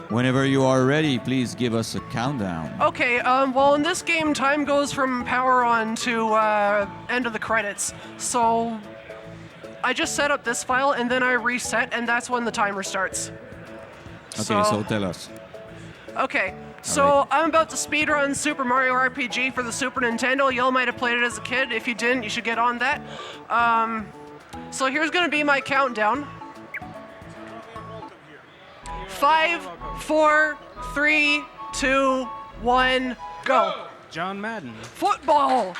Whenever you are ready, please give us a countdown. Okay, well in this game, time goes from power on to end of the credits. So I just set up this file and then I reset and that's when the timer starts. Okay, so tell us. Okay, so I'm about to speedrun Super Mario RPG for the Super Nintendo. Y'all might have played it as a kid. If you didn't, you should get on that. So here's gonna be my countdown. 5, 4, 3, 2, 1, go. John Madden. Football.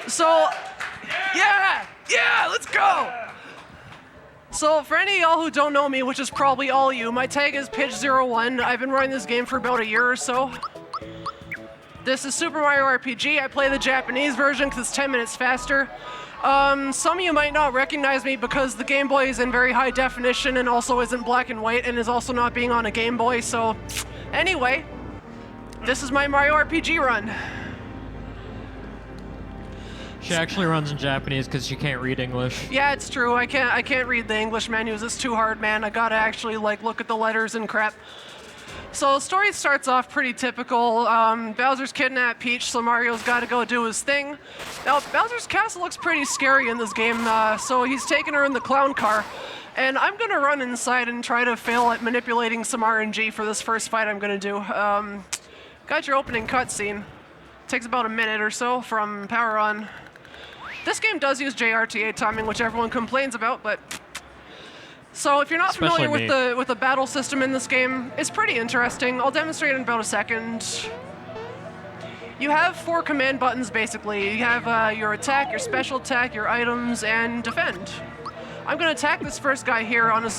So, yeah, let's go. So for any of y'all who don't know me, which is probably all you, my tag is Pitch01. I've been running this game for about a year or so. This is Super Mario RPG. I play the Japanese version because it's 10 minutes faster. Some of you might not recognize me because the Game Boy is in very high definition and also isn't black and white and is also not being on a Game Boy, so anyway, this is my Mario RPG run. She actually runs in Japanese because she can't read English. Yeah, it's true. I can't read the English menus. It's too hard, man. I gotta actually look at the letters and crap. So the story starts off pretty typical. Bowser's kidnapped Peach, so Mario's got to go do his thing. Now, Bowser's castle looks pretty scary in this game, so he's taking her in the clown car. And I'm going to run inside and try to fail at manipulating some RNG for this first fight I'm going to do. Got your opening cutscene. Takes about a minute or so from power on. This game does use JRTA timing, which everyone complains about, but... So if you're not Especially familiar with the battle system in this game, it's pretty interesting. I'll demonstrate in about a second. You have 4 command buttons, basically. You have your attack, your special attack, your items, and defend. I'm going to attack this first guy here on a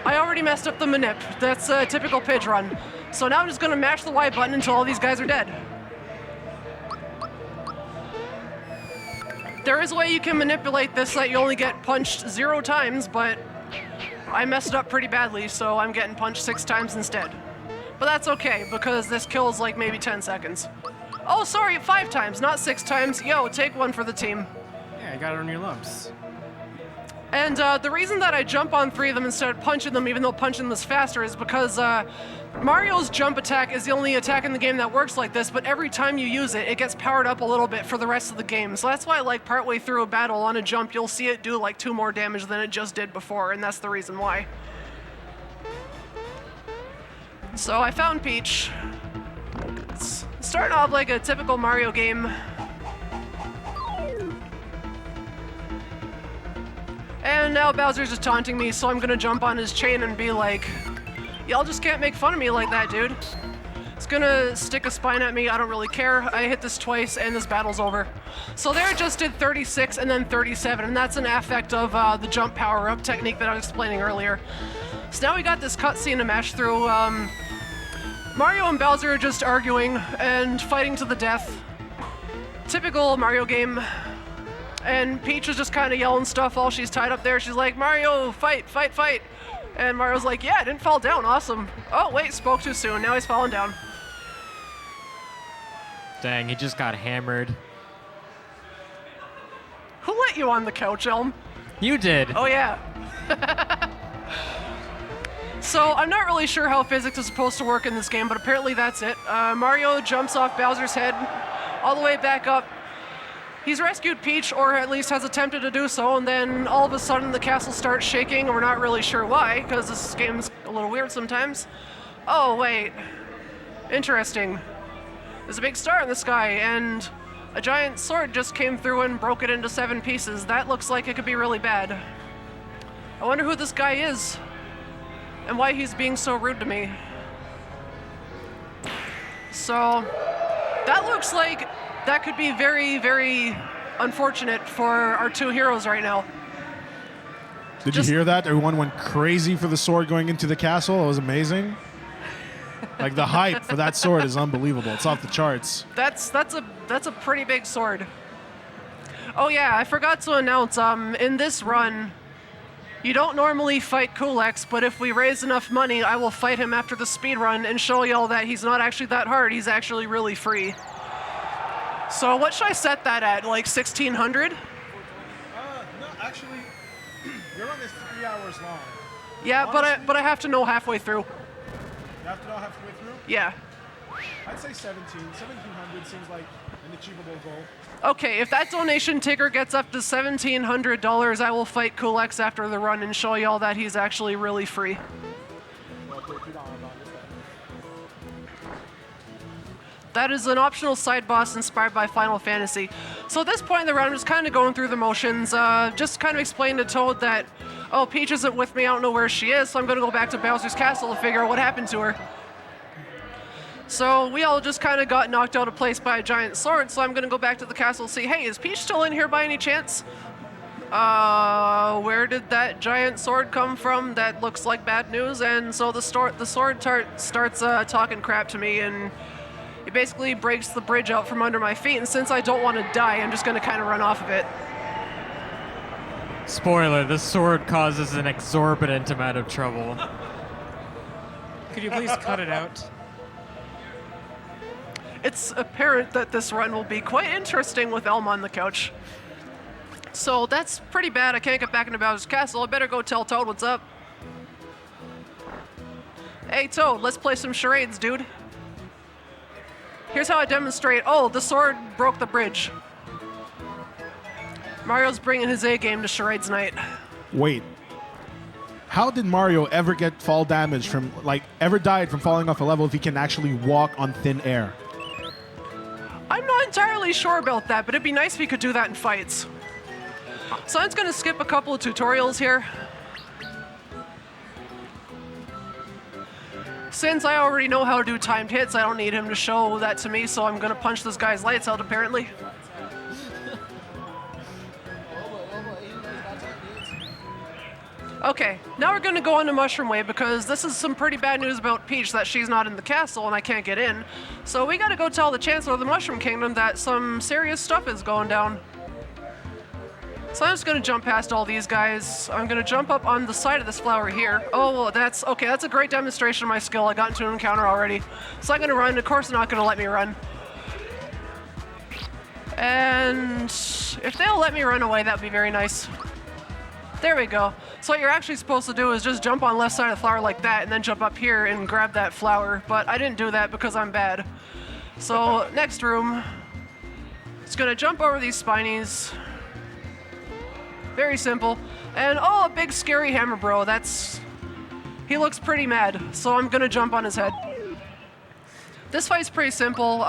I already messed up the manip. That's a typical Pidge run. So now I'm just going to mash the Y button until all these guys are dead. There is a way you can manipulate this so that you only get punched 0 times, but I messed it up pretty badly, so I'm getting punched 6 times instead. But that's okay, because this kills like maybe 10 seconds. Oh, sorry, 5 times, not 6 times. Yo, take 1 for the team. Yeah, I got it on your lumps. And the reason that I jump on 3 of them instead of punching them, even though punching them is faster, is because Mario's jump attack is the only attack in the game that works like this, but every time you use it, it gets powered up a little bit for the rest of the game. So that's why, like, partway through a battle on a jump, you'll see it do like 2 more damage than it just did before, and that's the reason why. So I found Peach. It's starting off like a typical Mario game. And now Bowser's just taunting me, so I'm gonna jump on his chain and be like, y'all just can't make fun of me like that, dude. It's gonna stick a spine at me, I don't really care. I hit this twice and this battle's over. So there it just did 36 and then 37, and that's an affect of the jump power-up technique that I was explaining earlier. So now we got this cutscene to mash through. Mario and Bowser are just arguing and fighting to the death. Typical Mario game. And Peach is just kind of yelling stuff while she's tied up there. She's like, Mario, fight, fight, fight. And Mario's like, yeah, I didn't fall down, awesome. Oh, wait, spoke too soon, now he's falling down. Dang, he just got hammered. Who let you on the couch, Elm? You did. Oh, yeah. So, I'm not really sure how physics is supposed to work in this game, but apparently that's it. Mario jumps off Bowser's head all the way back up. He's rescued Peach, or at least has attempted to do so, and then all of a sudden the castle starts shaking, and we're not really sure why, because this game's a little weird sometimes. Oh, wait. Interesting. There's a big star in the sky, and a giant sword just came through and broke it into 7 pieces. That looks like it could be really bad. I wonder who this guy is, and why he's being so rude to me. So, that looks like that could be very, very unfortunate for our 2 heroes right now. Did you hear that? Everyone went crazy for the sword going into the castle. It was amazing. Like, the hype for that sword is unbelievable. It's off the charts. That's a pretty big sword. Oh yeah, I forgot to announce, in this run, you don't normally fight Kulex, but if we raise enough money, I will fight him after the speed run and show y'all that he's not actually that hard. He's actually really free. So what should I set that at? Like 1600? No, actually, your run is 3 hours long. Yeah, but I have to know halfway through. You have to know halfway through? Yeah. I'd say 1700 seems like an achievable goal. Okay, if that donation ticker gets up to $1,700, I will fight Kulex after the run and show y'all that he's actually really free. That is an optional side boss inspired by Final Fantasy. So at this point in the round, I'm just kind of going through the motions, just kind of explain to Toad that, oh, Peach isn't with me, I don't know where she is, so I'm going to go back to Bowser's Castle to figure out what happened to her. So we all just kind of got knocked out of place by a giant sword, so I'm going to go back to the castle and see, hey, is Peach still in here by any chance? Where did that giant sword come from? That looks like bad news. And so the sword starts talking crap to me, and it basically breaks the bridge out from under my feet. And since I don't want to die, I'm just going to kind of run off of it. Spoiler, this sword causes an exorbitant amount of trouble. Could you please cut it out? It's apparent that this run will be quite interesting with Elma on the couch. So that's pretty bad. I can't get back into Bowser's Castle. I better go tell Toad what's up. Hey, Toad, let's play some charades, dude. Here's how I demonstrate. Oh, the sword broke the bridge. Mario's bringing his A game to charades night. Wait. How did Mario ever get fall damage from, like, ever died from falling off a level if he can actually walk on thin air? I'm not entirely sure about that, but it'd be nice if he could do that in fights. So I'm just going to skip a couple of tutorials here. Since I already know how to do timed hits, I don't need him to show that to me, so I'm going to punch this guy's lights out, apparently. Okay, now we're going to go on to Mushroom Wave because this is some pretty bad news about Peach, that she's not in the castle and I can't get in. So we got to go tell the Chancellor of the Mushroom Kingdom that some serious stuff is going down. So I'm just going to jump past all these guys. I'm going to jump up on the side of this flower here. Oh, well, that's a great demonstration of my skill. I got into an encounter already. So I'm going to run. Of course, they're not going to let me run. And if they'll let me run away, that would be very nice. There we go. So what you're actually supposed to do is just jump on left side of the flower like that and then jump up here and grab that flower. But I didn't do that because I'm bad. So next room. It's going to jump over these spinies. Very simple. And oh, a big scary hammer bro. He looks pretty mad. So I'm going to jump on his head. This fight's pretty simple.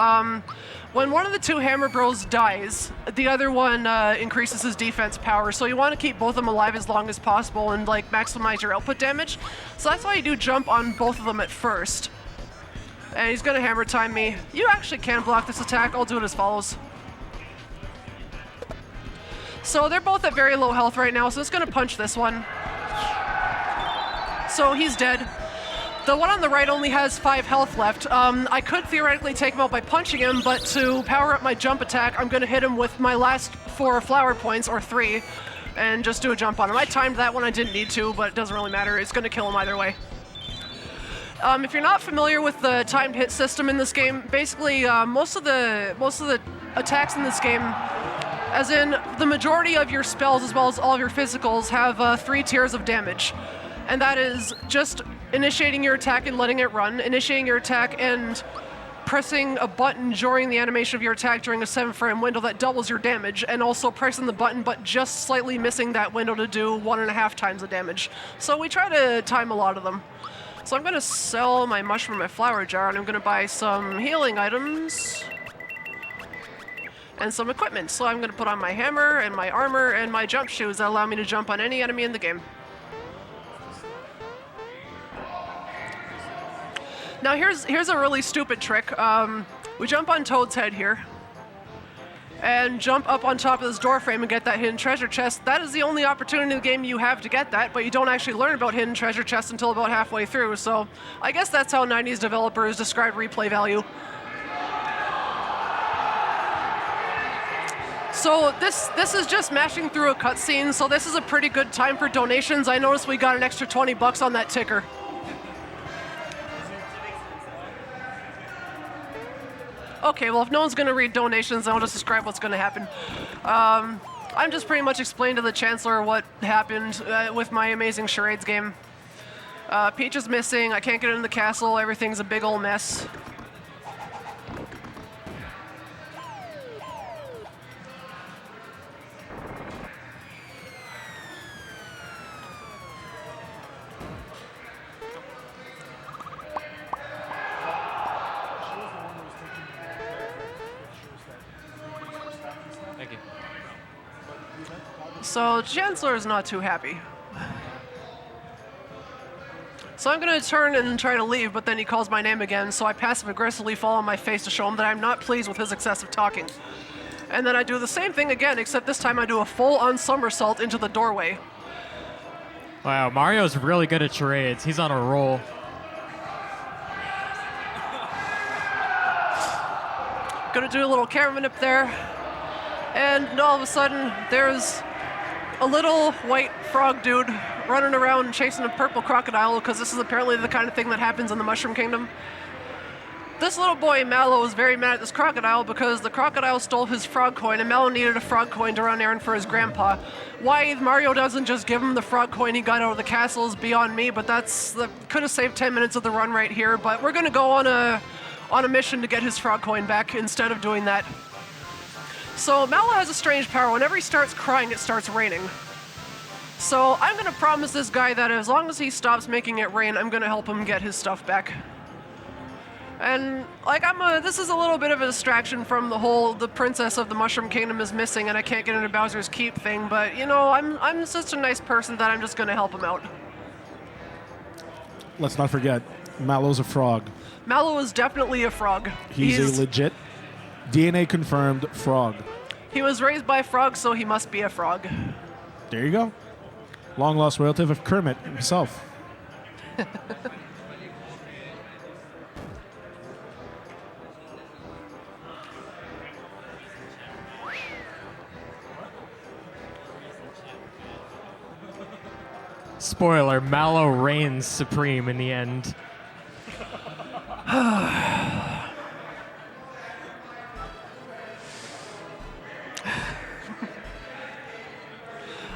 When one of the two Hammer Bros dies, the other one increases his defense power. So you want to keep both of them alive as long as possible and like maximize your output damage. So that's why you do jump on both of them at first. And he's going to hammer time me. You actually can block this attack. I'll do it as follows. So they're both at very low health right now, so it's going to punch this one. So he's dead. The one on the right only has 5 health left. I could theoretically take him out by punching him, but to power up my jump attack, I'm going to hit him with my last 4 flower points, or 3, and just do a jump on him. I timed that one, I didn't need to, but it doesn't really matter. It's going to kill him either way. If you're not familiar with the timed hit system in this game, basically most of the attacks in this game, as in the majority of your spells as well as all of your physicals, have 3 tiers of damage. And that is just initiating your attack and letting it run, initiating your attack and pressing a button during the animation of your attack during a 7-frame window that doubles your damage, and also pressing the button but just slightly missing that window to do 1.5 times the damage. So we try to time a lot of them. So I'm going to sell my mushroom, my flower jar, and I'm going to buy some healing items and some equipment. So I'm going to put on my hammer and my armor and my jump shoes that allow me to jump on any enemy in the game. Now here's a really stupid trick. We jump on Toad's head here and jump up on top of this door frame and get that hidden treasure chest. That is the only opportunity in the game you have to get that, but you don't actually learn about hidden treasure chests until about halfway through. So I guess that's how 90s developers describe replay value. So this is just mashing through a cutscene, so this is a pretty good time for donations. I noticed we got an extra 20 bucks on that ticker. Okay, well, if no one's going to read donations, then I'll just describe what's going to happen. I'm just pretty much explaining to the Chancellor what happened with my amazing charades game. Peach is missing, I can't get in the castle, everything's a big ol' mess. Thank you. So Chancellor is not too happy. So I'm going to turn and try to leave, but then he calls my name again, so I passive-aggressively fall on my face to show him that I'm not pleased with his excessive talking. And then I do the same thing again, except this time I do a full-on somersault into the doorway. Wow, Mario's really good at charades. He's on a roll. Gonna do a little cameraman up there, and all of a sudden, there's a little white frog dude running around chasing a purple crocodile, because this is apparently the kind of thing that happens in the Mushroom Kingdom. This little boy, Mallow, is very mad at this crocodile because the crocodile stole his frog coin, and Mallow needed a frog coin to run errand for his grandpa. Why Mario doesn't just give him the frog coin he got out of the castle is beyond me, but that could have saved 10 minutes of the run right here, but we're gonna go on a mission to get his frog coin back instead of doing that. So Mallow has a strange power. Whenever he starts crying, it starts raining. So I'm gonna promise this guy that as long as he stops making it rain, I'm gonna help him get his stuff back. And like this is a little bit of a distraction from the princess of the Mushroom Kingdom is missing and I can't get into Bowser's Keep thing, but you know, I'm just a nice person that I'm just gonna help him out. Let's not forget, Mallow's a frog. Mallow is definitely a frog. He's a legit DNA confirmed frog. He was raised by frogs, so he must be a frog. There you go. Long lost relative of Kermit himself. Spoiler, Mallow reigns supreme in the end.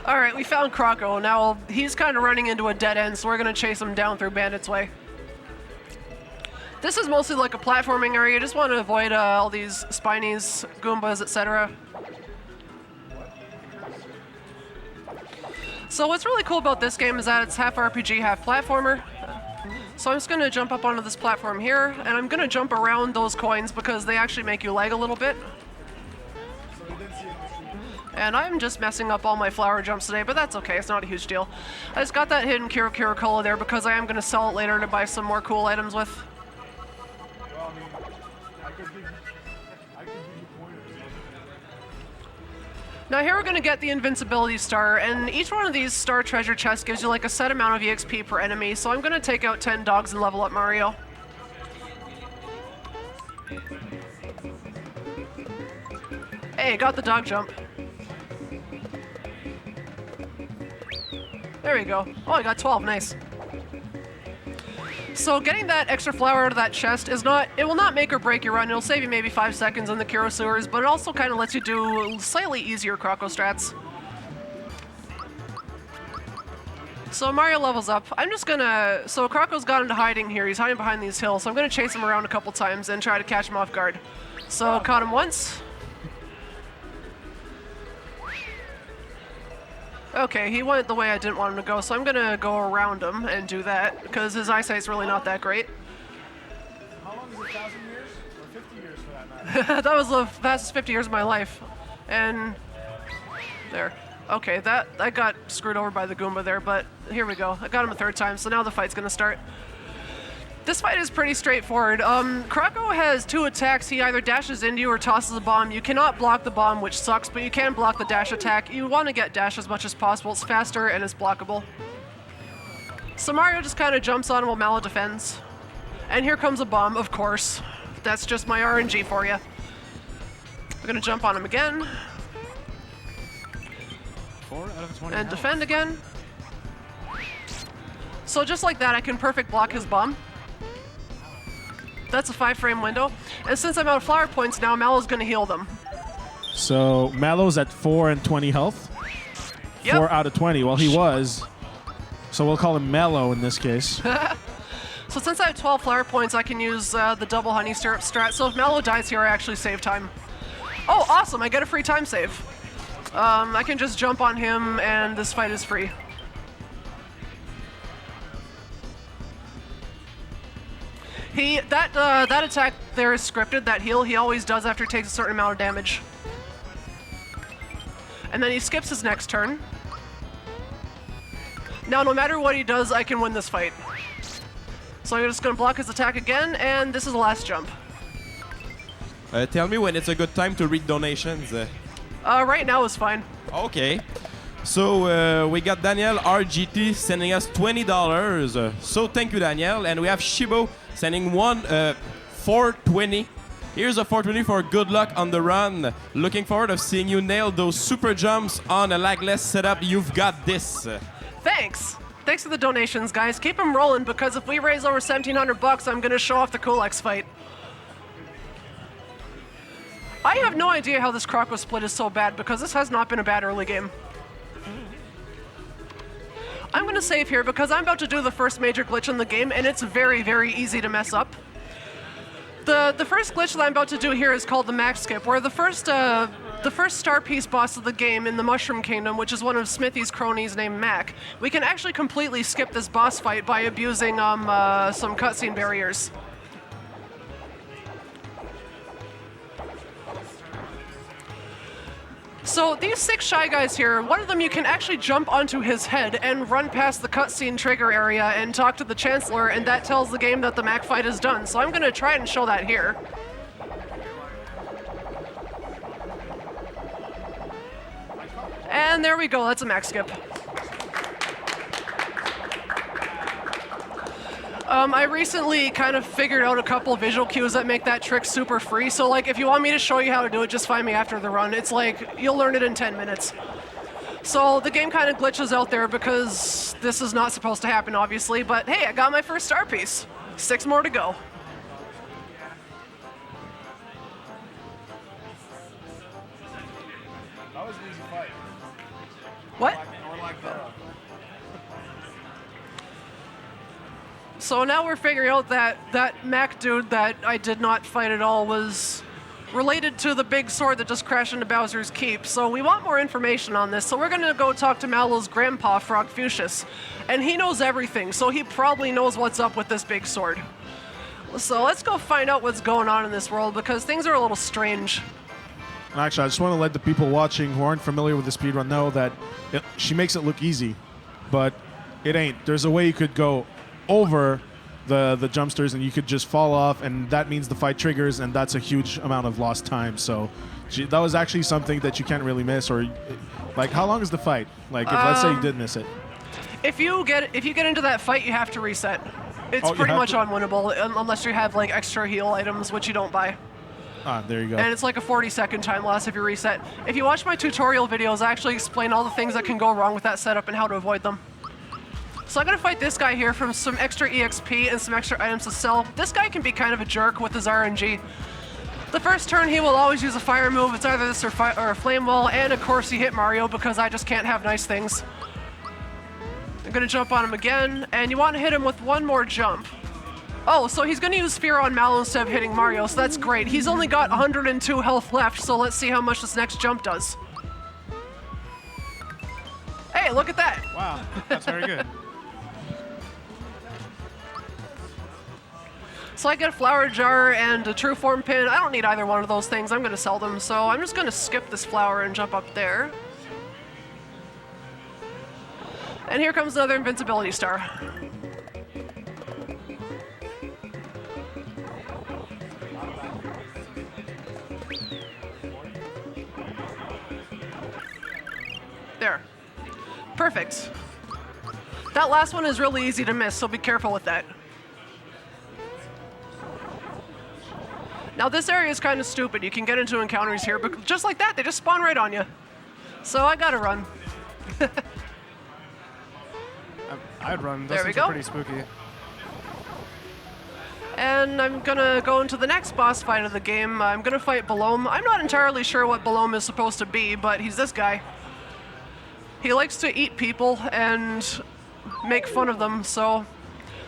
All right, we found Croco. Now he's kind of running into a dead end, so we're gonna chase him down through Bandit's Way. This is mostly like a platforming area. You just want to avoid all these Spinies, Goombas, etc. So what's really cool about this game is that it's half RPG, half platformer. So I'm just gonna jump up onto this platform here, and I'm gonna jump around those coins because they actually make you lag a little bit. And I'm just messing up all my flower jumps today, but that's okay, it's not a huge deal. I just got that hidden Kiro Kiro Cola there because I am gonna sell it later to buy some more cool items with. Now here we're gonna get the invincibility star, and each one of these star treasure chests gives you like a set amount of EXP per enemy, so I'm gonna take out 10 dogs and level up Mario. Hey, got the dog jump. There we go. Oh, I got 12, nice. So getting that extra flower out of that chest is it will not make or break your run. It'll save you maybe 5 seconds in the Kiro sewers, but it also kind of lets you do slightly easier Croco strats. So Mario levels up. So Croco's got into hiding here. He's hiding behind these hills, so I'm gonna chase him around a couple times and try to catch him off guard. So caught him once. Okay, he went the way I didn't want him to go, so I'm gonna go around him and do that, because his eyesight's really not that great. How long is 1,000 years? Or 50 years for that matter? That was the fastest 50 years of my life. And there. Okay, I got screwed over by the Goomba there, but here we go. I got him a third time, so now the fight's gonna start. This fight is pretty straightforward. Croco has 2 attacks. He either dashes into you or tosses a bomb. You cannot block the bomb, which sucks, but you can block the dash attack. You want to get dash as much as possible. It's faster and it's blockable. So Mario just kind of jumps on him while Mallow defends. And here comes a bomb, of course. That's just my RNG for you. I'm gonna jump on him again. 4 out of 20 And health. defend again. So just like that, I can perfect block his bomb. That's a 5-frame window. And since I'm out of flower points now, Mallow's going to heal them. So Mallow's at 4 and 20 health. Yep. 4 out of 20. Well, he was. So we'll call him Mallow in this case. So since I have 12 flower points, I can use the double honey syrup strat. So if Mallow dies here, I actually save time. Oh, awesome. I get a free time save. I can just jump on him, and this fight is free. That attack there is scripted, that heal. He always does after he takes a certain amount of damage. And then he skips his next turn. Now, no matter what he does, I can win this fight. So I'm just going to block his attack again, and this is the last jump. Tell me when it's a good time to read donations. Right now is fine. Okay. So we got Daniel RGT sending us $20. So thank you, Daniel. And we have Shibo sending 420. Here's a 420 for good luck on the run. Looking forward of seeing you nail those super jumps on a lagless setup. You've got this. Thanks. Thanks for the donations, guys. Keep them rolling, because if we raise over 1,700 bucks, I'm going to show off the Kulex fight. I have no idea how this Croco split is so bad, because this has not been a bad early game. I'm going to save here because I'm about to do the first major glitch in the game, and it's very, very easy to mess up. The first glitch that I'm about to do here is called the max skip, where the first star piece boss of the game in the Mushroom Kingdom, which is one of Smithy's cronies named Mac, we can actually completely skip this boss fight by abusing some cutscene barriers. So these 6 Shy Guys here, one of them you can actually jump onto his head and run past the cutscene trigger area and talk to the Chancellor, and that tells the game that the Mac fight is done. So I'm going to try and show that here. And there we go, that's a max skip. I recently kind of figured out a couple of visual cues that make that trick super free. So like, if you want me to show you how to do it, just find me after the run. It's like, you'll learn it in 10 minutes. So the game kind of glitches out there because this is not supposed to happen, obviously. But hey, I got my first star piece. 6 more to go. That was an easy fight. What? So now we're figuring out that that Mac dude that I did not fight at all was related to the big sword that just crashed into Bowser's Keep. So we want more information on this. So we're going to go talk to Mallow's grandpa, Frogfucius. And he knows everything, so he probably knows what's up with this big sword. So let's go find out what's going on in this world, because things are a little strange. Actually, I just want to let the people watching who aren't familiar with the speedrun know that she makes it look easy, but it ain't. There's a way you could go over the jumpsters and you could just fall off, and that means the fight triggers, and that's a huge amount of lost time. So that was actually something that you can't really miss. Or like, how long is the fight? Like, if let's say you did miss it. If you get into that fight, you have to reset. It's pretty much unwinnable unless you have like extra heal items, which you don't buy. Ah, there you go. And it's like a 40-second time loss if you reset. If you watch my tutorial videos, I actually explain all the things that can go wrong with that setup and how to avoid them. So I'm going to fight this guy here for some extra EXP and some extra items to sell. This guy can be kind of a jerk with his RNG. The first turn, he will always use a fire move. It's either this or a flame wall, and of course he hit Mario because I just can't have nice things. I'm going to jump on him again, and you want to hit him with one more jump. Oh, so he's going to use Fear on Mallow instead of hitting Mario, so that's great. He's only got 102 health left, so let's see how much this next jump does. Hey, look at that. Wow, that's very good. So I get a flower jar and a true form pin. I don't need either one of those things. I'm going to sell them, so I'm just going to skip this flower and jump up there. And here comes another invincibility star. There. Perfect. That last one is really easy to miss, so be careful with that. Now this area is kind of stupid. You can get into encounters here, but just like that, they just spawn right on you. So I gotta run. I'd run. Those There we things are go. pretty spooky. And I'm gonna go into the next boss fight of the game. I'm gonna fight Balom. I'm not entirely sure what Balom is supposed to be, but he's this guy. He likes to eat people and make fun of them, so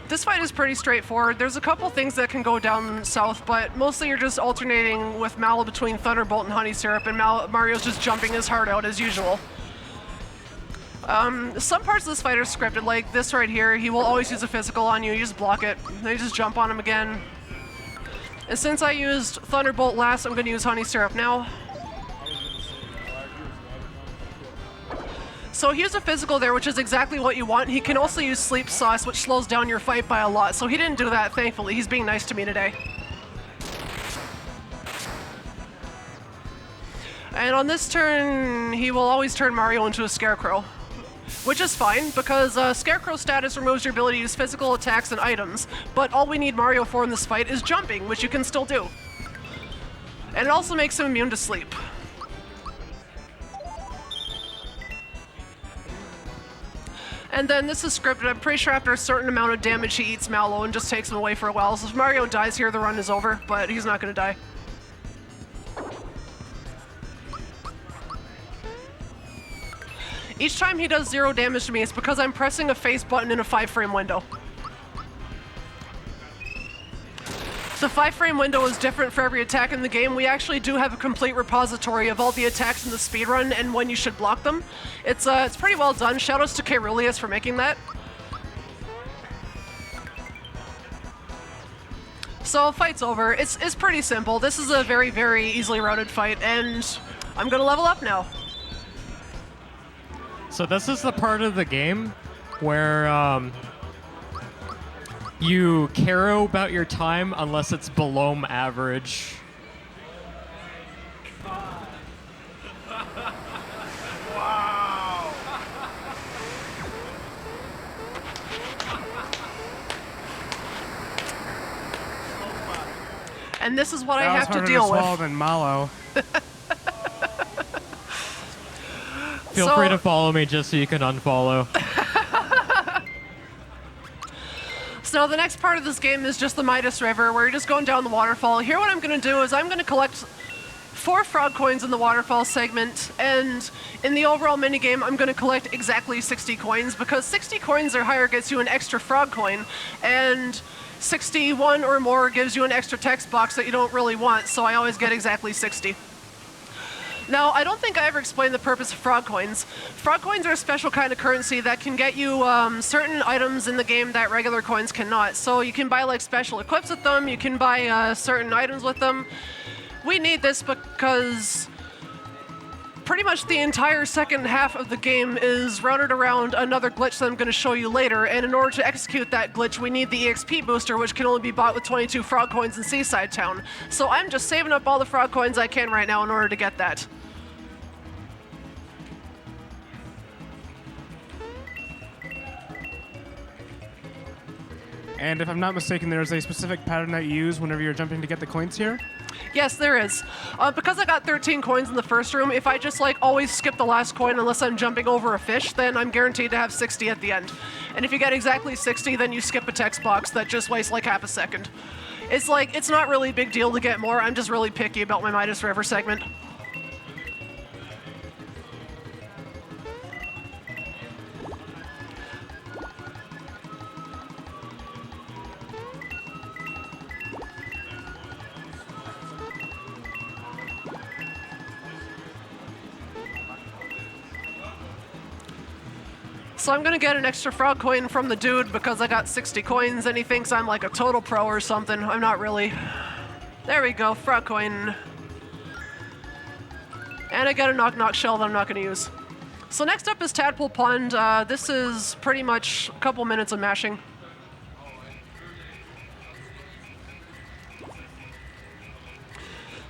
this fight is pretty straightforward. There's a couple things that can go down south, but mostly you're just alternating with Mal between Thunderbolt and Honey Syrup, and Mario's just jumping his heart out as usual. Some parts of this fight are scripted, like this right here. He will always use a physical on you. You just block it. Then you just jump on him again. And since I used Thunderbolt last, I'm going to use Honey Syrup now. So he used a physical there, which is exactly what you want. He can also use Sleep Sauce, which slows down your fight by a lot. So he didn't do that, thankfully. He's being nice to me today. And on this turn, he will always turn Mario into a Scarecrow. Which is fine, because Scarecrow status removes your ability to use physical attacks and items, but all we need Mario for in this fight is jumping, which you can still do. And it also makes him immune to sleep. And then this is scripted. I'm pretty sure after a certain amount of damage he eats Mallow and just takes him away for a while. So if Mario dies here, the run is over, but he's not going to die. Each time he does 0 damage to me, it's because I'm pressing a face button in a 5-frame window. The 5-frame window is different for every attack in the game. We actually do have a complete repository of all the attacks in the speedrun and when you should block them. It's pretty well done. Shoutouts to Caeruleus for making that. So fight's over. It's pretty simple. This is a very, very easily routed fight, and I'm gonna level up now. So this is the part of the game where you care about your time unless it's below average. Wow. And this is what I That was have to harder deal swallow with. than Mallow. Feel So- free to follow me just so you can unfollow. So now the next part of this game is just the Midas River, where you're just going down the waterfall. Here what I'm going to do is I'm going to collect 4 frog coins in the waterfall segment, and in the overall minigame I'm going to collect exactly 60 coins, because 60 coins or higher gets you an extra frog coin, and 61 or more gives you an extra text box that you don't really want, so I always get exactly 60. Now, I don't think I ever explained the purpose of frog coins. Frog coins are a special kind of currency that can get you certain items in the game that regular coins cannot. So you can buy like special equips with them, you can buy certain items with them. We need this because pretty much the entire second half of the game is routed around another glitch that I'm going to show you later, and in order to execute that glitch we need the EXP booster, which can only be bought with 22 frog coins in Seaside Town. So I'm just saving up all the frog coins I can right now in order to get that. And if I'm not mistaken, there's a specific pattern that you use whenever you're jumping to get the coins here. Yes, there is. Because I got 13 coins in the first room, if I just like always skip the last coin unless I'm jumping over a fish, then I'm guaranteed to have 60 at the end. And if you get exactly 60, then you skip a text box that just wastes like half a second. It's like, it's not really a big deal to get more, I'm just really picky about my Midas River segment. So I'm gonna get an extra frog coin from the dude because I got 60 coins and he thinks I'm like a total pro or something. I'm not really. There we go, frog coin. And I get a knock knock shell that I'm not gonna use. So next up is Tadpole Pond. This is pretty much a couple minutes of mashing.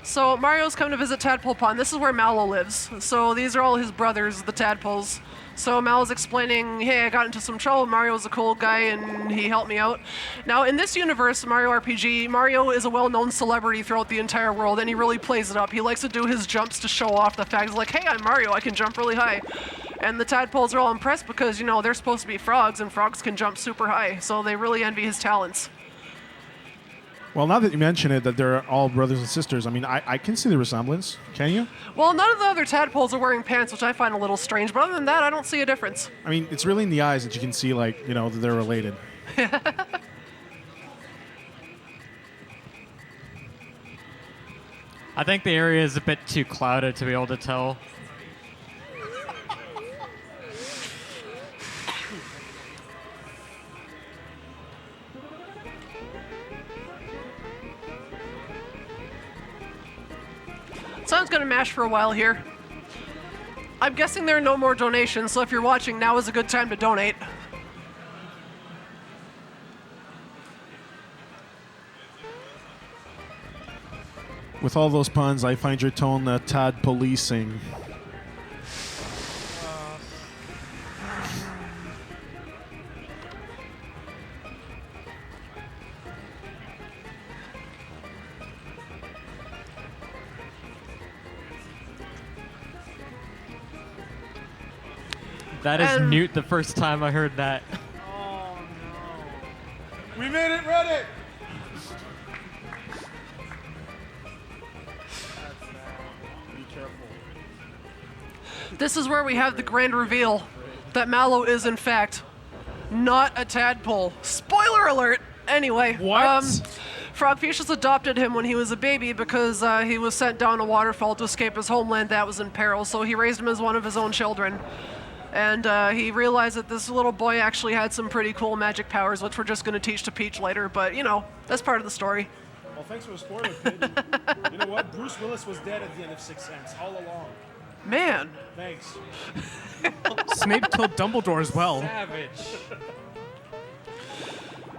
So Mario's come to visit Tadpole Pond. This is where Mallow lives. So these are all his brothers, the tadpoles. So Mal's explaining, hey, I got into some trouble. Mario's a cool guy and he helped me out. Now in this universe, Mario RPG, Mario is a well-known celebrity throughout the entire world and he really plays it up. He likes to do his jumps to show off the fact, he's like, hey, I'm Mario, I can jump really high. And the tadpoles are all impressed because, you know, they're supposed to be frogs and frogs can jump super high. So they really envy his talents. Well, now that you mention it, that they're all brothers and sisters, I mean, I can see the resemblance. Can you? Well, none of the other tadpoles are wearing pants, which I find a little strange. But other than that, I don't see a difference. I mean, it's really in the eyes that you can see, like, you know, that they're related. I think the area is a bit too clouded to be able to tell. Sun's gonna mash for a while here. I'm guessing there are no more donations, so if you're watching, now is a good time to donate. With all those puns, I find your tone tad policing. That is And- Newt the first time I heard that. We made it, Reddit! Be careful. This is where we have the grand reveal that Mallow is, in fact, not a tadpole. Spoiler alert! Anyway. What? Frogfishers adopted him when he was a baby because he was sent down a waterfall to escape his homeland that was in peril, so he raised him as one of his own children. And he realized that this little boy actually had some pretty cool magic powers, which we're just going to teach to Peach later, but, you know, that's part of the story. Well, thanks for the spoiler, kid. You know what? Bruce Willis was dead at the end of Sixth Sense all along. Man. Thanks. Snape killed Dumbledore as well.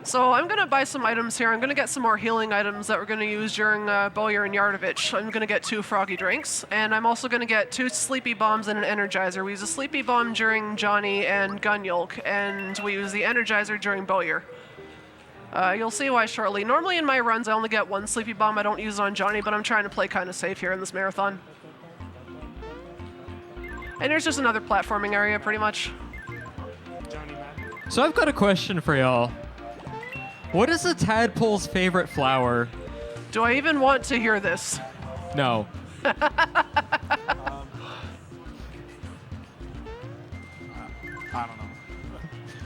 So I'm going to buy some items here. I'm going to get some more healing items that we're going to use during Bowyer and Yardovich. I'm going to get 2 froggy drinks, and I'm also going to get 2 sleepy bombs and an energizer. We use a sleepy bomb during Johnny and Gunyulk, and we use the energizer during Bowyer. You'll see why shortly. Normally in my runs I only get 1 sleepy bomb. I don't use it on Johnny, but I'm trying to play kind of safe here in this marathon. And there's just another platforming area, pretty much. So I've got a question for y'all. What is a tadpole's favorite flower? Do I even want to hear this? No. I don't know.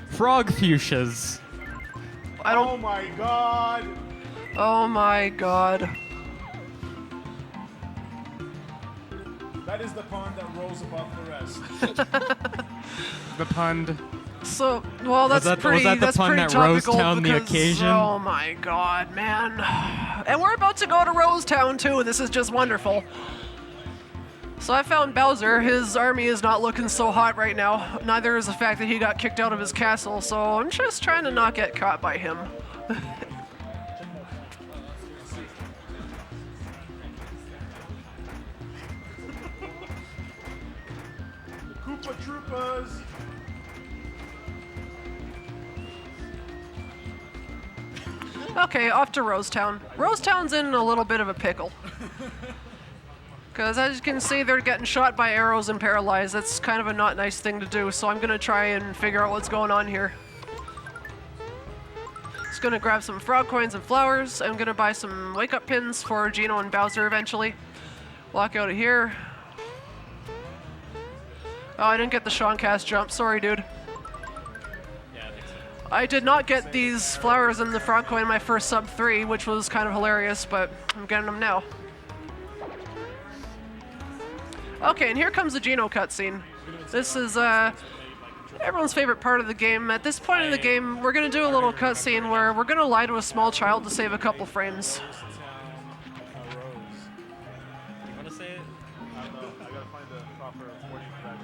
Frog fuchsias. I don't. Oh my god! Oh my god. That is the pond that rose above the rest. The pund. So, well, that's that- was pretty. that the that's pun pretty that topical Rosetown the because, occasion? Oh my god, man! And we're about to go to Rosetown too. This is just wonderful. So I found Bowser. His army is not looking so hot right now. Neither is the fact that he got kicked out of his castle. So I'm just trying to not get caught by him. Koopa Troopas! Okay, off to Rosetown. Rosetown's in a little bit of a pickle. Because as you can see, they're getting shot by arrows and paralyzed. That's kind of a not nice thing to do, so I'm going to try and figure out what's going on here. Just going to grab some frog coins and flowers. I'm going to buy some wake-up pins for Geno and Bowser eventually. Walk out of here. Oh, I didn't get the Shawncast jump. Sorry, dude. I did not get these flowers in the frog coin in my first sub 3, which was kind of hilarious, but I'm getting them now. Okay, and here comes the Geno cutscene. This is everyone's favorite part of the game. At this point in the game, we're going to do a little cutscene where we're going to lie to a small child to save a couple frames. You want to say it? I don't know. I gotta find the proper wording for that.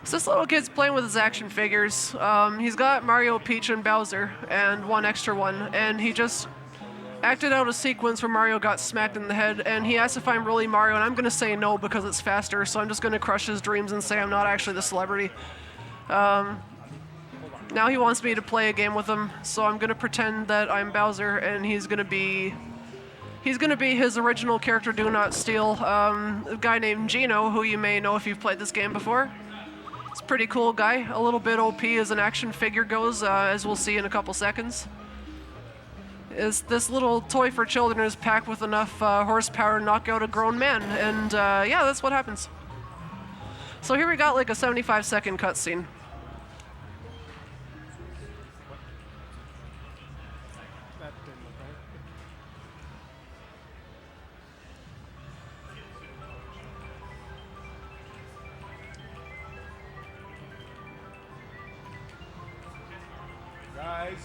So this little kid's playing with his action figures. He's got Mario, Peach, and Bowser, and one extra one, and he just acted out a sequence where Mario got smacked in the head, and he asked if I'm really Mario, and I'm going to say no because it's faster, so I'm just going to crush his dreams and say I'm not actually the celebrity. Now he wants me to play a game with him, so I'm going to pretend that I'm Bowser, and he's going to be his original character, Do Not Steal, a guy named Geno, who you may know if you've played this game before. It's a pretty cool guy, a little bit OP as an action figure goes, as we'll see in a couple seconds. is this little toy for children is packed with enough horsepower to knock out a grown man, and yeah, that's what happens. So here we got like a 75-second cutscene. Guys.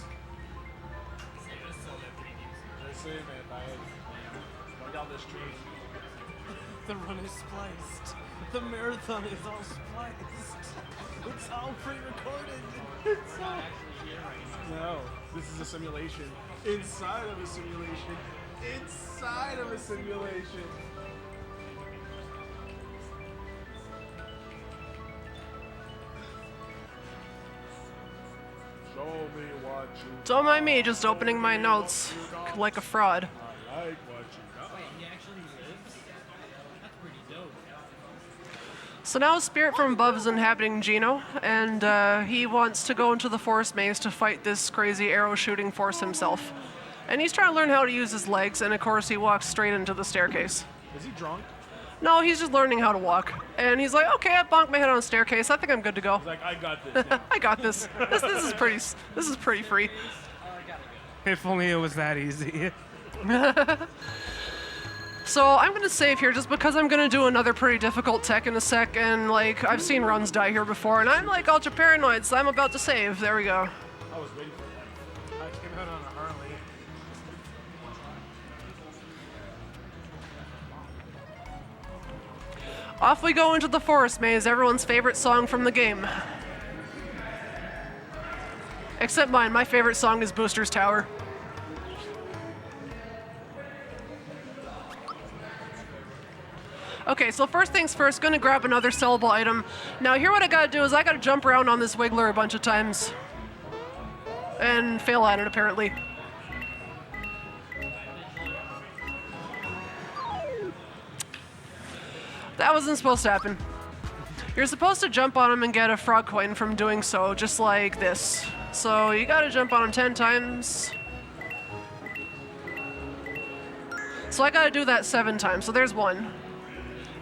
Down the street. The run is spliced. The marathon is all spliced. It's all pre-recorded. It's not actually here right now. No, this is a simulation. Inside of a simulation. Inside of a simulation. Show me what you Don't mind me, just opening my notes like a fraud. like, what you got. So now a spirit from above is inhabiting Gino, and he wants to go into the forest maze to fight this crazy arrow shooting force himself. And he's trying to learn how to use his legs, and of course he walks straight into the staircase. Is he drunk? No, he's just learning how to walk. And he's like, okay, I bonked my head on a staircase. I think I'm good to go. He's like, I got this. Yeah. I got this. This is pretty free. If only it was that easy. So I'm gonna save here just because I'm gonna do another pretty difficult tech in a sec, and like I've seen runs die here before, and I'm like ultra paranoid, so I'm about to save. There we go. I was waiting for that. I came out on a Harley. Off we go into the forest maze, everyone's favorite song from the game. Except mine, my favorite song is Booster's Tower. Okay, so first things first, gonna grab another sellable item. Now here what I gotta do is I gotta jump around on this wiggler a bunch of times. And fail at it, apparently. That wasn't supposed to happen. You're supposed to jump on him and get a frog coin from doing so, just like this. So you gotta jump on him 10 times. So I gotta do that 7 times, so there's 1.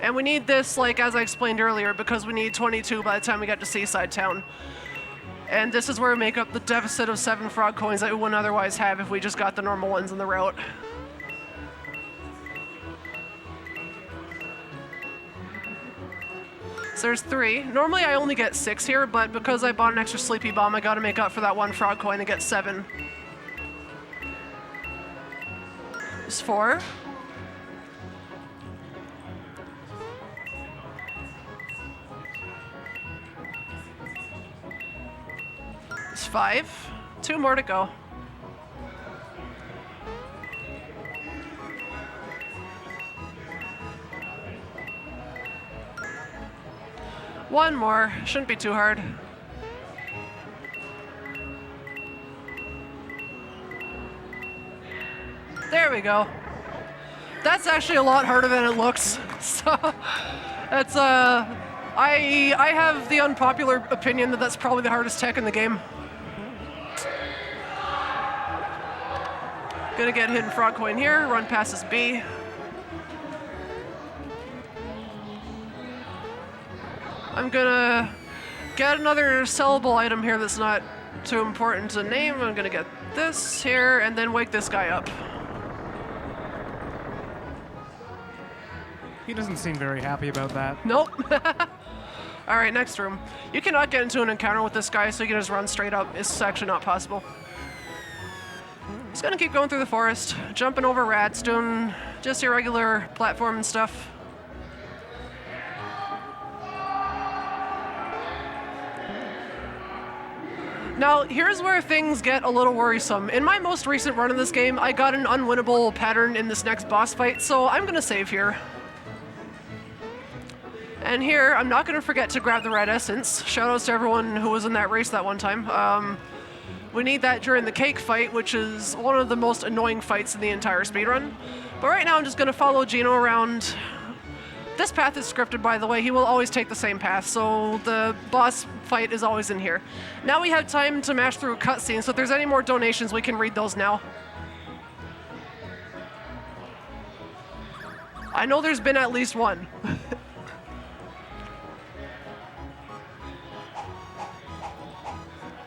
And we need this, like, as I explained earlier, because we need 22 by the time we get to Seaside Town. And this is where we make up the deficit of 7 frog coins that we wouldn't otherwise have if we just got the normal ones in the route. So there's 3. Normally I only get 6 here, but because I bought an extra sleepy bomb, I gotta make up for that 1 frog coin and get 7. There's 4. There's 5. 2 more to go. One more. Shouldn't be too hard. There we go. That's actually a lot harder than it looks. So it's I have the unpopular opinion that that's probably the hardest tech in the game. Gonna get hidden frog coin here. Run past this B. I'm gonna get another sellable item here that's not too important to name. I'm gonna get this here and then wake this guy up. He doesn't seem very happy about that. Nope. All right, next room. You cannot get into an encounter with this guy, so you can just run straight up. It's actually not possible. Just gonna keep going through the forest, jumping over rats, doing just your regular platform and stuff. Now, here's where things get a little worrisome. In my most recent run of this game, I got an unwinnable pattern in this next boss fight, so I'm gonna save here. And here, I'm not gonna forget to grab the red essence. Shoutouts to everyone who was in that race that one time. We need that during the cake fight, which is one of the most annoying fights in the entire speedrun. But right now, I'm just gonna follow Gino around. This path is scripted, by the way. He will always take the same path, so the boss fight is always in here. Now we have time to mash through a cutscene, so if there's any more donations, we can read those now. I know there's been at least one.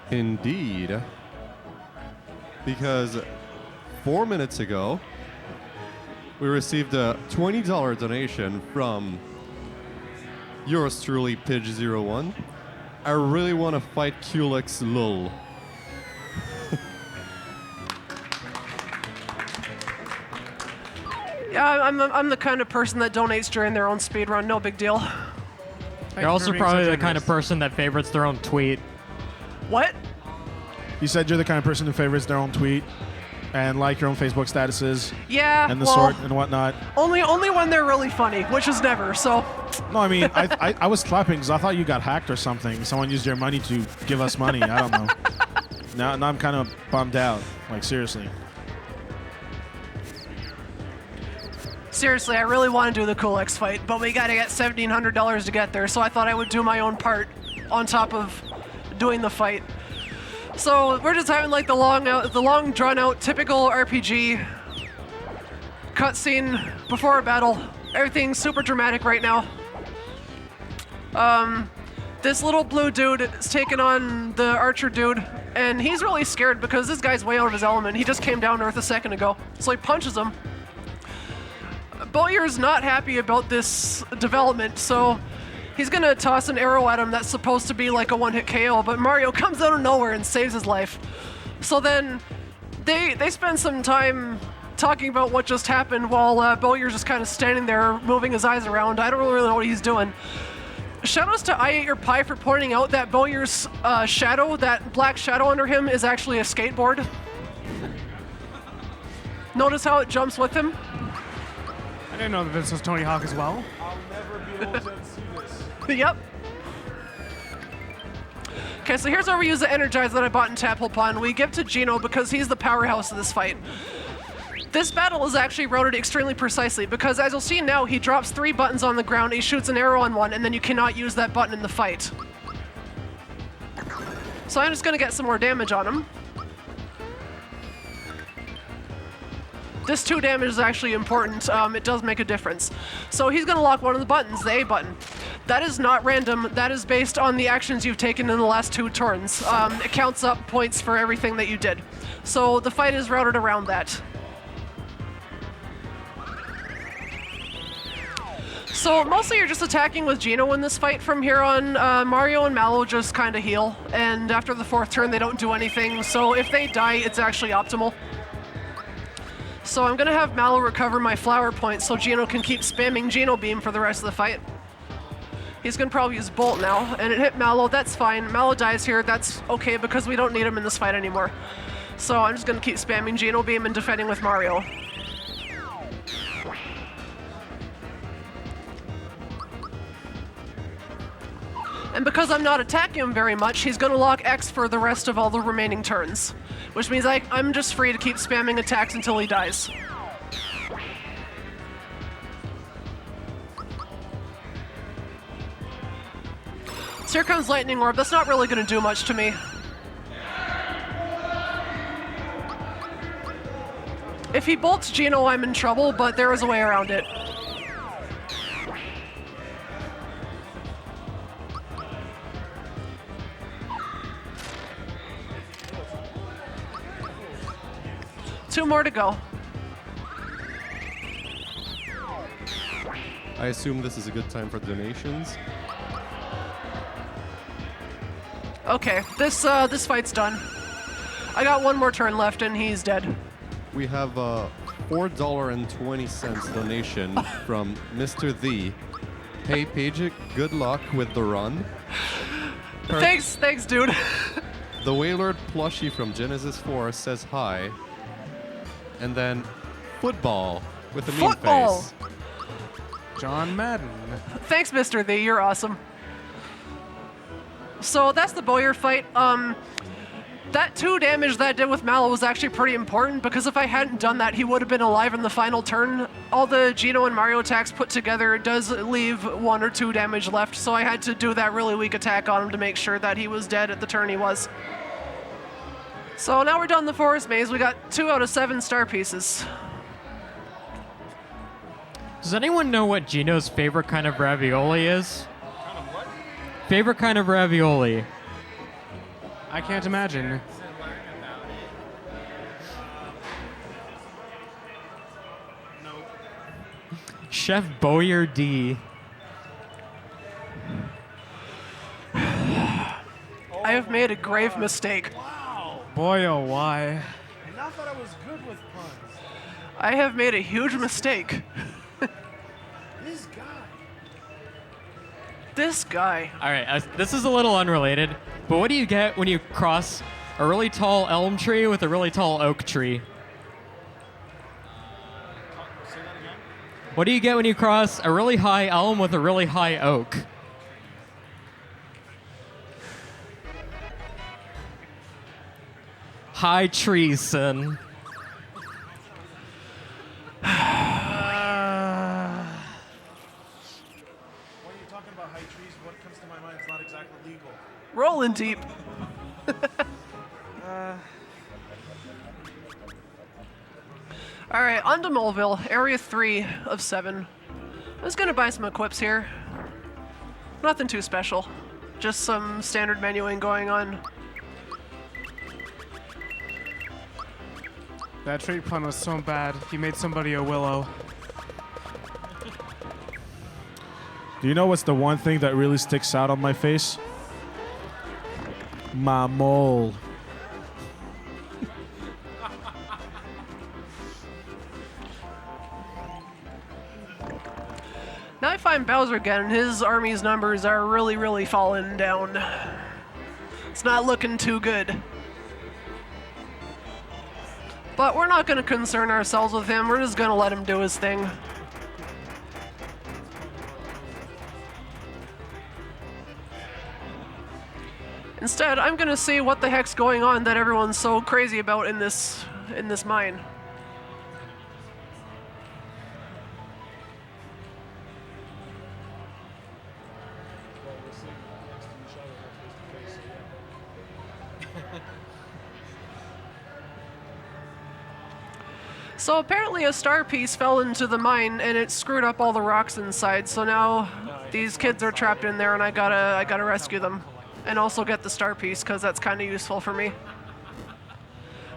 Indeed. Because 4 minutes ago, we received a $20 donation from yours truly, Pidge01. I really want to fight Culex Lul. Yeah, I'm the kind of person that donates during their own speedrun. No big deal. Thank You're you also for being probably so the kind generous. of person that favorites their own tweet. What? You said you're the kind of person who favorites their own tweet and like your own Facebook statuses Yeah. and the well, sort and whatnot. Only when they're really funny, which is never. So. No, I mean, I was clapping because I thought you got hacked or something. Someone used your money to give us money. I don't know. Now I'm kind of bummed out. Like, seriously. Seriously, I really want to do the Cool X fight, but we gotta get $1,700 to get there, so I thought I would do my own part on top of doing the fight. So we're just having like the long drawn out typical RPG cutscene before a battle. Everything's super dramatic right now. This little blue dude is taking on the archer dude, and he's really scared because this guy's way out of his element. He just came down to earth a second ago, so he punches him. Bowyer's not happy about this development, so he's gonna toss an arrow at him that's supposed to be like a one-hit KO, but Mario comes out of nowhere and saves his life. So then they spend some time talking about what just happened while Bowyer's just kind of standing there moving his eyes around. I don't really know what he's doing. Shoutouts to I Ate Your Pie for pointing out that Bowyer's shadow, that black shadow under him, is actually a skateboard. Notice how it jumps with him? I didn't know that this was Tony Hawk as well. I'll never be able to see this. Yep. Okay, so here's where we use the Energize that I bought in Tadpole Pond. We give to Gino because he's the powerhouse of this fight. This battle is actually routed extremely precisely because, as you'll see now, he drops 3 buttons on the ground, he shoots an arrow on one, and then you cannot use that button in the fight. So I'm just going to get some more damage on him. This 2 damage is actually important. It does make a difference. So he's going to lock one of the buttons, the A button. That is not random. That is based on the actions you've taken in the last 2 turns. It counts up points for everything that you did. So the fight is routed around that. So mostly you're just attacking with Gino in this fight from here on. Mario and Mallow just kind of heal, and after the 4th turn they don't do anything, so if they die it's actually optimal. So I'm gonna have Mallow recover my flower points so Gino can keep spamming Gino Beam for the rest of the fight. He's gonna probably use Bolt now, and it hit Mallow, that's fine. Mallow dies here, that's okay because we don't need him in this fight anymore. So I'm just gonna keep spamming Gino Beam and defending with Mario. And because I'm not attacking him very much, he's gonna lock X for the rest of all the remaining turns. Which means I'm just free to keep spamming attacks until he dies. So here comes Lightning Orb. That's not really gonna do much to me. If he bolts Gino, I'm in trouble, but there is a way around it. Two more to go. I assume this is a good time for donations. Okay, this fight's done. I got 1 more turn left and he's dead. We have a $4.20 donation from Mr. The. Hey, Pajic, good luck with the run. Thanks, dude. The Wailord plushie from Genesis 4 says hi. And then football with a mean Football. face. John Madden. Thanks, Mr. The, you're awesome. So that's the Bowyer fight. That 2 damage that I did with Mallow was actually pretty important because if I hadn't done that, he would have been alive in the final turn. All the Gino and Mario attacks put together does leave 1 or 2 damage left, so I had to do that really weak attack on him to make sure that he was dead at the turn he was. So now we're done the forest maze. We got 2 out of 7 star pieces. Does anyone know what Gino's favorite kind of ravioli is? Favorite kind of ravioli. I can't imagine. Chef Boyardee. I have made a grave mistake. Boy, oh why. And I thought I was good with puns. I have made a huge mistake. This guy. This guy. All right, this is a little unrelated, but what do you get when you cross a really tall elm tree with a really tall oak tree? What do you get when you cross a really high elm with a really high oak? High treason. When you're talking about high trees, what comes to my mind is not exactly legal. Rolling deep. All right, on to Moleville, area 3 of 7. I was gonna buy some equips here. Nothing too special. Just some standard menuing going on. That trade pun was so bad, he made somebody a willow. Do you know what's the one thing that really sticks out on my face? My mole. Now I find Bowser again, and his army's numbers are really falling down. It's not looking too good. But we're not going to concern ourselves with him. We're just going to let him do his thing. Instead, I'm going to see what the heck's going on that everyone's so crazy about in this mine. So apparently a star piece fell into the mine and it screwed up all the rocks inside. So now these kids are trapped in there and I gotta rescue them. And also get the star piece because that's kind of useful for me.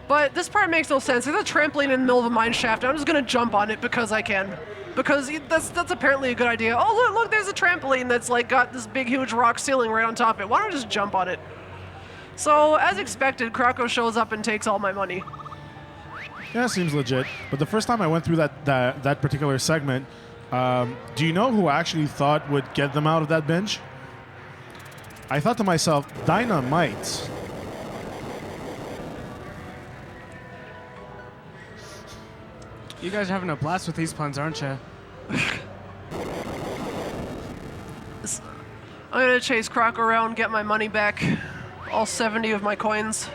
But this part makes no sense. There's a trampoline in the middle of a mine shaft. I'm just gonna jump on it because I can. Because that's apparently a good idea. Oh look, there's a trampoline that's like got this big huge rock ceiling right on top of it. Why don't I just jump on it? So as expected, Krako shows up and takes all my money. Yeah, seems legit. But the first time I went through that particular segment, do you know who I actually thought would get them out of that binge? I thought to myself, Dynamite. You guys are having a blast with these puns, aren't you? I'm gonna chase Krako around, get my money back. All 70 of my coins.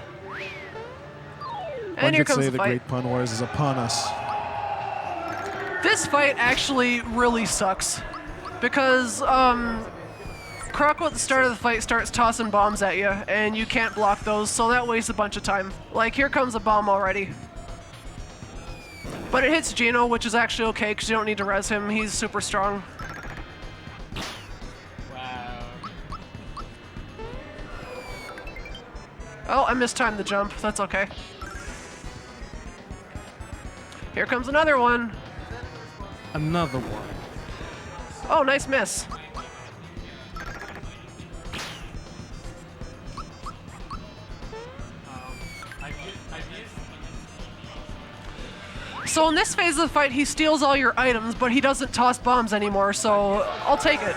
One And here could comes say the the fight. Great Pun Wars is upon us. This fight actually really sucks. Because, Krako at the start of the fight starts tossing bombs at you, and you can't block those, so that wastes a bunch of time. Like, here comes a bomb already. But it hits Gino, which is actually okay, because you don't need to res him. He's super strong. Wow. Oh, I mistimed the jump. That's okay. Here comes another one. Another one. Oh, nice miss. So in this phase of the fight, he steals all your items, but he doesn't toss bombs anymore, so I'll take it.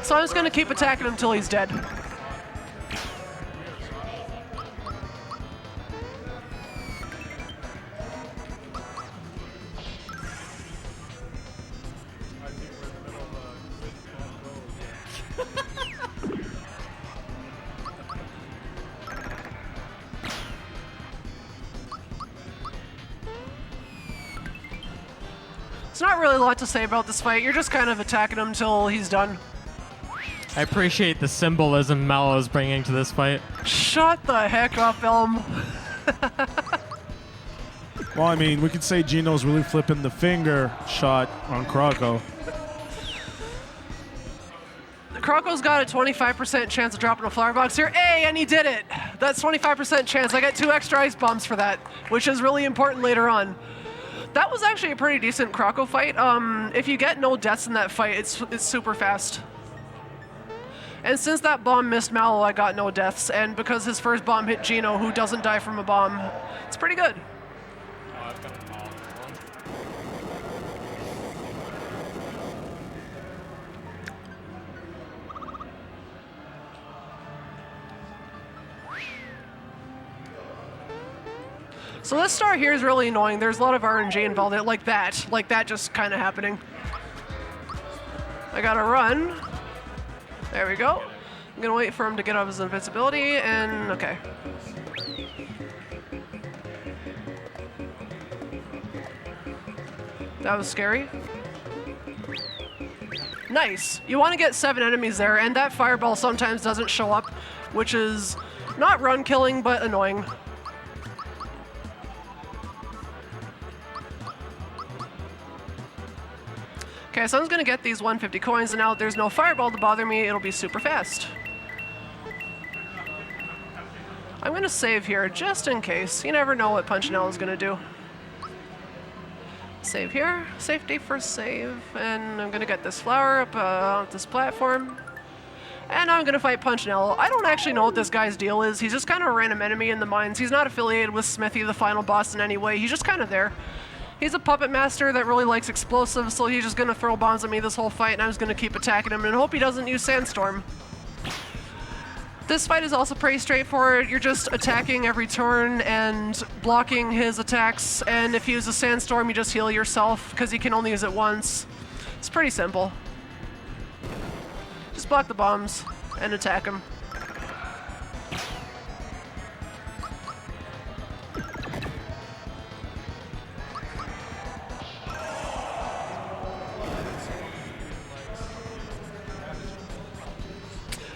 So I'm just gonna keep attacking him until he's dead. There's not really a lot to say about this fight. You're just kind of attacking him until he's done. I appreciate the symbolism Mallow's bringing to this fight. Shut the heck up, Elm. Well, I mean, we could say Gino's really flipping the finger shot on Croco. Croco's got a 25% chance of dropping a flower box here. Hey, and he did it! That's 25% chance. I got 2 extra ice bombs for that, which is really important later on. That was actually a pretty decent Croco fight. If you get no deaths in that fight, it's super fast. And since that bomb missed Mallow, I got no deaths. And because his first bomb hit Gino, who doesn't die from a bomb, it's pretty good. So this star here is really annoying. There's a lot of RNG involved in it, like that just kind of happening. I gotta run. There we go. I'm gonna wait for him to get up his invincibility, and okay. That was scary. Nice. You want to get 7 enemies there, and that fireball sometimes doesn't show up, which is not run killing, but annoying. Okay, so I'm gonna get these 150 coins, and now that there's no fireball to bother me, it'll be super fast. I'm gonna save here just in case. You never know what Punchinello is gonna do. Save here, safety first save, and I'm gonna get this flower up on this platform. And now I'm gonna fight Punchinello. I don't actually know what this guy's deal is. He's just kind of a random enemy in the mines. He's not affiliated with Smithy, the final boss, in any way. He's just kind of there. He's a puppet master that really likes explosives, so he's just gonna throw bombs at me this whole fight, and I'm just gonna keep attacking him and hope he doesn't use Sandstorm. This fight is also pretty straightforward. You're just attacking every turn and blocking his attacks, and if you use a Sandstorm, you just heal yourself, because you can only use it once. It's pretty simple. Just block the bombs and attack him.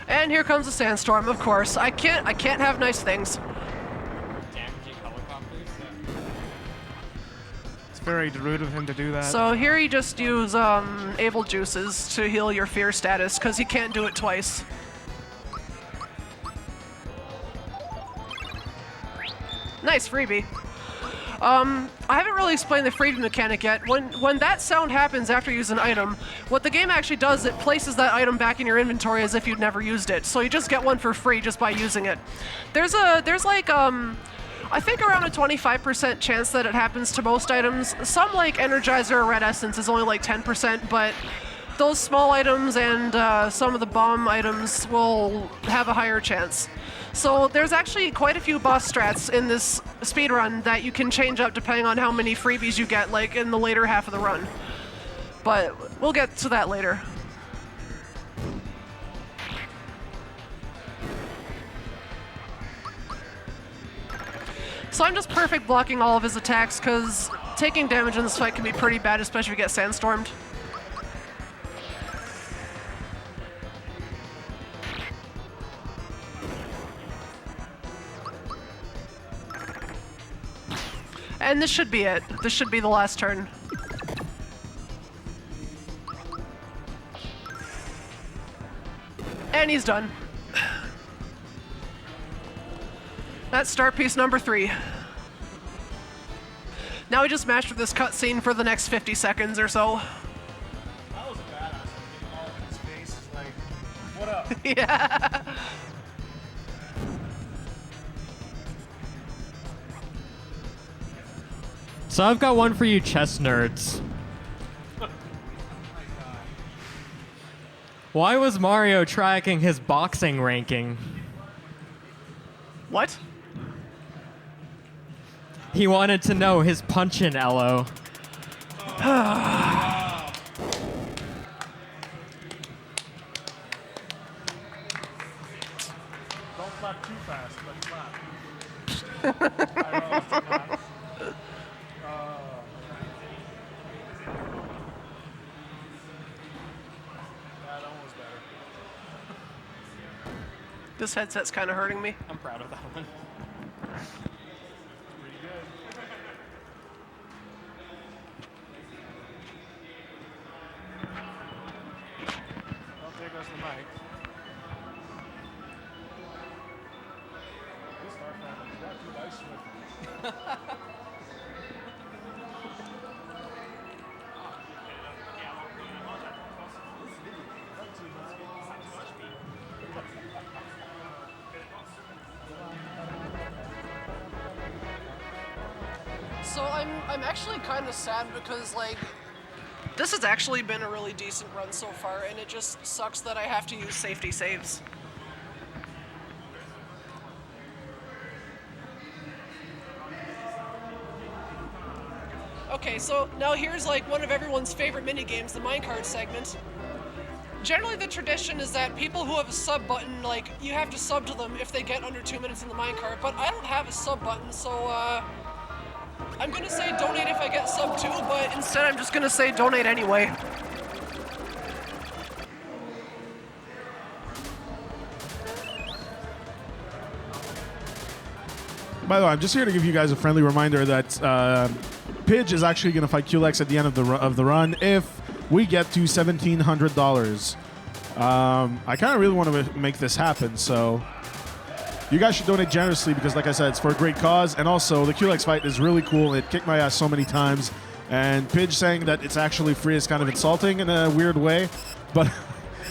And here comes the Sandstorm, of course. I can't have nice things. Damaging helicopters. It's very rude of him to do that. So here you just use Able Juices to heal your fear status, because he can't do it twice. Nice freebie. I haven't really explained the freebie mechanic yet. When that sound happens after you use an item, what the game actually does, it places that item back in your inventory as if you'd never used it. So you just get one for free just by using it. There's like I think around a 25% chance that it happens to most items. Some like Energizer or Red Essence is only like 10%, but those small items and some of the bomb items will have a higher chance. So there's actually quite a few boss strats in this speedrun that you can change up depending on how many freebies you get, like in the later half of the run. But we'll get to that later. So I'm just perfect blocking all of his attacks, because taking damage in this fight can be pretty bad, especially if you get sandstormed. And this should be it. This should be the last turn. And he's done. That's start piece number 3. Now we just mastered this cutscene for the next 50 seconds or so. That was a badass. All in his face is like, what up? Yeah. So I've got one for you chess nerds. Why was Mario tracking his boxing ranking? What? He wanted to know his punch-in LO. Don't clap too fast, but clap. I don't have to clap. That almost better. This headset's kind of hurting me. I'm proud of that one. Pretty good. There goes the mic. So I'm actually kind of sad because like this has actually been a really decent run so far, and it just sucks that I have to use safety saves. Okay, so now here's like one of everyone's favorite mini games, the minecart segment. Generally, the tradition is that people who have a sub button, like you have to sub to them if they get under 2 minutes in the minecart. But I don't have a sub button, so I'm gonna say donate if I get sub 2, but instead I'm just gonna say donate anyway. By the way, I'm just here to give you guys a friendly reminder that Pidge is actually going to fight QLEX at the end of the run if we get to $1,700. I kind of really want to make this happen, so you guys should donate generously because, like I said, it's for a great cause, and also the QLEX fight is really cool. It kicked my ass so many times, and Pidge saying that it's actually free is kind of insulting in a weird way, but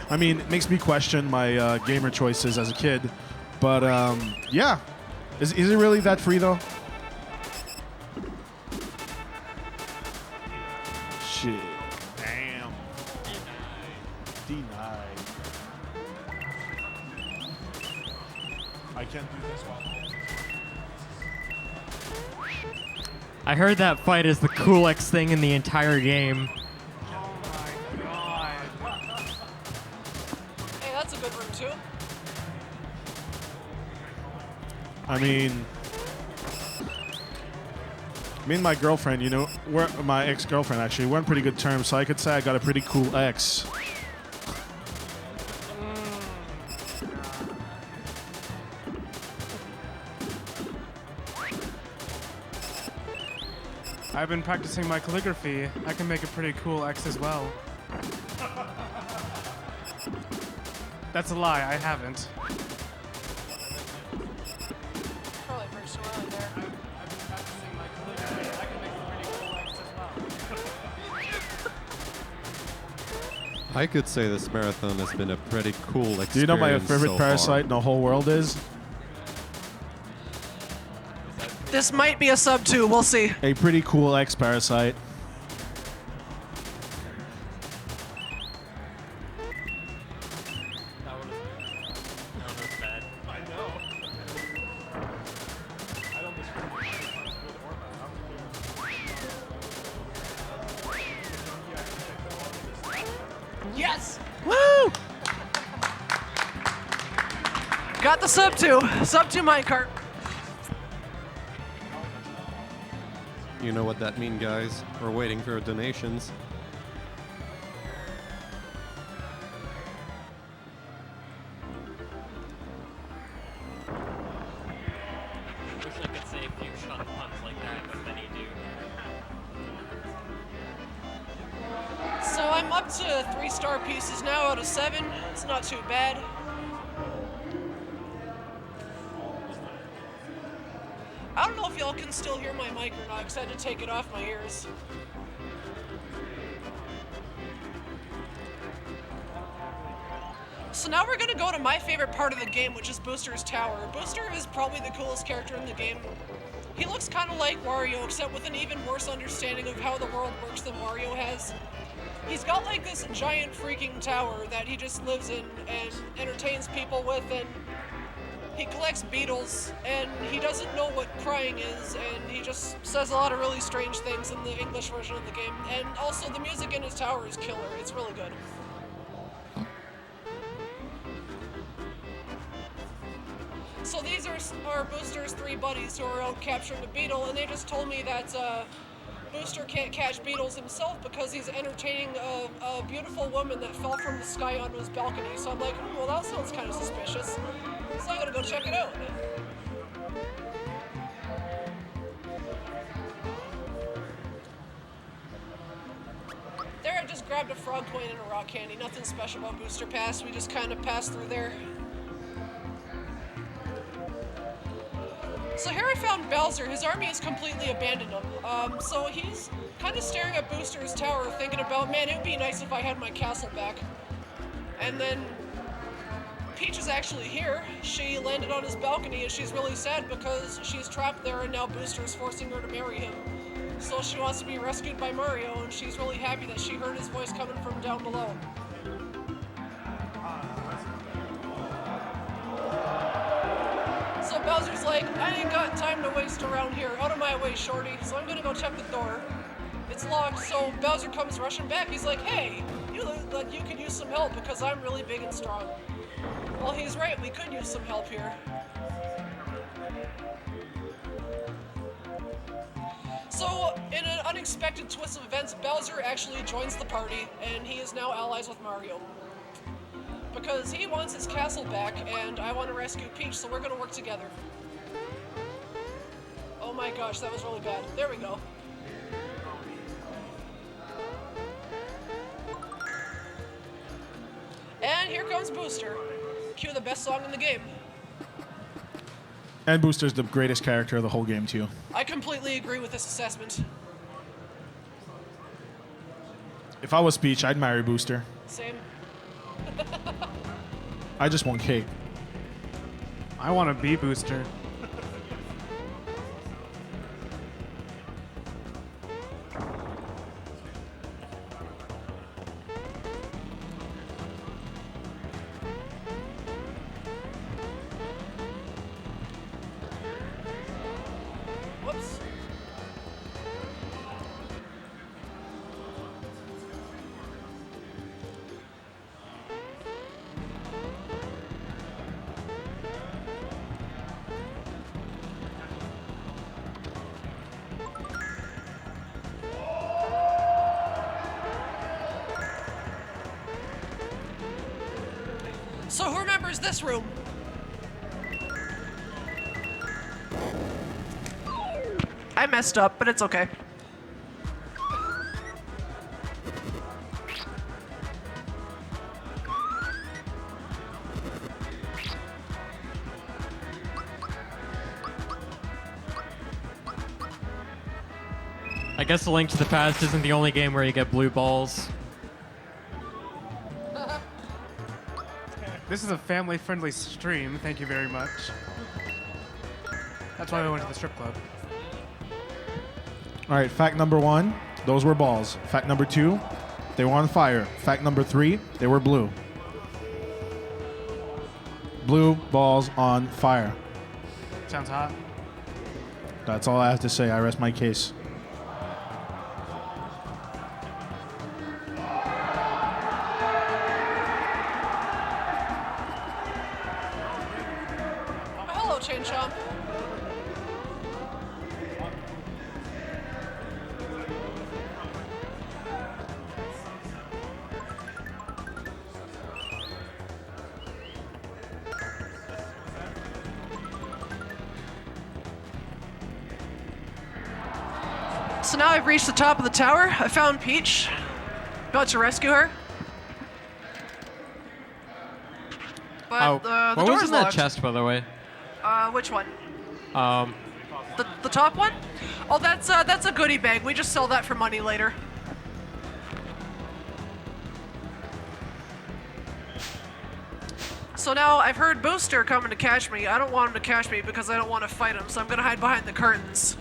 I mean, it makes me question my gamer choices as a kid. But yeah. Is it really that free, though? Shit. Damn. Denied. I can't do this one. I heard that fight is the coolest thing in the entire game. Oh my god. Hey, that's a good room too. I mean, me and my girlfriend, you know, my ex-girlfriend actually, we're on pretty good terms, so I could say I got a pretty cool ex. I've been practicing my calligraphy. I can make a pretty cool X as well. That's a lie, I haven't. Probably pretty too early there. I've been practicing my calligraphy. I can make a pretty cool X as well. I could say this marathon has been a pretty cool experience. Do you know my favorite so parasite in the whole world is? This might be a sub 2, we'll see. A pretty cool ex-parasite. Yes! Woo! Got the sub 2. Sub 2 minecart. You know what that means, guys. We're waiting for donations. Wish I could say a few shot puns like that, but many do. So I'm up to 3-star pieces now out of 7. It's not too bad. I don't know if y'all can still hear my mic or not because I had to take it off my ears. So now we're gonna go to my favorite part of the game, which is Booster's Tower. Booster is probably the coolest character in the game. He looks kind of like Wario, except with an even worse understanding of how the world works than Wario has. He's got like this giant freaking tower that he just lives in and entertains people with, and he collects beetles, and he doesn't know what crying is, and he just says a lot of really strange things in the English version of the game. And also, the music in his tower is killer. It's really good. So these are Booster's 3 buddies who are out capturing a beetle, and they just told me that Booster can't catch beetles himself because he's entertaining a beautiful woman that fell from the sky onto his balcony. So I'm like, well, that sounds kind of suspicious. So I'm gonna go check it out. There, I just grabbed a frog coin and a rock candy. Nothing special about Booster Pass. We just kind of passed through there. So here I found Bowser. His army has completely abandoned him. So he's kind of staring at Booster's tower, thinking about, man, it would be nice if I had my castle back. And then Peach is actually here. She landed on his balcony and she's really sad because she's trapped there and now Booster is forcing her to marry him. So she wants to be rescued by Mario and she's really happy that she heard his voice coming from down below. So Bowser's like, I ain't got time to waste around here. Out of my way, shorty. So I'm gonna go check the door. It's locked, so Bowser comes rushing back. He's like, hey, you look like you could use some help because I'm really big and strong. Well, he's right. We could use some help here. So, in an unexpected twist of events, Bowser actually joins the party, and he is now allies with Mario. Because he wants his castle back, and I want to rescue Peach, so we're going to work together. Oh my gosh, that was really bad. There we go. And here comes Booster. Cue the best song in the game. And Booster's the greatest character of the whole game, too. I completely agree with this assessment. If I was Peach, I'd marry Booster. Same. I just want cake. I want to be Booster. Whoops. So who remembers this room? I messed up, but it's okay. I guess A Link to the Past isn't the only game where you get blue balls. This is a family-friendly stream. Thank you very much. That's why we went to the strip club. All right, fact number 1, those were balls. Fact number 2, they were on fire. Fact number 3, they were blue. Blue balls on fire. Sounds hot. That's all I have to say. I rest my case. Oh, hello, Chain Chomp. So now I've reached the top of the tower. I found Peach. About to rescue her. But the what was door's in that locked. chest, by the way? Which one? Um, The top one? Oh, that's a goodie bag. We just sell that for money later. So now I've heard Booster coming to catch me. I don't want him to catch me because I don't want to fight him, so I'm gonna hide behind the curtains.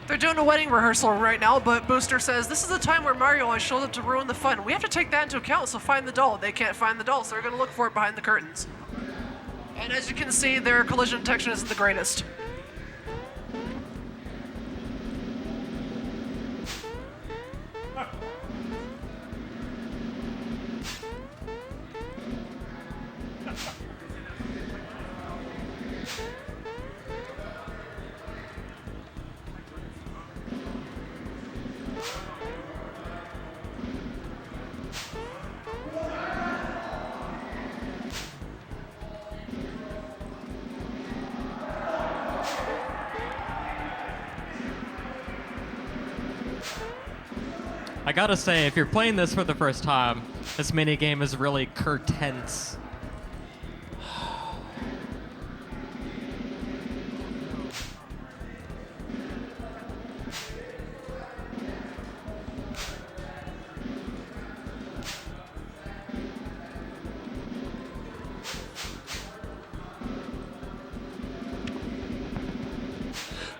They're doing a wedding rehearsal right now, but Booster says this is the time where Mario has showed up to ruin the fun. We have to take that into account, so find the doll. They can't find the doll, so they're going to look for it behind the curtains. And as you can see, their collision detection isn't the greatest. I gotta say, if you're playing this for the first time, this minigame is really tense.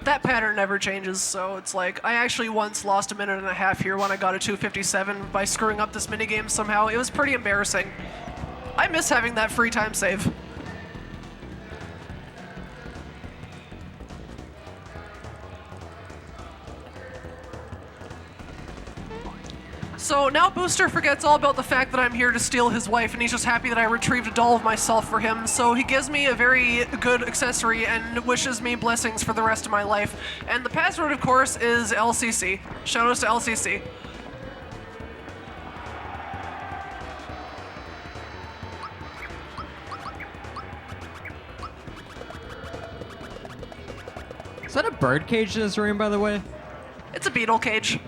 That pattern never changes, so it's like, I actually once lost a minute and a half here when I got a 257 by screwing up this minigame somehow. It was pretty embarrassing. I miss having that free time save. So now Booster forgets all about the fact that I'm here to steal his wife, and he's just happy that I retrieved a doll of myself for him. So he gives me a very good accessory and wishes me blessings for the rest of my life. And the password, of course, is LCC. Shout outs to LCC. Is that a bird cage in this room, by the way? It's a beetle cage.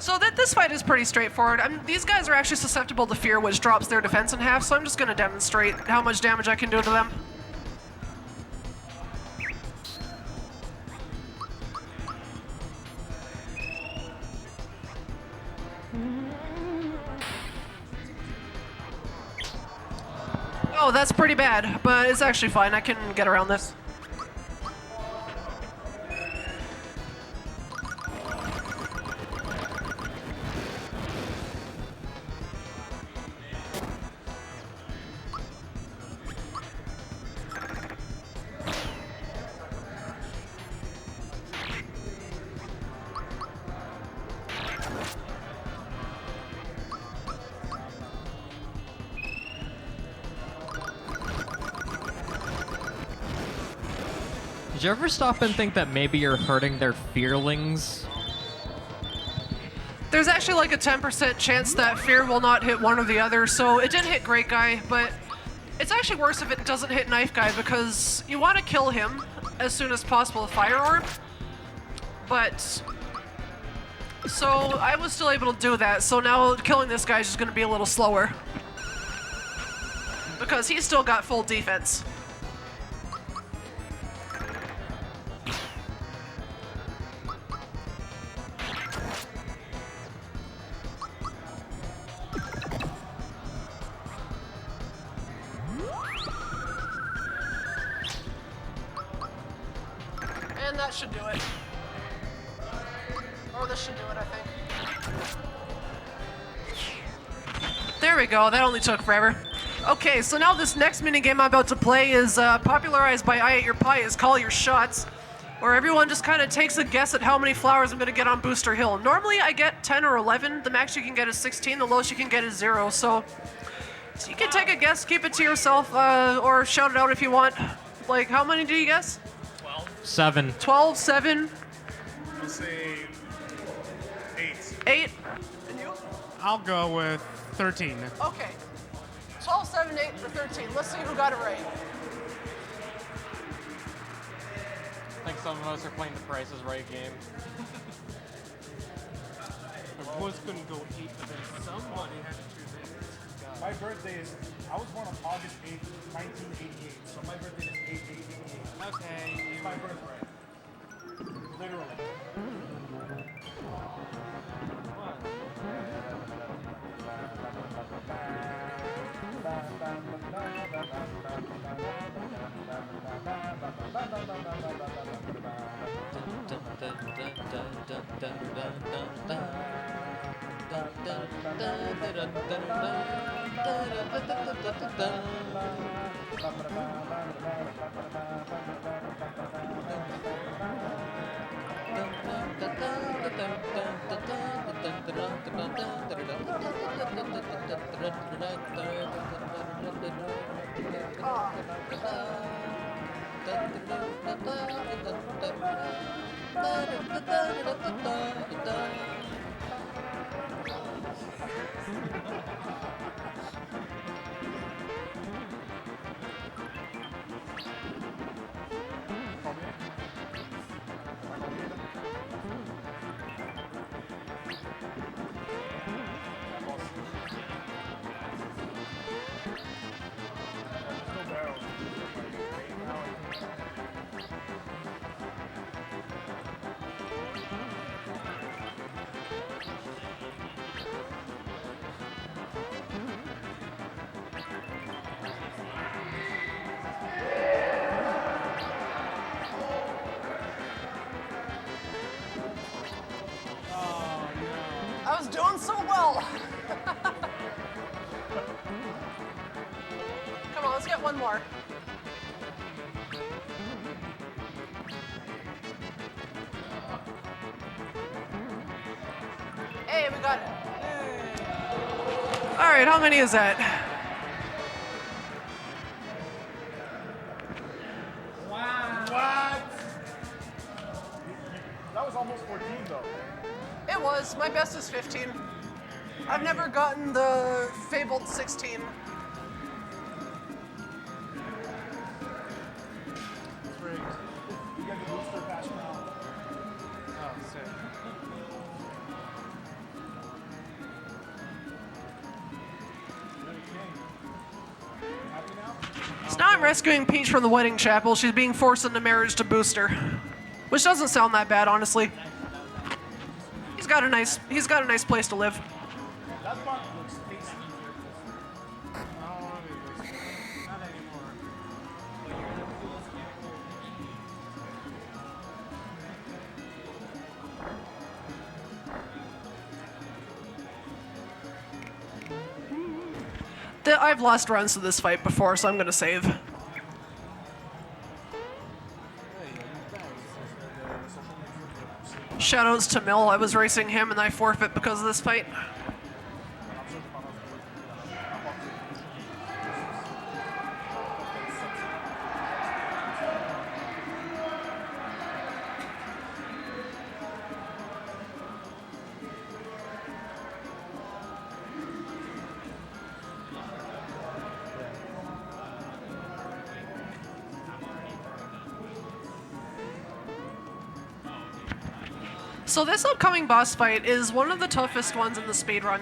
So this fight is pretty straightforward. These guys are actually susceptible to fear, which drops their defense in half, so I'm just going to demonstrate how much damage I can do to them. Oh, that's pretty bad, but it's actually fine. I can get around this. Did you ever stop and think that maybe you're hurting their fearlings? There's actually like a 10% chance that fear will not hit one or the other, so it didn't hit Great Guy, but it's actually worse if it doesn't hit Knife Guy, because you want to kill him as soon as possible with Fire Orb, but... So I was still able to do that, so now killing this guy is just going to be a little slower. Because he's still got full defense. And that should do it. Or this should do it, I think. There we go, that only took forever. Okay, so now this next minigame I'm about to play is popularized by I Ate Your Pie, is Call Your Shots, where everyone just kind of takes a guess at how many flowers I'm going to get on Booster Hill. Normally I get 10 or 11, the max you can get is 16, the lowest you can get is 0, so you can take a guess, keep it to yourself, or shout it out if you want. Like, how many do you guess? 7. 12, 7, I'll say 8. 8. And you? I'll go with 13. Okay. 12, 7, 8, or 13. Let's see who got it right. I think some of us are playing the Price is Right game. I was going to go 8, but then somebody had to choose 8. My birthday is, I was born on August 8th, 1988, so my birthday is 8/8/88. Okay. It's my birthright. Literally. was doing so well. Come on, let's get one more. Hey, we got it. All right, how many is that? That was almost 14 though. It was. My best is 15. I've never gotten the fabled 16. You got the booster pass now. Oh, sick. Happy now? So now I'm rescuing Peach from the wedding chapel. She's being forced into marriage to Booster, which doesn't sound that bad, honestly. He's got a nice place to live. That part looks tasty. I don't want to be boosted. Not anymore. I've lost runs to this fight before, so I'm gonna save. Shoutouts to Mill. I was racing him and I forfeit because of this fight. So this upcoming boss fight is one of the toughest ones in the speedrun.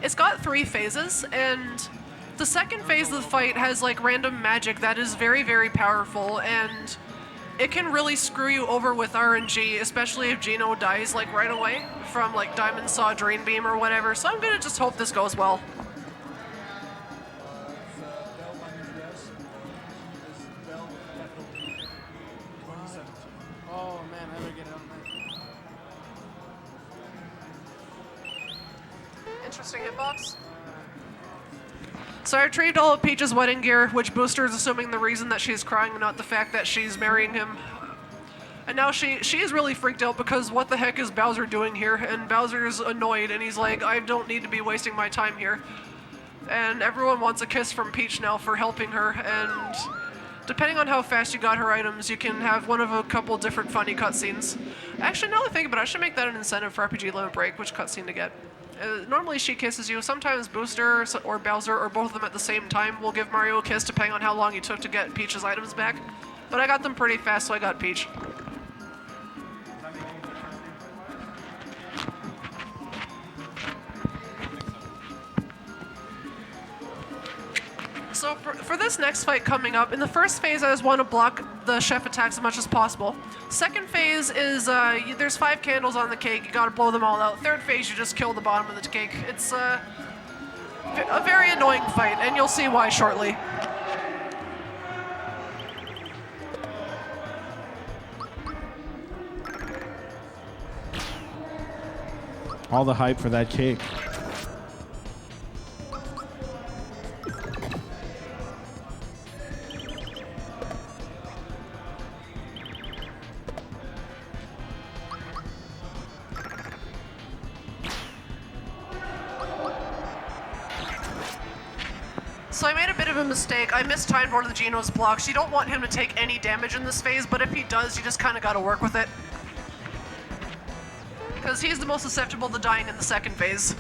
It's got 3 phases, and the second phase of the fight has like random magic that is very, very powerful, and it can really screw you over with RNG, especially if Gino dies like right away from like Diamond Saw, Drain Beam, or whatever. So I'm gonna just hope this goes well. Oh man, how do I get it on that? Interesting hitbox. So I retrieved all of Peach's wedding gear, which Booster is assuming the reason that she's crying, not the fact that she's marrying him. And now she is really freaked out because what the heck is Bowser doing here? And Bowser's annoyed and he's like, I don't need to be wasting my time here. And everyone wants a kiss from Peach now for helping her, and depending on how fast you got her items, you can have one of a couple different funny cutscenes. Actually, now that I think about it, I should make that an incentive for RPG Limit Break, which cutscene to get. Normally she kisses you. Sometimes Booster or Bowser or both of them at the same time will give Mario a kiss depending on how long you took to get Peach's items back. But I got them pretty fast, so I got Peach. So for this next fight coming up, in the first phase I just want to block the chef attacks as much as possible. Second phase is, there's 5 candles on the cake, you gotta blow them all out. Third phase, you just kill the bottom of the cake. It's a very annoying fight, and you'll see why shortly. All the hype for that cake. So I made a bit of a mistake. I mistimed one of the Geno's blocks. You don't want him to take any damage in this phase, but if he does, you just kind of got to work with it. Because he's the most susceptible to dying in the second phase.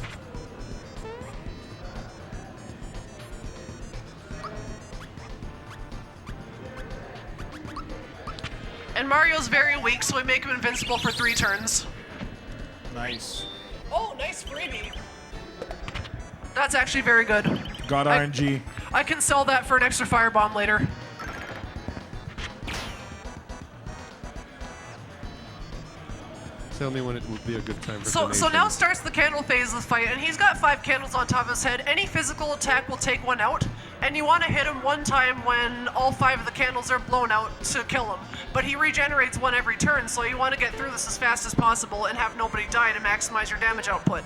And Mario's very weak, so we make him invincible for 3 turns. Nice. Oh, nice freebie. That's actually very good. Got RNG. I can sell that for an extra firebomb later. Tell me when it would be a good time for So donation. now starts the candle phase of the fight, and he's got 5 candles on top of his head. Any physical attack will take 1 out, and you want to hit him 1 time when all 5 of the candles are blown out to kill him. But he regenerates 1 every turn, so you want to get through this as fast as possible and have nobody die to maximize your damage output.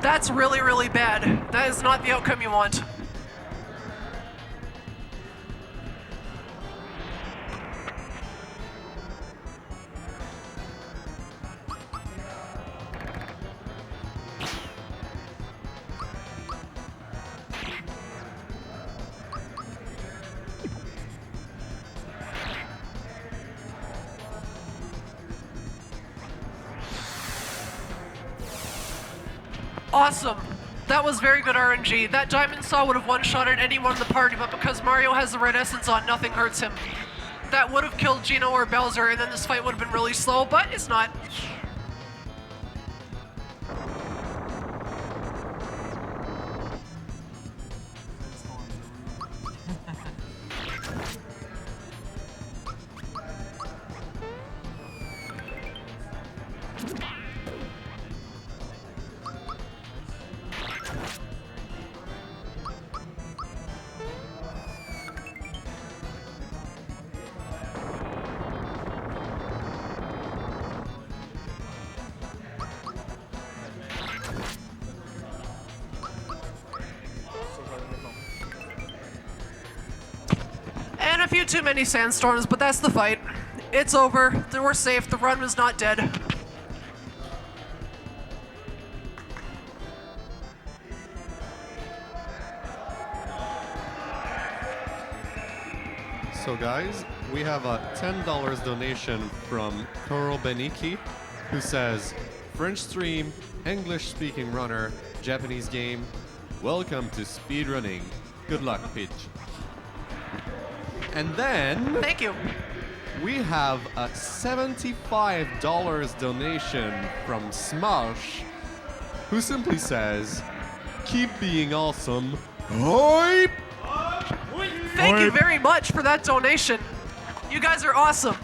That's really, really bad. That is not the outcome you want. Awesome. That was very good RNG. That Diamond Saw would have one-shotted anyone in the party, but because Mario has the red essence on, nothing hurts him. That would have killed Gino or Bowser, and then this fight would have been really slow, but it's not. And a few too many sandstorms, but that's the fight. It's over. We're safe. The run was not dead. So guys, we have a $10 donation from Toro Beniki, who says, French stream, English speaking runner, Japanese game, welcome to speedrunning. Good luck, Pitch. And then Thank you. we have a $75 donation from Smosh, who simply says, keep being awesome. Hype! Thank you very much for that donation. You guys are awesome.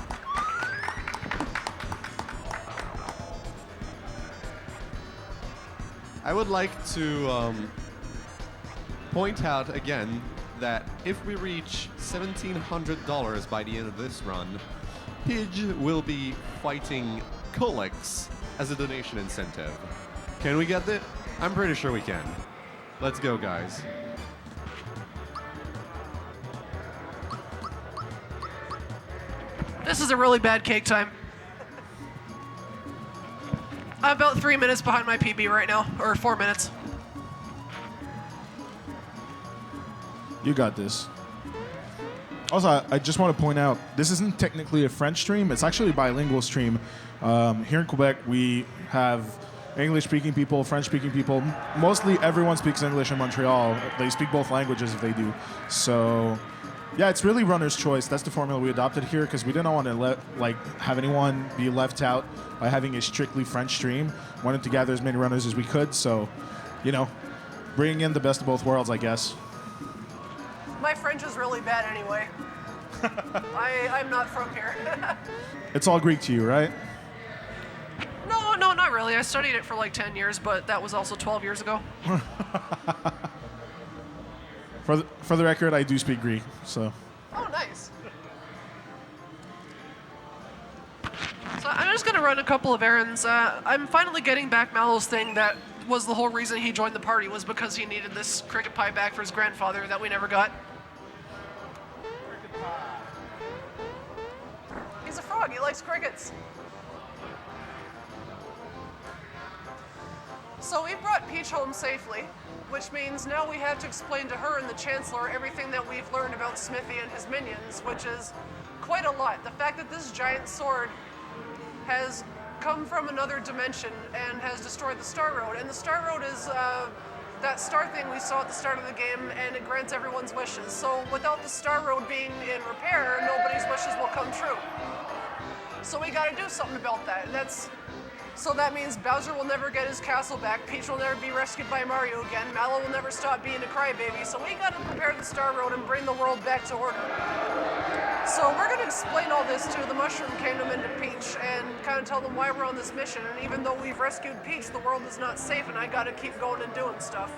I would like to point out again that if we reach $1,700 by the end of this run, Pidge will be fighting Colex as a donation incentive. Can we get that? I'm pretty sure we can. Let's go, guys. This is a really bad cake time. I'm about 3 minutes behind my PB right now, or 4 minutes. You got this. Also, I just want to point out, this isn't technically a French stream. It's actually a bilingual stream. Here in Quebec, we have English-speaking people, French-speaking people. Mostly everyone speaks English in Montreal. They speak both languages if they do. So, yeah, it's really runner's choice. That's the formula we adopted here because we didn't want to have anyone be left out by having a strictly French stream. Wanted to gather as many runners as we could. So, you know, bringing in the best of both worlds, I guess. My French is really bad anyway. I'm not from here. It's all Greek to you, right? No, not really. I studied it for like 10 years, but that was also 12 years ago. For the record, I do speak Greek, so. Oh, nice. So I'm just going to run a couple of errands. I'm finally getting back Mallow's thing that was the whole reason he joined the party, was because he needed this cricket pie back for his grandfather that we never got. He's a frog. He likes crickets. So we brought Peach home safely, which means now we have to explain to her and the Chancellor everything that we've learned about Smithy and his minions, which is quite a lot. The fact that this giant sword has come from another dimension and has destroyed the Star Road. And the Star Road is that star thing we saw at the start of the game, and it grants everyone's wishes. So without the Star Road being in repair, nobody's wishes will come true. So we gotta do something about that. So that means Bowser will never get his castle back, Peach will never be rescued by Mario again, Mallow will never stop being a crybaby, so we gotta prepare the Star Road and bring the world back to order. So we're gonna explain all this to the Mushroom Kingdom and to Peach and kind of tell them why we're on this mission, and even though we've rescued Peach, the world is not safe and I gotta keep going and doing stuff.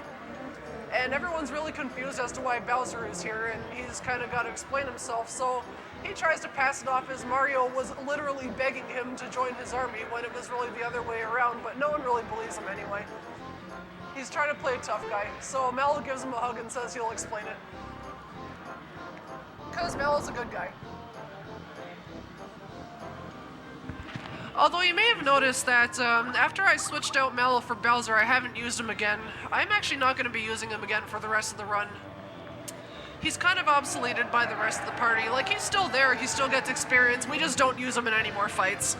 And everyone's really confused as to why Bowser is here, and he's kind of got to explain himself, so he tries to pass it off as Mario was literally begging him to join his army when it was really the other way around, but no one really believes him anyway. He's trying to play a tough guy. So Mel gives him a hug and says he'll explain it. Because Mel is a good guy. Although you may have noticed that after I switched out Mel for Bowser, I haven't used him again. I'm actually not going to be using him again for the rest of the run. He's kind of obsoleted by the rest of the party. Like, he's still there, he still gets experience, we just don't use him in any more fights.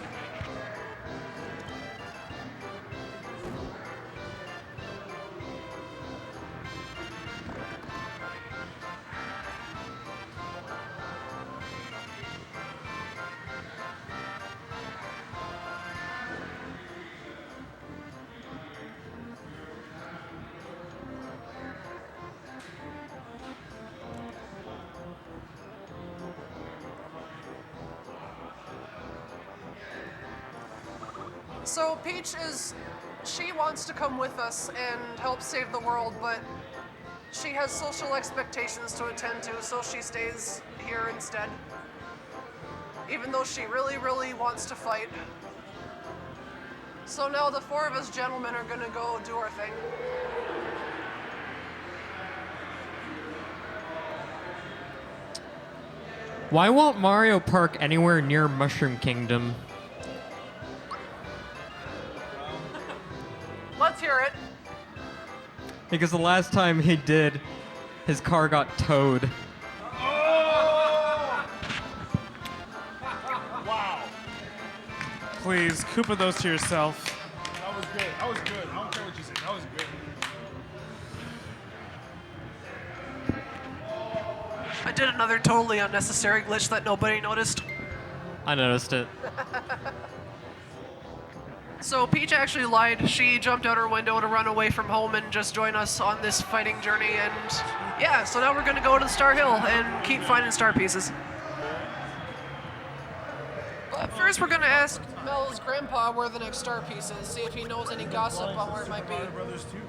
So Peach she wants to come with us and help save the world, but she has social expectations to attend to, so she stays here instead. Even though she really, really wants to fight. So now the four of us gentlemen are gonna go do our thing. Why won't Mario park anywhere near Mushroom Kingdom? Let's hear it. Because the last time he did, his car got towed. Please, Koopa those to yourself. That was good. That was good. I don't care what you say. That was good. I did another totally unnecessary glitch that nobody noticed. I noticed it. So Peach actually lied. She jumped out her window to run away from home and just join us on this fighting journey. And yeah, so now we're gonna go to Star Hill and keep finding star pieces. But first we're gonna ask Mel's grandpa where the next star piece is, see if he knows any gossip on where it might be. Brothers too.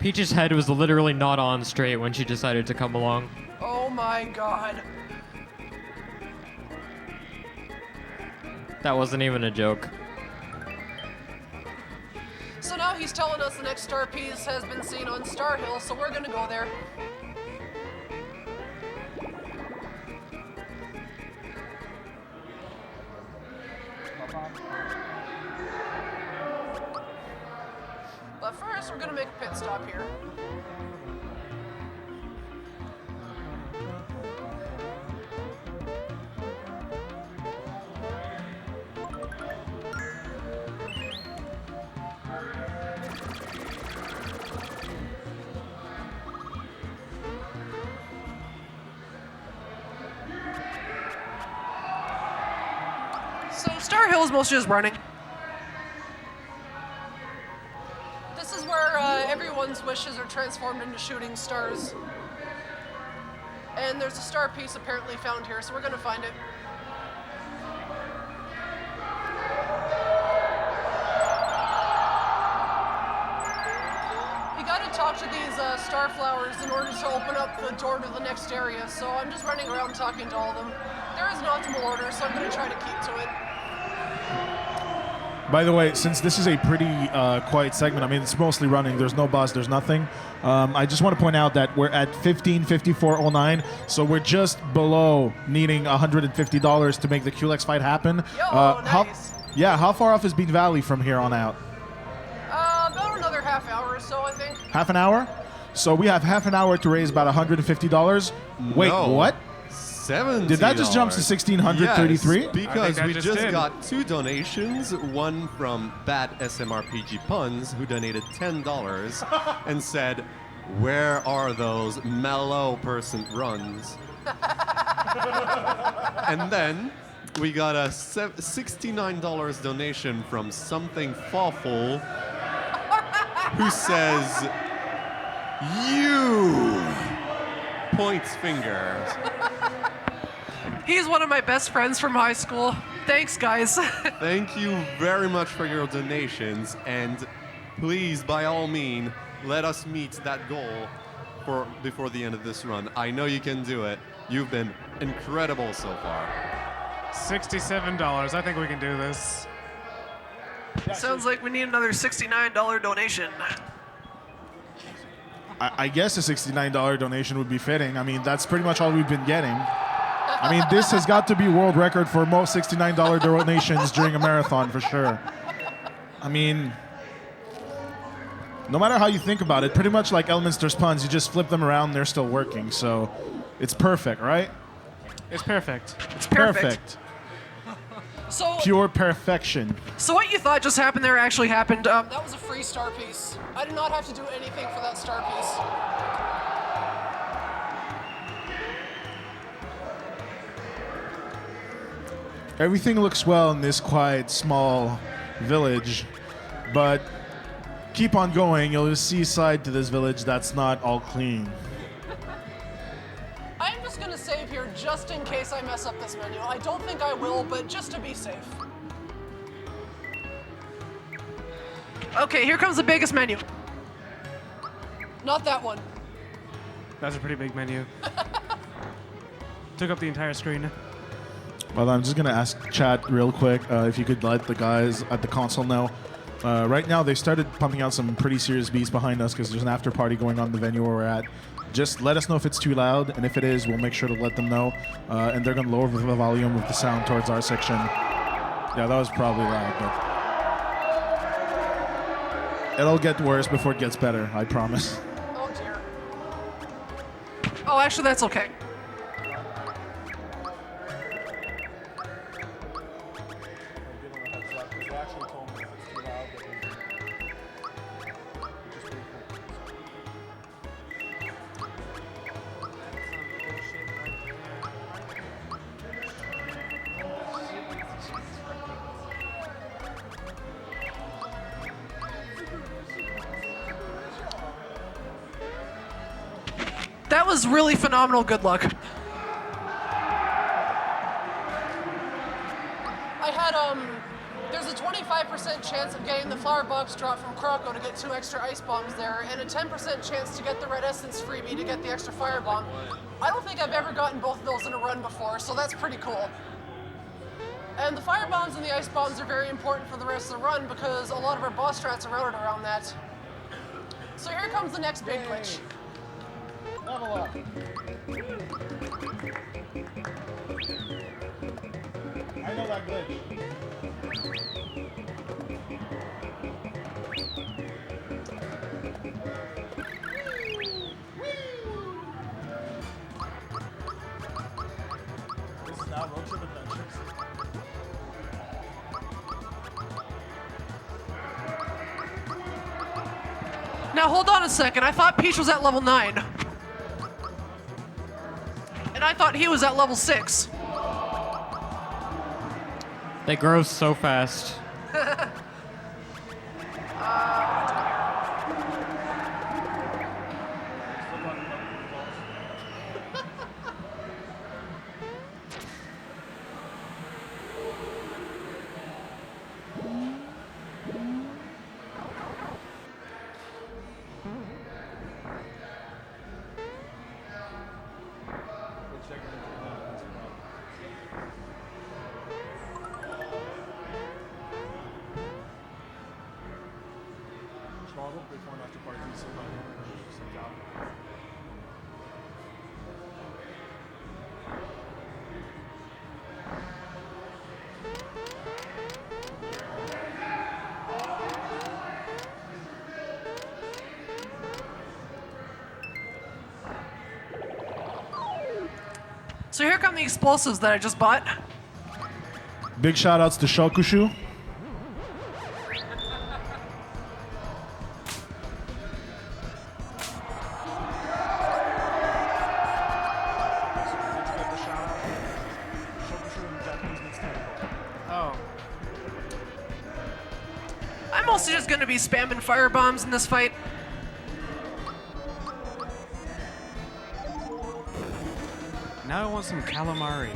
Peach's head was literally not on straight when she decided to come along. Oh my god. That wasn't even a joke. So now he's telling us the next star piece has been seen on Star Hill, so we're gonna go there. But first, we're gonna make a pit stop here. So Star Hill is mostly just running. This is where everyone's wishes are transformed into shooting stars. And there's a star piece apparently found here, so we're gonna find it. You gotta talk to these star flowers in order to open up the door to the next area, so I'm just running around talking to all of them. There is an optimal order, so I'm gonna try to keep to it. By the way, since this is a pretty quiet segment, I mean, it's mostly running. There's no buzz. There's nothing. I just want to point out that we're at 15:54:09, so we're just below needing $150 to make the QLEX fight happen. Yo, nice. How far off is Bean Valley from here on out? About another half hour or so, I think. Half an hour? So we have half an hour to raise about $150. Wait, No. what? $70. Did that just jump to 1,633? Yes, because I we just just did. got two donations. One from Bat SMRPG Puns, who donated $10 and said, "Where are those mellow person runs?" And then we got a $69 donation from Something Fawful, who says, "You." Points fingers. He's one of my best friends from high school. Thanks, guys. Thank you very much for your donations, and please, by all means, let us meet that goal before the end of this run. I know you can do it. You've been incredible so far. $67. I think we can do this. Sounds like we need another $69 donation. I guess a $69 donation would be fitting. I mean, that's pretty much all we've been getting. I mean, this has got to be world record for most $69 donations during a marathon for sure. I mean, no matter how you think about it, pretty much like Elminster's puns, you just flip them around, they're still working. So it's perfect, right? It's perfect. It's Perfect. perfect. So, Pure perfection. so what you thought just happened there actually happened. That was a free star piece. I did not have to do anything for that star piece. Everything looks well in this quiet, small village, but keep on going. You'll see a side to this village that's not all clean. I'm just gonna save here just in case I mess up this menu. I don't think I will, but just to be safe. Okay, here comes the biggest menu. Not that one. That's a pretty big menu. Took up the entire screen. Well, I'm just going to ask chat real quick if you could let the guys at the console know. Right now, they started pumping out some pretty serious beats behind us because there's an after party going on in the venue where we're at. Just let us know if it's too loud, and if it is, we'll make sure to let them know. And they're going to lower the volume of the sound towards our section. Yeah, that was probably loud, but it'll get worse before it gets better, I promise. Oh dear. Oh, actually, that's okay. That was really phenomenal good luck. I had, there's a 25% chance of getting the flower box drop from Croco to get 2 extra ice bombs there, and a 10% chance to get the red essence freebie to get the extra fire bomb. I don't think I've ever gotten both of those in a run before, so that's pretty cool. And the fire bombs and the ice bombs are very important for the rest of the run because a lot of our boss strats are routed around that. So here comes the next big glitch. Level up. I know that glitch. This is now Road Trip Adventures. Now hold on a second, I thought Peach was at level 9. And I thought he was at level 6. They grow so fast. So here come the explosives that I just bought. Big shout outs to Shokushu. Oh. I'm mostly just gonna be spamming fire bombs in this fight. Now I want some calamari.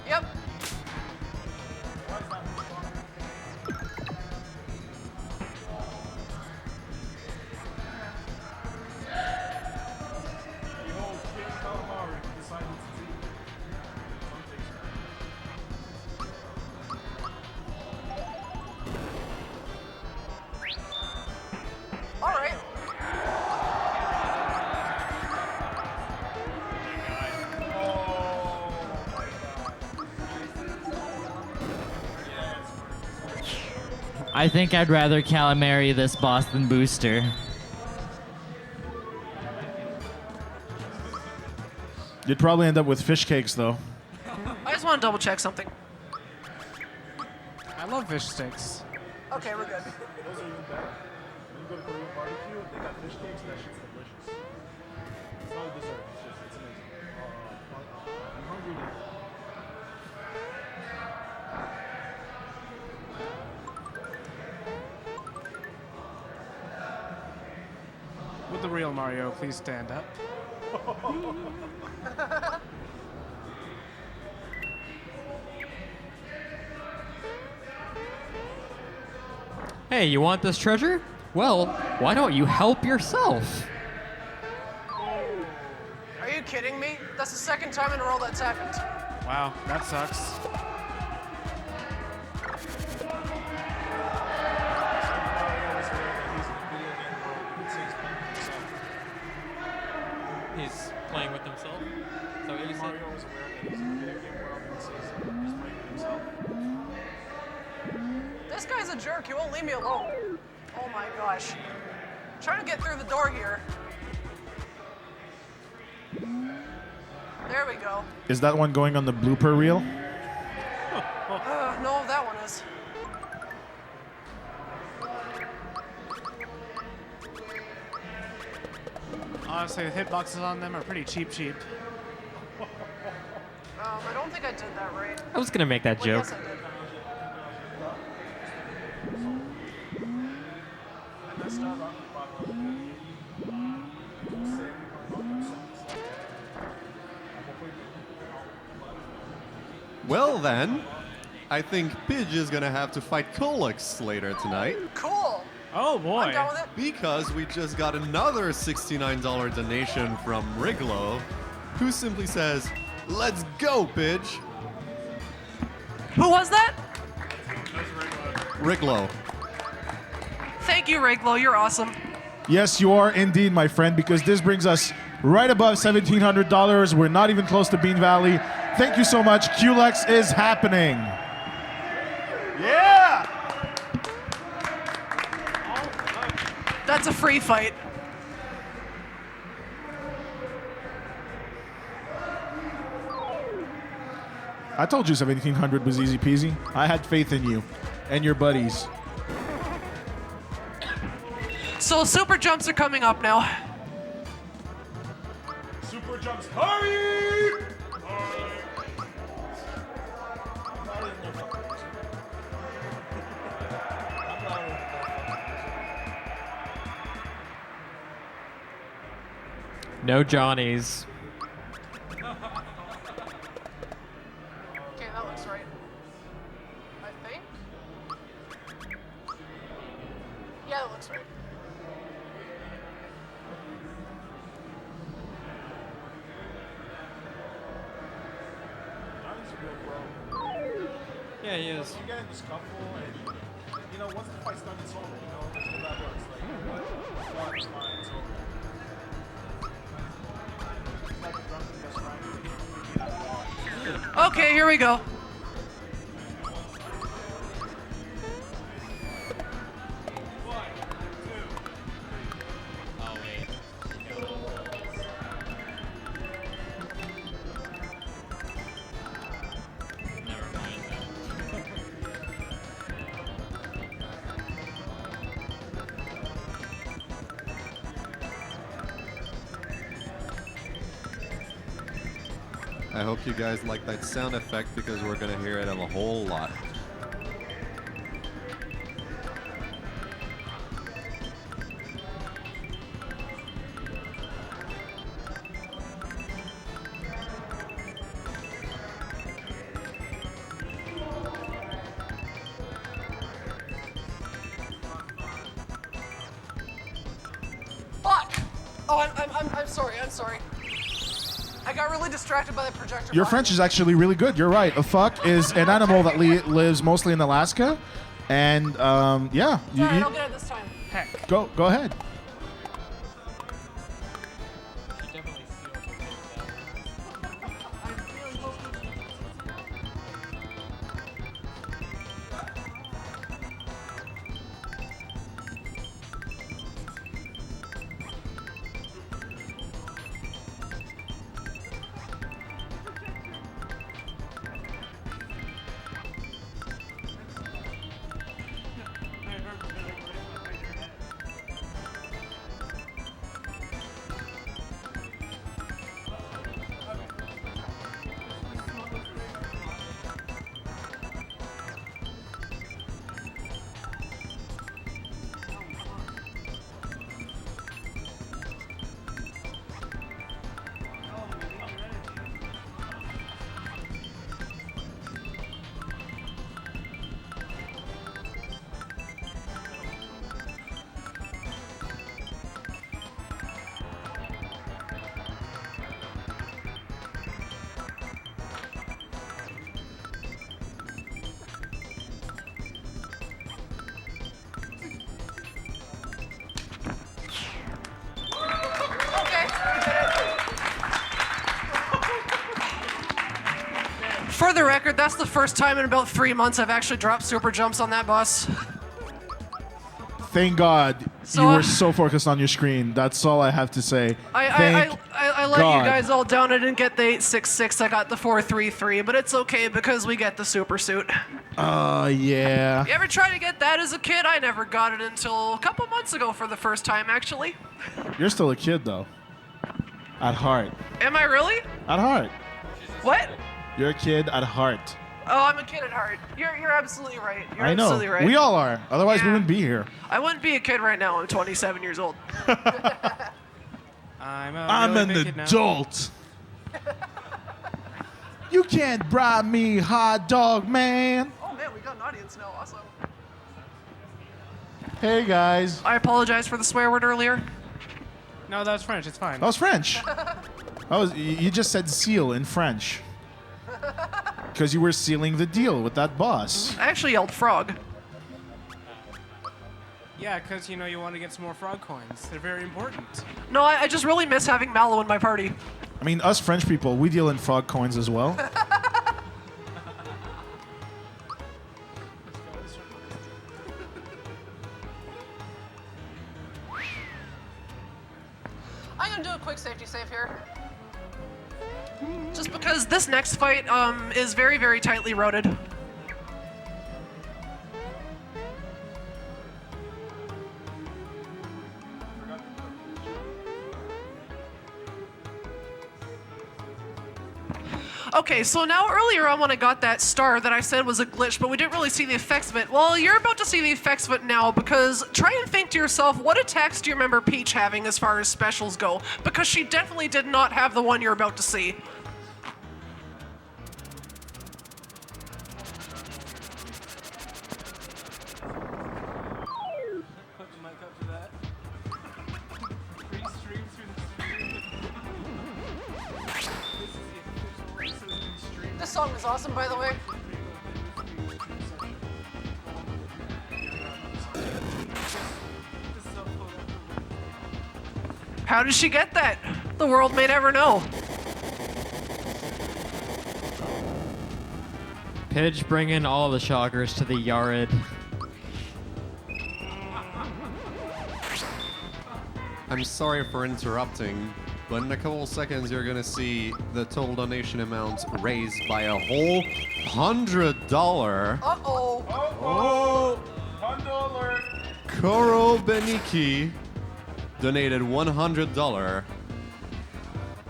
Yep. I think I'd rather calamari this boss than Booster. You'd probably end up with fish cakes, though. I just want to double check something. I love fish sticks. Okay, we're good. Those are even better. When you go to Korean barbecue, they got fish cakes. That shit's delicious. It's not a dessert. It's amazing. I'm hungry now. Would the real Mario please stand up? Hey, you want this treasure? Well, why don't you help yourself? Are you kidding me? That's the second time in a row that's happened. Wow, that sucks. He's playing with himself. Is that what you said? Mario is aware that he's in the video game world and says he's playing with himself. This guy's a jerk. He won't leave me alone. Oh my gosh. Trying to get through the door here. There we go. Is that one going on the blooper reel? No, that one is. Honestly, the hitboxes on them are pretty cheap. I don't think I did that right. I was gonna make that Well, joke. yes, I did. I messed up. Well then, I think Pidge is gonna have to fight Colix later tonight Cool. Oh boy. I'm down with it. because we just got another $69 donation from Riglo, who simply says, "Let's go, Pidge." Who was that? Riglo. Thank you, Reglo. You're awesome. Yes, you are indeed, my friend, because this brings us right above $1,700. We're not even close to Bean Valley. Thank you so much. QLEX is happening. Yeah! That's a free fight. I told you 1,700 was easy peasy. I had faith in you and your buddies. So super jumps are coming up now. Super jumps, hurry! No Johnnies. Okay, that looks right. I think. Yeah, that looks right. Yeah, he is. You get in the scuffle, and you know, once the fight's done, it's over. You know, that's how that works. Like, it's fine, it's over. It's like a drunken best friend. Okay, here we go. Oh, wait. Never mind that. I hope you guys like that sound effect because we're gonna hear it a whole lot. Fuck! Oh, I'm sorry. I'm sorry. I got really distracted by the projector. Your behind French me. is actually really good. You're right. A fuck is an animal that lives mostly in Alaska, and yeah, It's alright, I'll get it this time. Heck. go ahead. She definitely sealed the thing down. I'm feeling close to the record, that's the first time in about 3 months I've actually dropped super jumps on that boss. Thank God So, you were so focused on your screen. That's all I have to say. I let God. you guys all down. I didn't get the 866. I got the 433, but it's okay because we get the super suit. Yeah. You ever try to get that as a kid? I never got it until a couple months ago for the first time, actually. You're still a kid, though. At heart. Am I really? At heart. What? You're a kid at heart. Oh, I'm a kid at heart. You're absolutely right. You're I know. absolutely right. We all are. Otherwise, we Yeah. wouldn't be here. I wouldn't be a kid right now. I'm 27 years old. I'm I'm really an big kid now. adult. You can't bribe me, hot dog man. Oh man, we got an audience now. Awesome. Hey, guys. I apologize for the swear word earlier. No, that was French. It's fine. That was French. You just said seal in French. Because you were sealing the deal with that boss. I actually yelled frog. Yeah, because you know you want to get some more frog coins. They're very important. No, I just really miss having Mallow in my party. I mean, us French people, we deal in frog coins as well. I'm gonna do a quick safety save here. Just because this next fight is very, very tightly roaded. Okay, so now earlier on when I got that star that I said was a glitch, but we didn't really see the effects of it. Well, you're about to see the effects of it now because try and think to yourself, what attacks do you remember Peach having as far as specials go? Because she definitely did not have the one you're about to see. Put the mic up for that. Free stream through the stream. This is the official stream. This song is awesome, by the way. How did she get that? The world may never know. Pidge bringing all the shockers to the yard. I'm sorry for interrupting, but in a couple of seconds you're gonna see the total donation amount raised by a whole $100. Uh-oh. Oh, $100 alert. Koro Beniki donated $100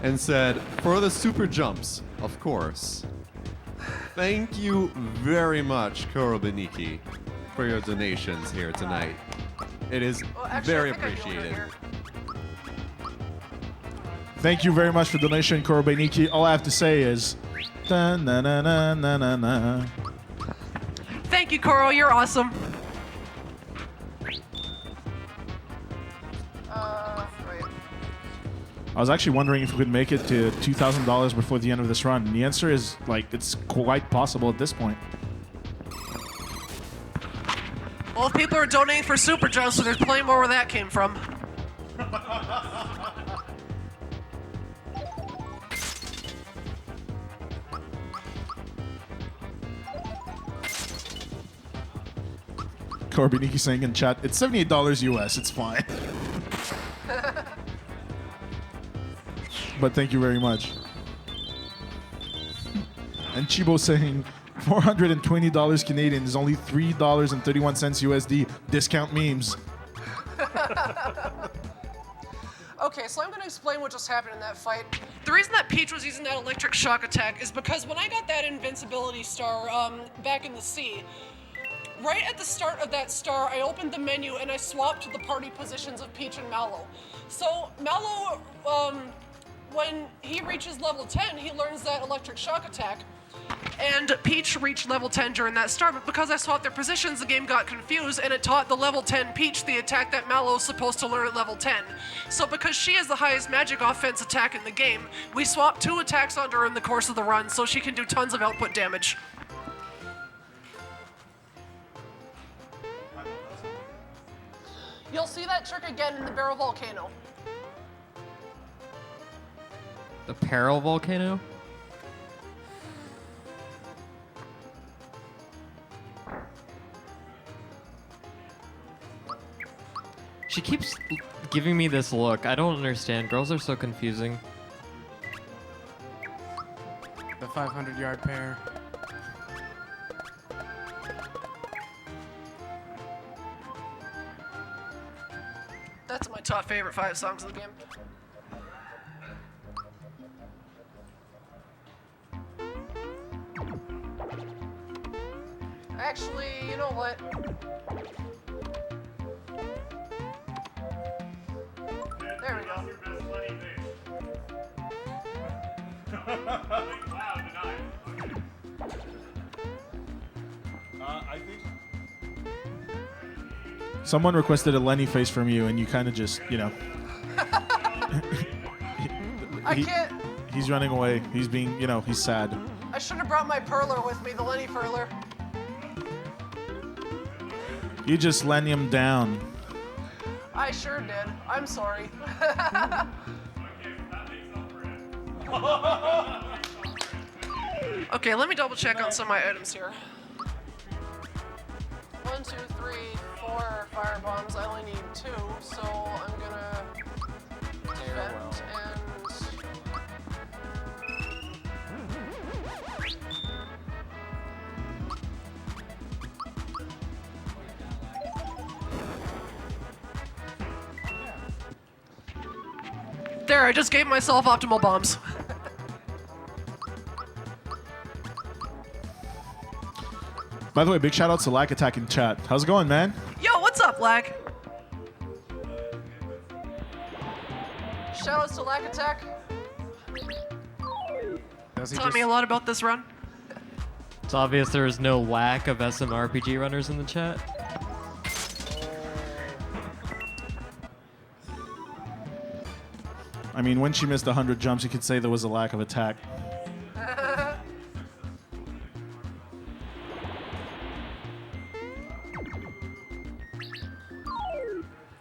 and said, for the super jumps, of course. Thank you very much, Koro Beniki, for your donations here tonight. It is Well, actually, very I think I know her appreciated. here. Thank you very much for the donation, Korobeniki. All I have to say is, na na na na na na na. Thank you, Koro. You're awesome. Right. I was actually wondering if we could make it to $2,000 before the end of this run. And the answer is, like, it's quite possible at this point. Well, if people are donating for super jumps, so there's plenty more where that came from. Korobeniki saying in chat, it's $78 US, it's fine. But thank you very much. And Chibo saying, $420 Canadian is only $3.31 USD. Discount memes. Okay, so I'm going to explain what just happened in that fight. The reason that Peach was using that electric shock attack is because when I got that invincibility star back in the sea, right at the start of that star, I opened the menu and I swapped the party positions of Peach and Mallow. So Mallow, when he reaches level 10, he learns that electric shock attack. And Peach reached level 10 during that star, but because I swapped their positions, the game got confused, and it taught the level 10 Peach the attack that Mallow is supposed to learn at level 10. So because she has the highest magic offense attack in the game, we swapped 2 attacks onto her in the course of the run, so she can do tons of output damage. You'll see that trick again in the Barrel Volcano. The Peril Volcano? She keeps giving me this look. I don't understand. Girls are so confusing. The 500-yard pair. That's my top favorite 5 songs of the game. Actually, you know what? There we go. I think someone requested a Lenny face from you, and you kind of just, you know. I can't. He's running away. He's being, you know, he's sad. I should have brought my perler with me, the Lenny perler. You just Lenny him down. I sure did. I'm sorry. Okay, let me double check on some of my items here. 1, 2, 3, 4 fire bombs. I only need 2, so I'm gonna vent and. There, I just gave myself optimal bombs. By the way, big shout out to Lack Attack in chat. How's it going, man? Yo, what's up, Lack? Shoutouts to Lack Attack. Taught me a lot about this run. It's obvious there is no lack of SMRPG runners in the chat. I mean, when she missed 100 jumps, you could say there was a lack of attack.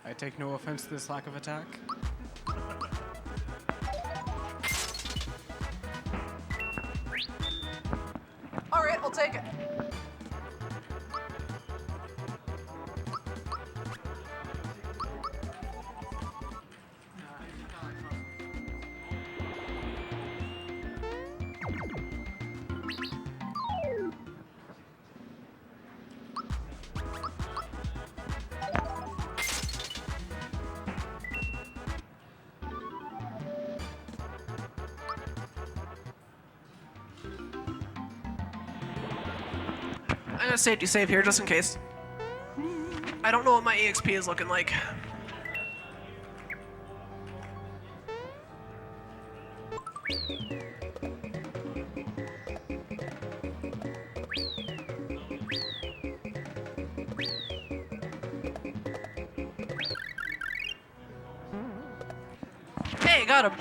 I take no offense to this lack of attack. All right, I'll take it. I'm gonna safety save here just in case. I don't know what my EXP is looking like. Hey, got him.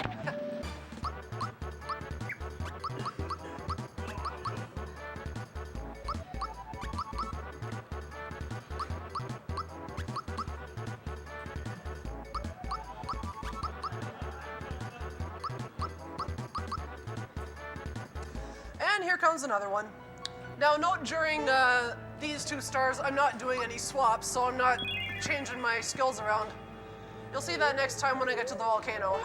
And here comes another one. Now note during these 2 stars, I'm not doing any swaps, so I'm not changing my skills around. You'll see that next time when I get to the volcano.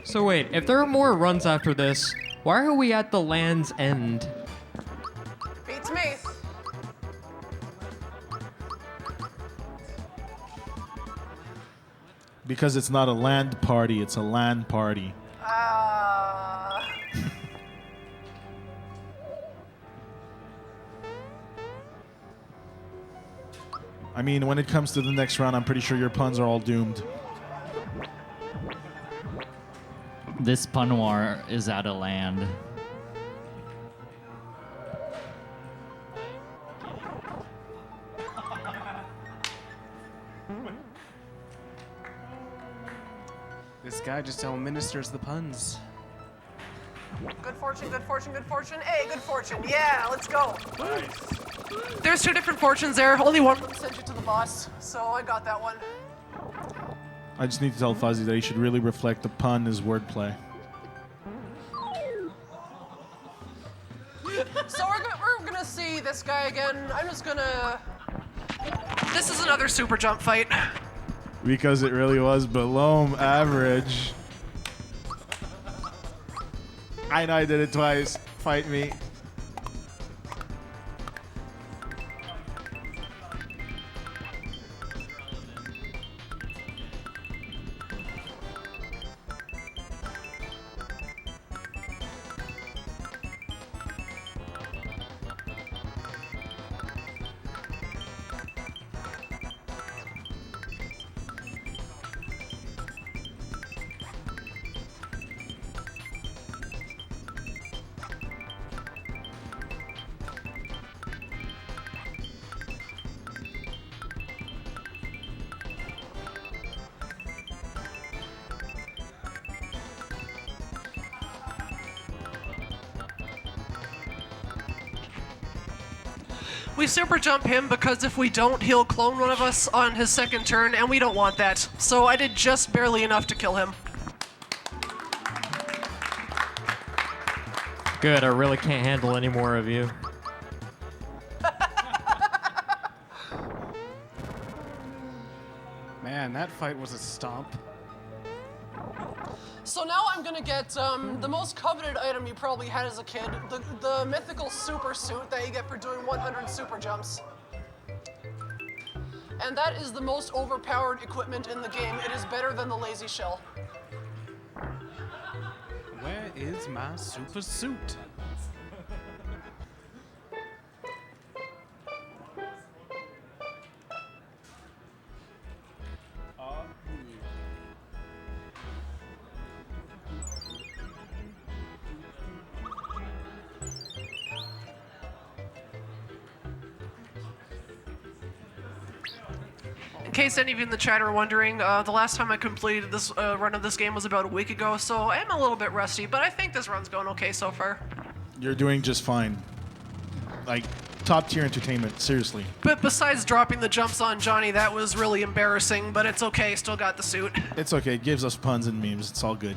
So wait, if there are more runs after this, why are we at the land's end? Beats me. Because it's not a land party, it's a LAN party. I mean, when it comes to the next round, I'm pretty sure your puns are all doomed. This pun war is out of land. This guy just administers the puns. Good fortune, good fortune, good fortune. Hey, good fortune. Yeah, let's go. Nice. There's 2 different fortunes there. Only one of them sent you to the boss, so I got that one. I just need to tell Fuzzy that he should really reflect the pun as wordplay. So we're gonna see this guy again. I'm just gonna. This is another super jump fight. Because it really was below average. I know I did it twice. Fight me. We super jump him because if we don't, he'll clone one of us on his second turn, and we don't want that. So I did just barely enough to kill him. Good, I really can't handle any more of you. Man, that fight was a stomp. So now I'm gonna get the most coveted item you probably had as a kid, the mythical super suit that you get for doing 100 super jumps. And that is the most overpowered equipment in the game. It is better than the lazy shell. Where is my super suit? In case any of you in the chat are wondering, the last time I completed this run of this game was about a week ago, so I am a little bit rusty, but I think this run's going okay so far. You're doing just fine. Like, top tier entertainment, seriously. But besides dropping the jumps on Johnny, that was really embarrassing, but it's okay, still got the suit. It's okay, it gives us puns and memes, it's all good.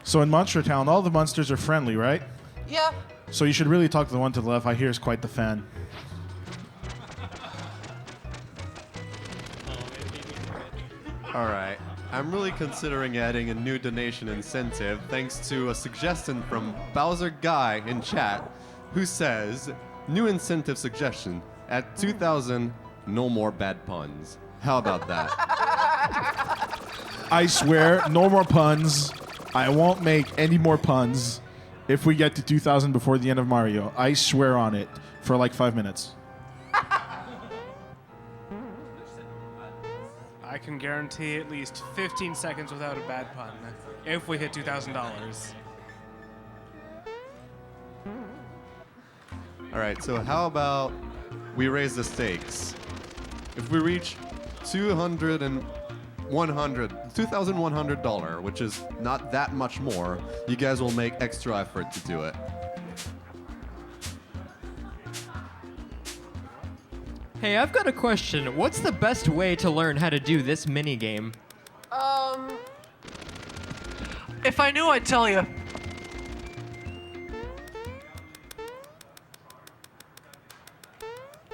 So in Monster Town, all the monsters are friendly, right? Yeah. So you should really talk to the one to the left. I hear is quite the fan. All right. I'm really considering adding a new donation incentive thanks to a suggestion from Bowser Guy in chat who says, new incentive suggestion, at 2,000, no more bad puns. How about that? I swear, no more puns. I won't make any more puns if we get to 2,000 before the end of Mario. I swear on it for like 5 minutes. I can guarantee at least 15 seconds without a bad pun if we hit $2,000. All right, so how about we raise the stakes? If we reach $2,100, which is not that much more, you guys will make extra effort to do it. Hey, I've got a question. What's the best way to learn how to do this mini game? If I knew, I'd tell you.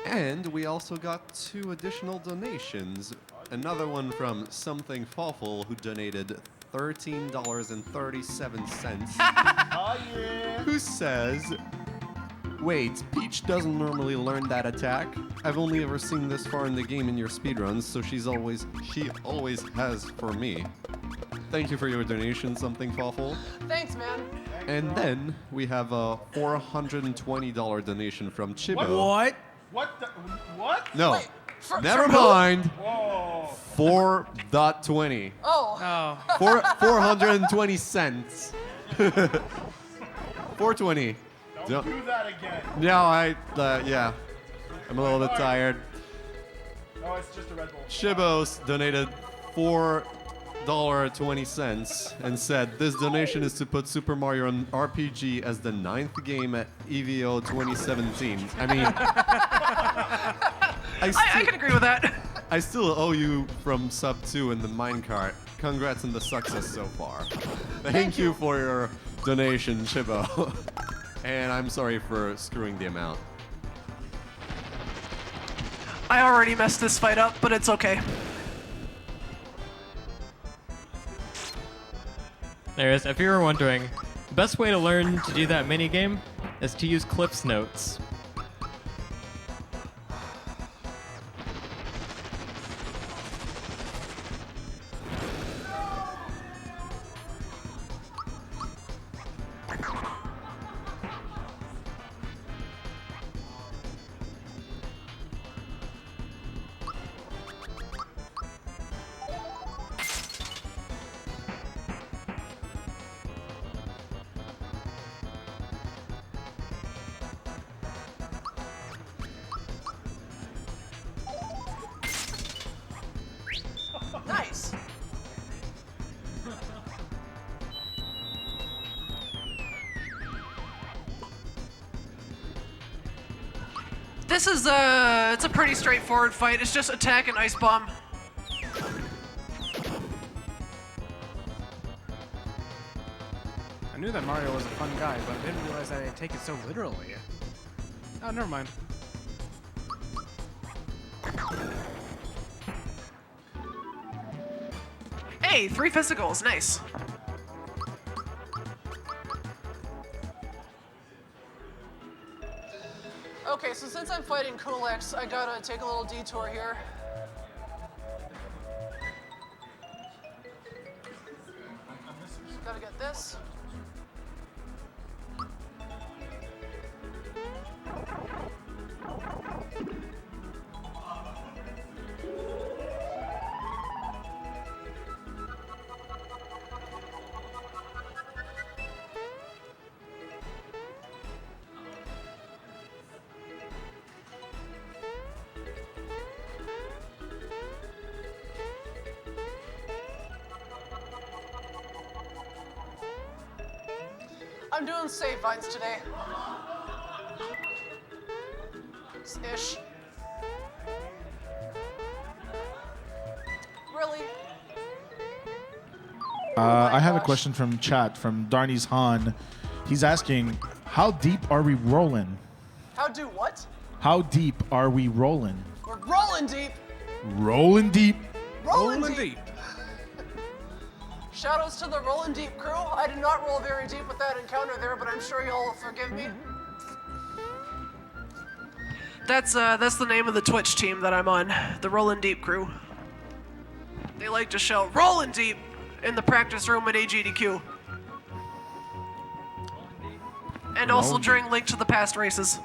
And we also got 2 additional donations. Another one from Something Fawful, who donated $13.37. Who says, wait, Peach doesn't normally learn that attack. I've only ever seen this far in the game in your speedruns, so she always has for me. Thank you for your donation, Something Fawful. Thanks, man. And then we have a $420 donation from Chibo. What? What? No, Wait, never from who? mind. Whoa. 4.20. Oh. Oh. 420 cents. 420. Don't do that again. No, yeah. I'm a little bit tired. No, it's just a Red Bull. Shibos donated $4.20 and said, this donation is to put Super Mario RPG as the 9th game at EVO 2017. I mean, I can agree with that. I still owe you from sub 2 in the minecart. Congrats on the success so far. Thank you for your donation, Chibo. And I'm sorry for screwing the amount. I already messed this fight up, but it's okay. There is. If you were wondering, the best way to learn to do that mini game is to use Cliff's Notes. Nice. This is it's a pretty straightforward fight. It's just attack and ice bomb. I knew that Mario was a fun guy, but I didn't realize that I'd take it so literally. Oh, never mind. Hey, 3 physicals, nice. Okay, so since I'm fighting Kulex, I gotta take a little detour here. Gotta get this. I'm doing save vines today. Ish. Really? I have a gosh. question from chat from Darnie's Han. He's asking, how deep are we rolling? How do what? How deep are we rolling? We're rolling deep. Rolling deep. Rolling deep. Shoutouts to the Rollin' Deep crew. I did not roll very deep with that encounter there, but I'm sure you'll forgive me. That's the name of the Twitch team that I'm on, the Rollin' Deep crew. They like to shout "Rollin' Deep" in the practice room at AGDQ, and also Rollin' during Link to the Past races.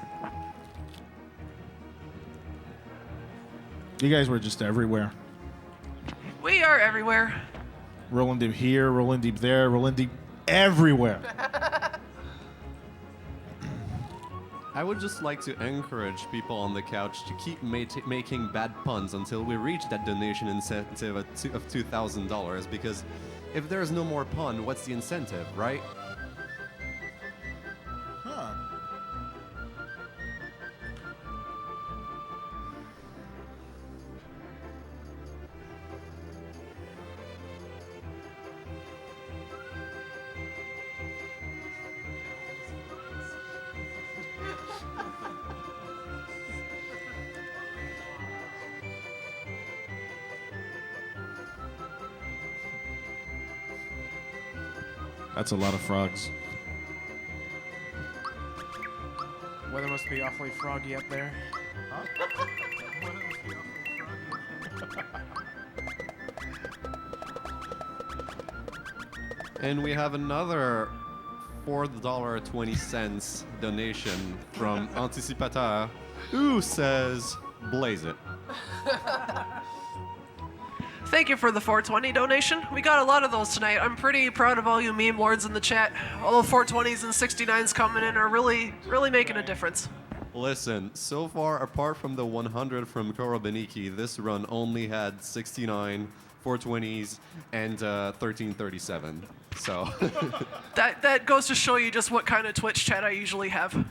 You guys were just everywhere. We are everywhere. Rolling deep here, rolling deep there, rolling deep everywhere. I would just like to encourage people on the couch to keep making bad puns until we reach that donation incentive of $2,000, because if there's no more pun, what's the incentive, right? Huh. That's a lot of frogs. Weather must be awfully froggy up there. And we have another $4.20 donation from Anticipateur, who says, blaze it. Thank you for the 420 donation. We got a lot of those tonight. I'm pretty proud of all you meme lords in the chat. All the 420s and 69s coming in are really making a difference. Listen, so far, apart from the 100 from Koro Beniki, this run only had 69, 420s, and 1337. So That goes to show you just what kind of Twitch chat I usually have.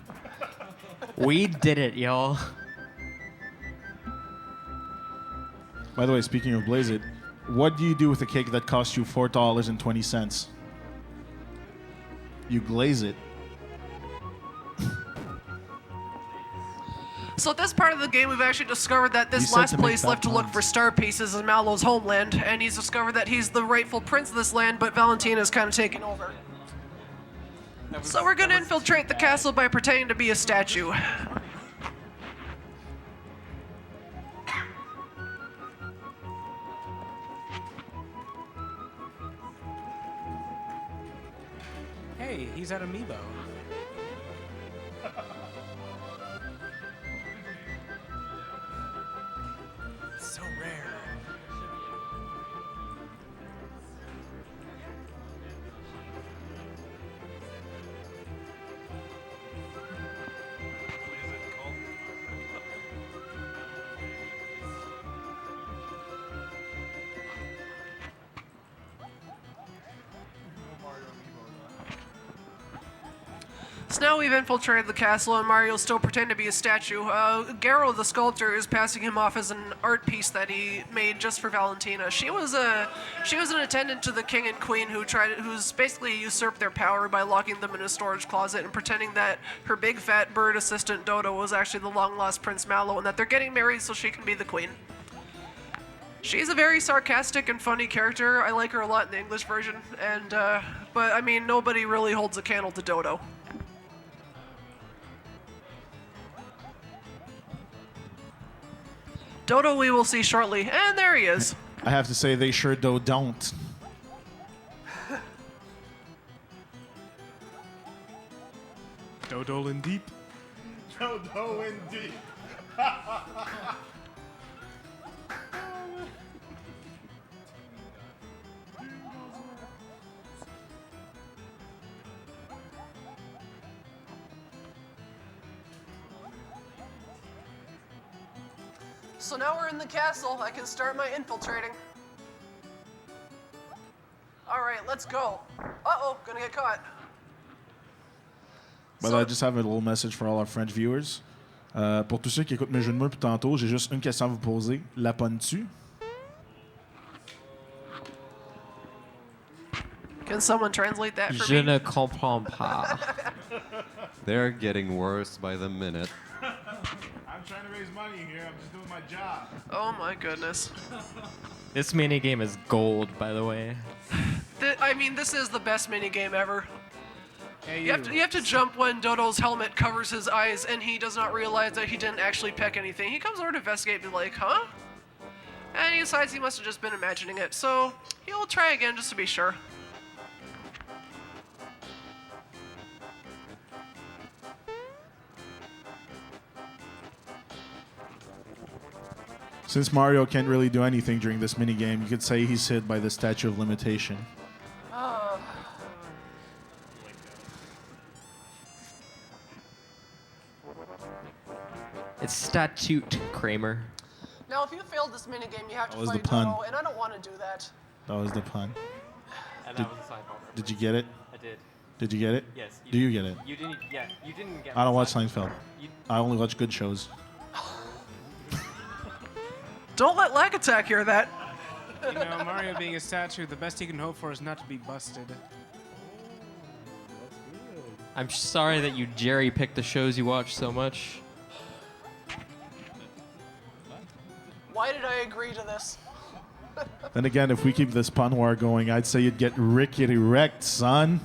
We did it, y'all. By the way, speaking of Blaze It, what do you do with a cake that costs you $4.20? You glaze it. So at this part of the game, we've actually discovered that You this said last to make place bad left to look puns. for star pieces is Mallow's homeland, and he's discovered that he's the rightful prince of this land, but Valentina's kind of taking over. So we're gonna infiltrate the castle by pretending to be a statue. Hey, he's at Amiibo. So rare. So now we've infiltrated the castle, and Mario's still pretending to be a statue. Garo, the sculptor, is passing him off as an art piece that he made just for Valentina. She was an attendant to the king and queen who's basically usurped their power by locking them in a storage closet and pretending that her big fat bird assistant Dodo was actually the long lost Prince Mallow, and that they're getting married so she can be the queen. She's a very sarcastic and funny character. I like her a lot in the English version, and but I mean nobody really holds a candle to Dodo. Dodo we will see shortly, and there he is. I have to say they sure don't. Dodo in deep. Dodo indeed. So now we're in the castle. I can start my infiltrating. All right, let's go. Uh-oh, gonna get caught. But I just have a little message for all our French viewers. Pour tous ceux qui écoutent mes jeux de mots depuis tantôt, j'ai juste une question à vous poser. La ponne-tu? Can someone translate that for Je me? ne comprends pas. They're getting worse by the minute. I'm trying to raise money here. I'm just doing my job. Oh my goodness. This mini game is gold, by the way. I mean, this is the best minigame ever. Hey, You have to jump when Dodo's helmet covers his eyes and he does not realize that he didn't actually peck anything. He comes over to investigate and be like, huh? And he decides he must have just been imagining it. So he'll try again just to be sure. Since Mario can't really do anything during this minigame, you could say he's hit by the statue of limitation. It's statute, Kramer. Now, if you failed this minigame, you have to That was fight the pun. Dodo, and I don't want to do that. That was the pun. And Did- that was a sidebar. Did you get it? I did. Did you get it? Yes. Do you get it? You didn't. Yeah. You didn't get. I don't my watch side. Seinfeld. You- I only watch good shows. Don't let Lag Attack hear that. You know, Mario being a statue, the best he can hope for is not to be busted. I'm sorry that you jerry-picked the shows you watch so much. Why did I agree to this? Then again, if we keep this pun war going, I'd say you'd get rickety wrecked, son.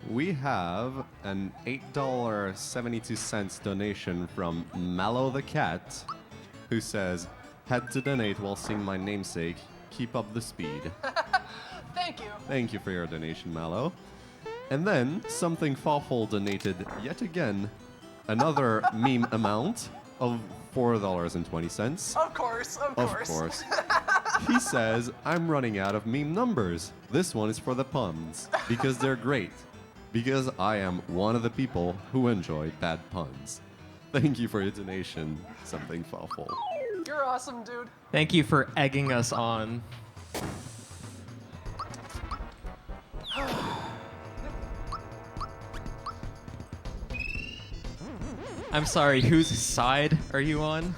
We have an $8.72 donation from Mallow the Cat, who says, "Had to donate while seeing my namesake. Keep up the speed." Thank you. Thank you for your donation, Mallow. And then Something Fawful donated yet again another meme amount of $4.20. Of course, of Of course. course. He says, "I'm running out of meme numbers. This one is for the puns, because they're great. Because I am one of the people who enjoy bad puns." Thank you for your donation, Something Fawful. You're awesome, dude. Thank you for egging us on. I'm sorry, whose side are you on?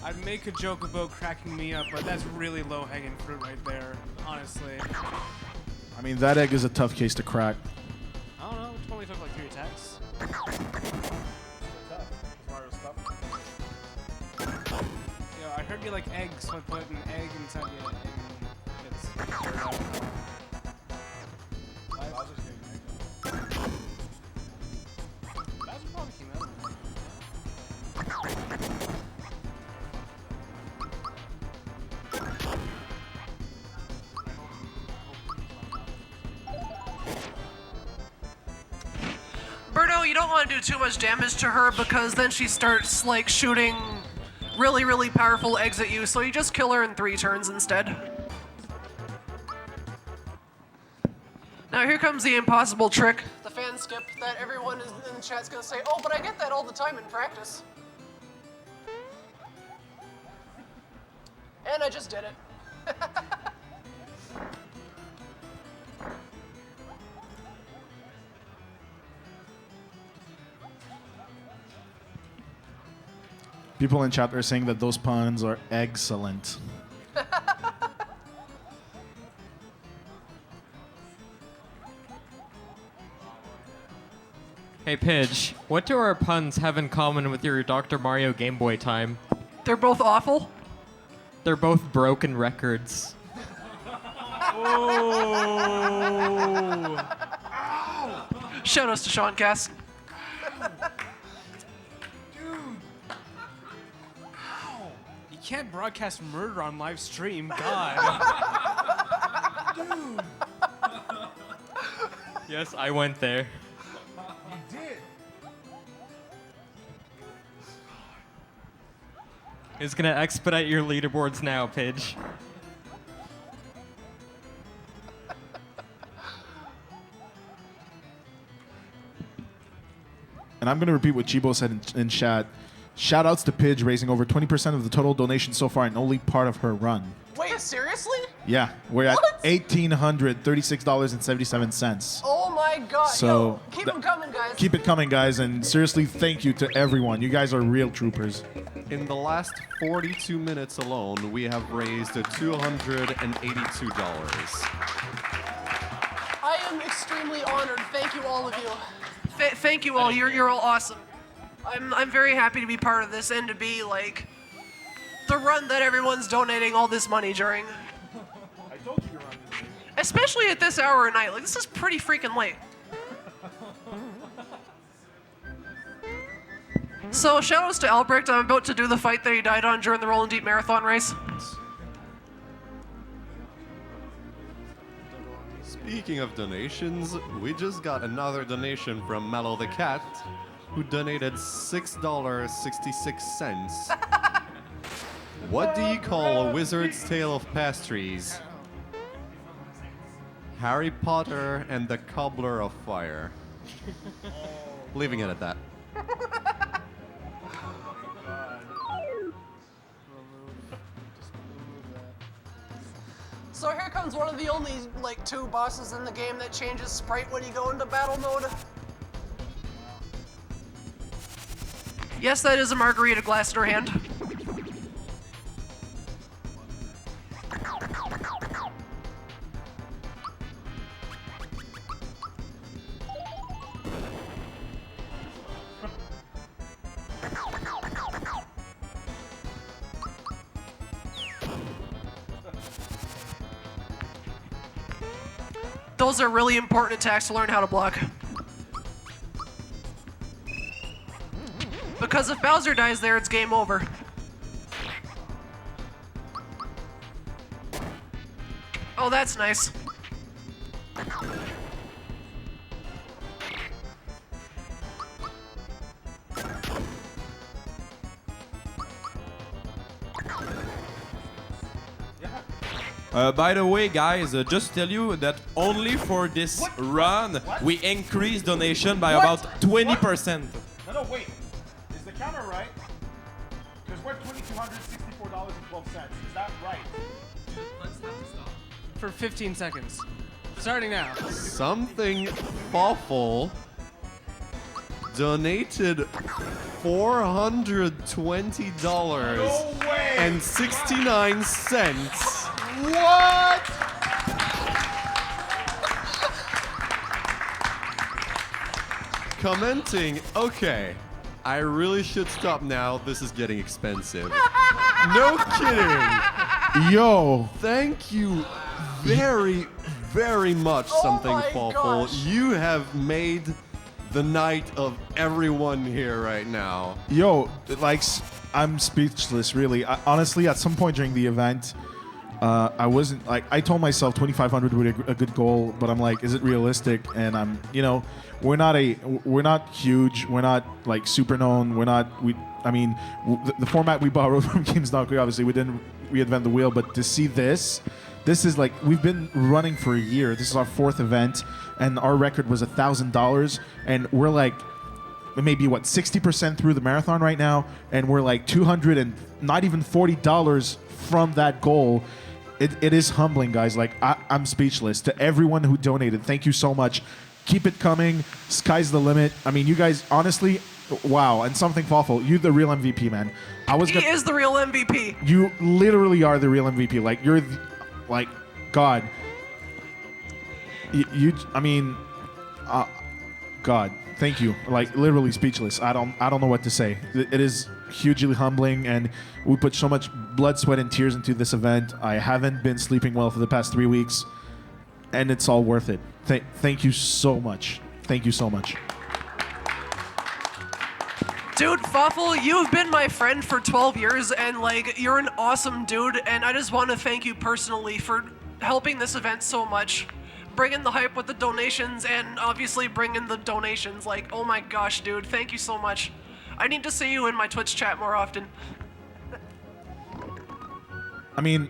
I'd make a joke about cracking me up, but that's really low-hanging fruit right there, honestly. I mean, that egg is a tough case to crack. I don't know. It only took like 3 attacks. Yeah, I heard you like eggs, so I put an egg inside you, and it's dirt out. Bowser probably came out. Birdo, you don't want to do too much damage to her because then she starts like shooting really, really powerful eggs at you, so you just kill her in 3 turns instead. Now here comes the impossible trick, the fan skip that everyone in the chat's gonna say, oh, but I get that all the time in practice. And I just did it. People in chat are saying that those puns are excellent. Hey, Pidge, what do our puns have in common with your Dr. Mario Game Boy time? They're both awful. They're both broken records. Shoutouts to Sean Cass. You can't broadcast murder on live stream, God. Dude. Yes, I went there. You did. It's gonna expedite your leaderboards now, Pidge. And I'm going to repeat what Chibo said in chat. Shout outs to Pidge raising over 20% of the total donation so far and only part of her run. Wait, seriously? Yeah, we're at What? $1,836.77. Oh my god. So, Yo, keep them coming, guys. Keep it coming, guys, and seriously, thank you to everyone. You guys are real troopers. In the last 42 minutes alone, we have raised $282. I am extremely honored. Thank you, all of you. Thank you all. You're all awesome. I'm very happy to be part of this and to be like the run that everyone's donating all this money during. I told you to run this thing. Especially at this hour of night. Like, this is pretty freaking late. So, shoutouts to Albrecht. I'm about to do the fight that he died on during the Rolling Deep Marathon race. Speaking of donations, we just got another donation from Mellow the Cat, who donated $6.66. What do you call a wizard's tale of pastries? Harry Potter and the Cobbler of Fire. Leaving it at that. So here comes one of the only, like, 2 bosses in the game that changes sprite when you go into battle mode. Yes, that is a margarita glass in her hand. Those are really important attacks to learn how to block. Because if Bowser dies there, it's game over. Oh, that's nice. By the way, guys, just tell you that only for this run, we increased donation by about 20%. No, wait. Is the counter right? Because we're $2,264.12. Is that right? For 15 seconds. Starting now. Something awful donated $420.69. What? commenting, okay, I really should stop now. This is getting expensive. No kidding. Yo, Thank you very, very much, Something my Fawful. gosh. You have made the night of everyone here right now. yo, like, I'm speechless, really. Honestly, at some point during the event, I wasn't like, I told myself 2,500 would be a good goal, but I'm like, is it realistic? And I'm, you know, we're not huge, we're not like super known, the format we borrowed from Games Dog, obviously we didn't reinvent the wheel, but to see this is like, we've been running for a year. This is our 4th event, and our record was $1,000, and we're like, maybe what, 60% through the marathon right now, and we're like $200 and not even $40 from that goal. It is humbling, guys. Like, I'm speechless. To everyone who donated, thank you so much. Keep it coming. Sky's the limit. I mean, you guys, honestly, wow. And Something Fawful, you're the real MVP, man. He is the real MVP. You literally are the real MVP. Like, you're, like, God. God, thank you. Like, literally speechless. I don't know what to say. It is hugely humbling, and we put so much blood, sweat, and tears into this event. I haven't been sleeping well for the past 3 weeks, and it's all worth it. Thank you so much. Thank you so much. Dude, Fawful, you've been my friend for 12 years, and like, you're an awesome dude, and I just want to thank you personally for helping this event so much. Bringing the hype with the donations, and obviously bringing the donations. Like, oh my gosh, dude, thank you so much. I need to see you in my Twitch chat more often. I mean,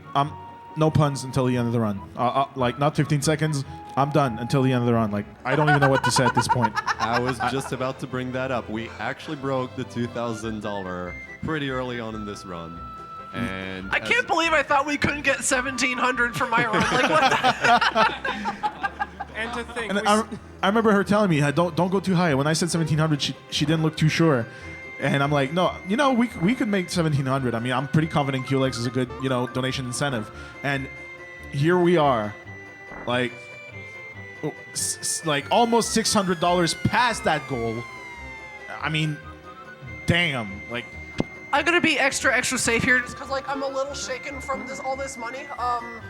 no puns until the end of the run. Like, not 15 seconds. I'm done until the end of the run. Like, I don't even know what to say at this point. I was just about to bring that up. We actually broke the $2,000 pretty early on in this run. And I can't believe I thought we couldn't get 1,700 for my run. Like, what the? And to think, And I remember her telling me, don't go too high. When I said 1,700, she didn't look too sure. And I'm like, no, you know, we could make 1,700. I mean, I'm pretty confident QLX is a good, you know, donation incentive. And here we are, like almost $600 past that goal. I mean, damn, like. I'm gonna be extra safe here, just cause like I'm a little shaken from all this money. I'm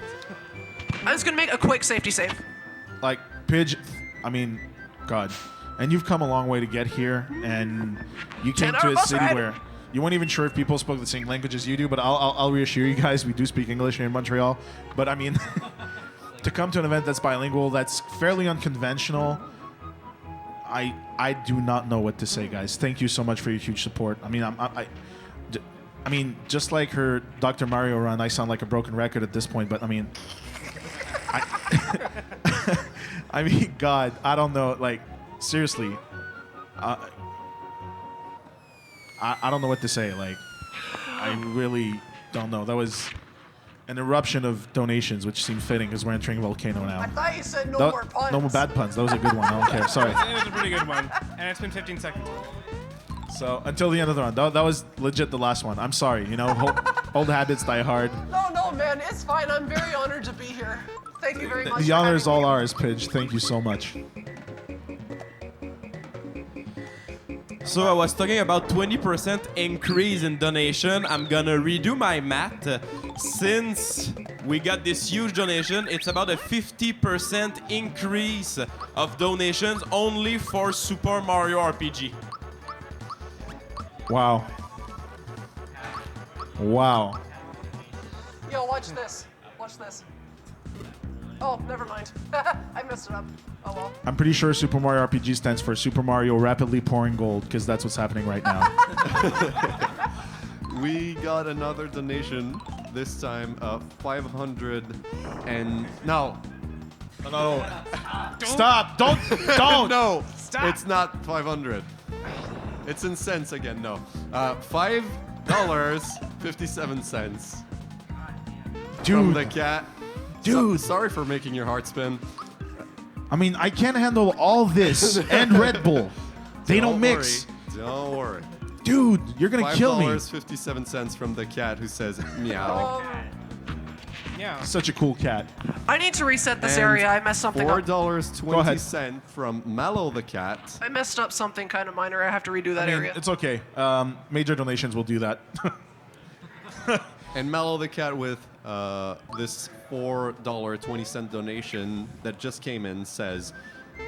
just gonna make a quick safety save. Like, Pidge, I mean, God. And you've come a long way to get here, and you came to a city where you weren't even sure if people spoke the same language as you do, but I'll reassure you guys, we do speak English here in Montreal. But I mean, to come to an event that's bilingual, that's fairly unconventional, I do not know what to say, guys. Thank you so much for your huge support. I mean, I mean, just like her Dr. Mario run, I sound like a broken record at this point, but I mean, I mean, God, I don't know, like, seriously, I don't know what to say. Like, I really don't know. That was an eruption of donations, which seemed fitting because we're entering Volcano now. I thought you said no more puns. No more bad puns. That was a good one. I don't care. Sorry. it was a pretty good one. And it's been 15 seconds. So, until the end of the run. That was legit the last one. I'm sorry. You know, old habits die hard. No, man, it's fine. I'm very honored to be here. Thank you very much. The honor is all ours, Pidge. Thank you so much. So I was talking about 20% increase in donation. I'm gonna redo my math. Since we got this huge donation, it's about a 50% increase of donations only for Super Mario RPG. Wow. Wow. Yo, watch this. Watch this. Oh, never mind. I messed it up. Oh well. I'm pretty sure Super Mario RPG stands for Super Mario Rapidly Pouring Gold, because that's what's happening right now. We got another donation, this time 500 and... No. No. Stop! Don't! No! Stop. It's not 500. It's in cents again, no. $5.57. Dude. From the cat. Dude. Sorry for making your heart spin. I mean, I can't handle all this and Red Bull. They don't mix. Don't worry. Dude, you're gonna kill me. $5.57 from the cat who says meow. Yeah. Such a cool cat. I need to reset this And area. I messed something up. $4.20 from Mallow the cat. I messed up something kind of minor. I have to redo that I mean, area. it's okay. Major donations will do that. And Mallow the cat with this $4.20 donation that just came in says,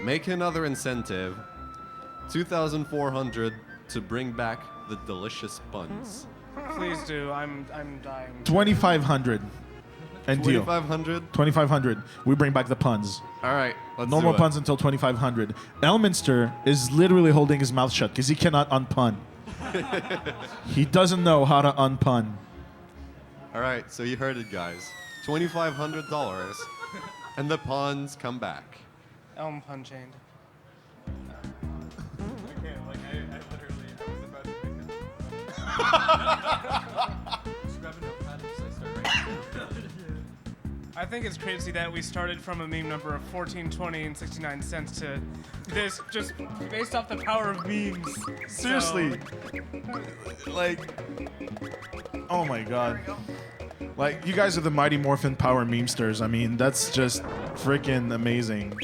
make another incentive, 2,400 to bring back the delicious buns. Please do. I'm dying. 2,500. And deal. 2,500. 2,500. We bring back the puns. All right, let's No do more it. puns until 2,500. Elminster is literally holding his mouth shut because he cannot unpun. He doesn't know how to unpun. All right, so you heard it, guys. $2,500, and the puns come back. Elm pun chained. I think it's crazy that we started from a meme number of 14.20 and 69 cents to this just based off the power of memes. Seriously. Like, oh my god. Like, you guys are the Mighty Morphin Power memesters. I mean, that's just freaking amazing.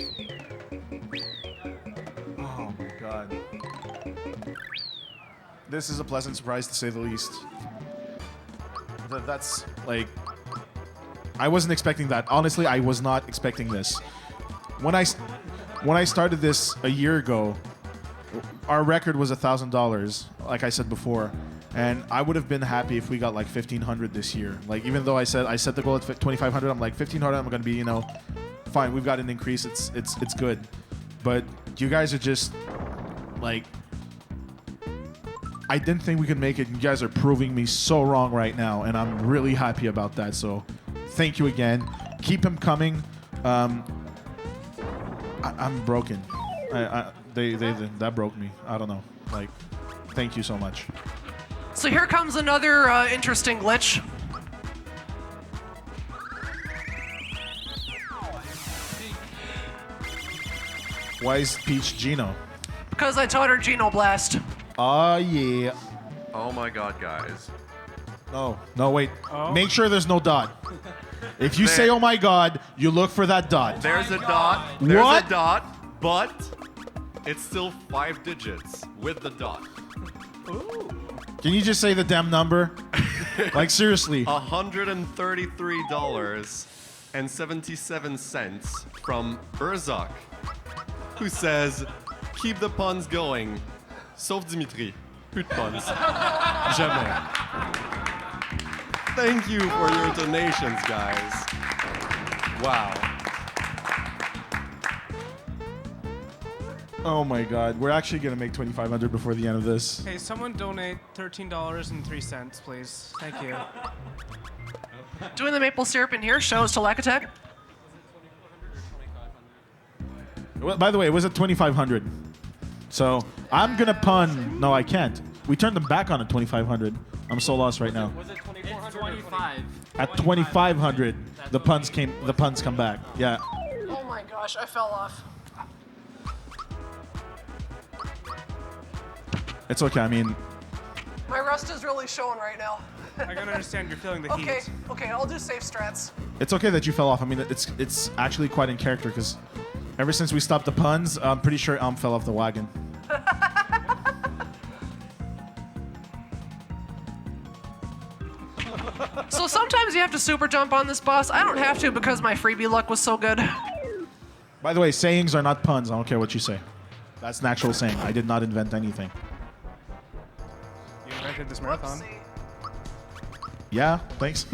Oh my god. This is a pleasant surprise to say the least. That's like, I wasn't expecting that. Honestly, I was not expecting this. When I started this a year ago, our record was $1,000, like I said before, and I would have been happy if we got like 1,500 this year. Like, even though I set the goal at 2,500, I'm like 1,500. I'm gonna be, fine. We've got an increase. It's good, but you guys are just like, I didn't think we could make it. You guys are proving me so wrong right now, and I'm really happy about that. So, thank you again. Keep them coming. I'm broken. That broke me. I don't know. Like, thank you so much. So here comes another interesting glitch. Why is Peach Gino? Because I taught her Geno Blast. Oh yeah. Oh my god, guys. No, wait. Oh. Make sure there's no dot. If you say, oh my god, you look for that dot. There's a dot. There's What? a dot, but it's still 5 digits with the dot. Can you just say the damn number? Like, seriously. $133.77 from Urzak, who says, keep the puns going. Sauf Dimitri. Plus de puns. Jamais. Thank you for your donations, guys. Wow. Oh my god. We're actually going to make 2,500 before the end of this. Hey, someone donate $13.03, please. Thank you. Doing the maple syrup in here shows to Lack Attack. Well, by the way, it was at 2,500. So, I'm going to pun. No, I can't. We turned them back on at 2,500. I'm so lost right now. Was it 2,425? At 2,500, the puns come back. Yeah. Oh my gosh, I fell off. It's okay. I mean, My rust is really showing right now. I can understand you're feeling the Okay, heat. okay, I'll do safe strats. it's okay that you fell off. I mean, it's actually quite in character because ever since we stopped the puns, I'm pretty sure fell off the wagon. So sometimes you have to super jump on this boss. I don't have to because my freebie luck was so good. By the way, sayings are not puns. I don't care what you say. That's an actual saying. I did not invent anything. You invented this marathon. Whoopsie. Yeah, thanks.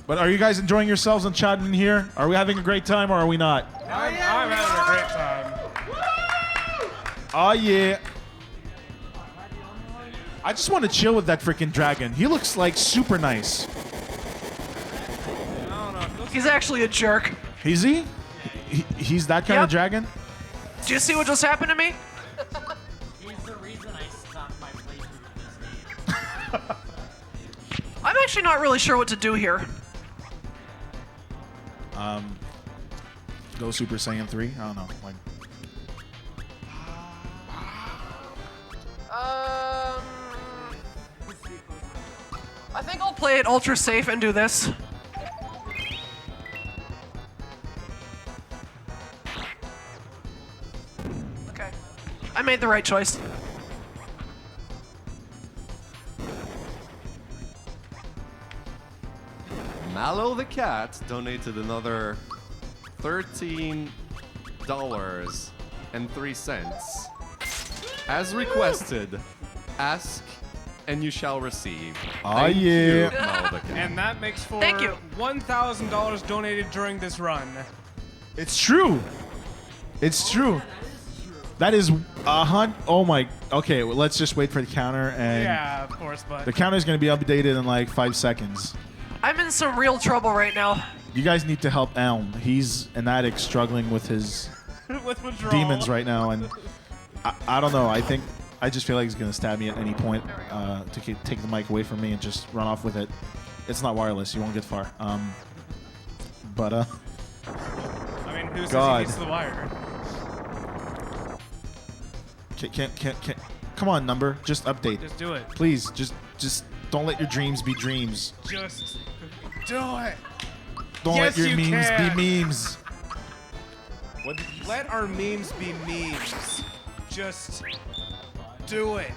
But are you guys enjoying yourselves and chatting in here? Are we having a great time or are we not? I'm having a great time. Oh yeah. I just want to chill with that freaking dragon. He looks like super nice. He's actually a jerk. Is he? He's that kind Yep. of dragon? Do you see what just happened to me? He's the reason I stopped my playthrough of this game. I'm actually not really sure what to do here. Go Super Saiyan 3? I don't know. Like, I think I'll play it ultra safe and do this. Okay. I made the right choice. Mallow the cat donated another $13.03. As requested, ask and you shall receive. Oh, Thank yeah. you, Mallow the cat. And that makes for Thank you. $1,000 donated during this run. It's true. It's true. That is oh my. Okay, well, let's just wait for the counter, and Yeah, of course, but the counter is going to be updated in like 5 seconds. I'm in some real trouble right now. You guys need to help Elm. He's an addict struggling with his with withdrawal. demons right now, and I don't know. I just feel like he's going to stab me at any point to take the mic away from me and just run off with it. It's not wireless. You won't get far. I mean, who says God. he needs the wire? Can't. Come on, number. Just update. Just do it. Please, just don't let your dreams be dreams. Just do it. Don't Yes, let your you memes can. be memes. What did you Let our memes be memes. Just do it.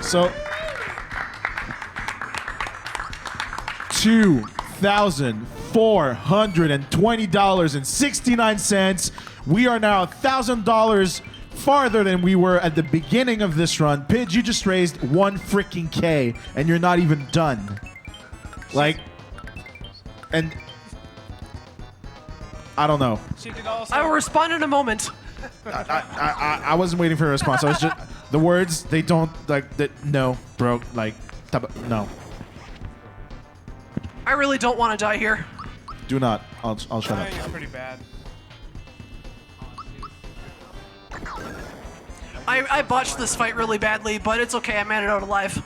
So, $2,420.69. We are now $1,000 farther than we were at the beginning of this run. Pidge, you just raised 1 freaking K, and you're not even done. Like, and I don't know. She did also. I will respond in a moment. I wasn't waiting for a response. I was just the words. They don't like that. No, bro. Like, no. I really don't want to die here. Do not. I'll shut I up. think it's pretty bad. I botched this fight really badly, but it's okay. I made it out alive.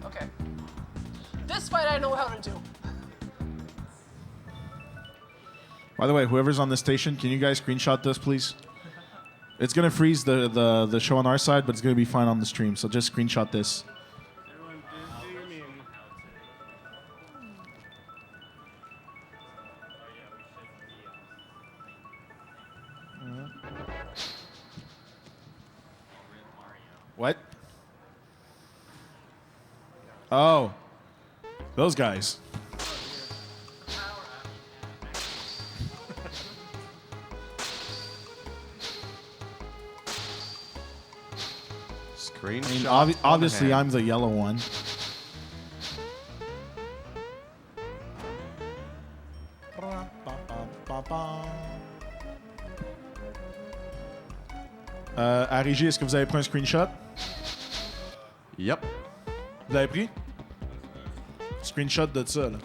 Okay. This fight I know how to do. By the way, whoever's on the station, can you guys screenshot this, please? It's gonna freeze the show on our side, but it's gonna be fine on the stream. So just screenshot this. What? Oh, those guys. Screenshot. Obviously, I'm the yellow one. Arigi, est-ce que vous avez pris un screenshot? Yep. Vous l'avez pris? Screenshot de ça, là.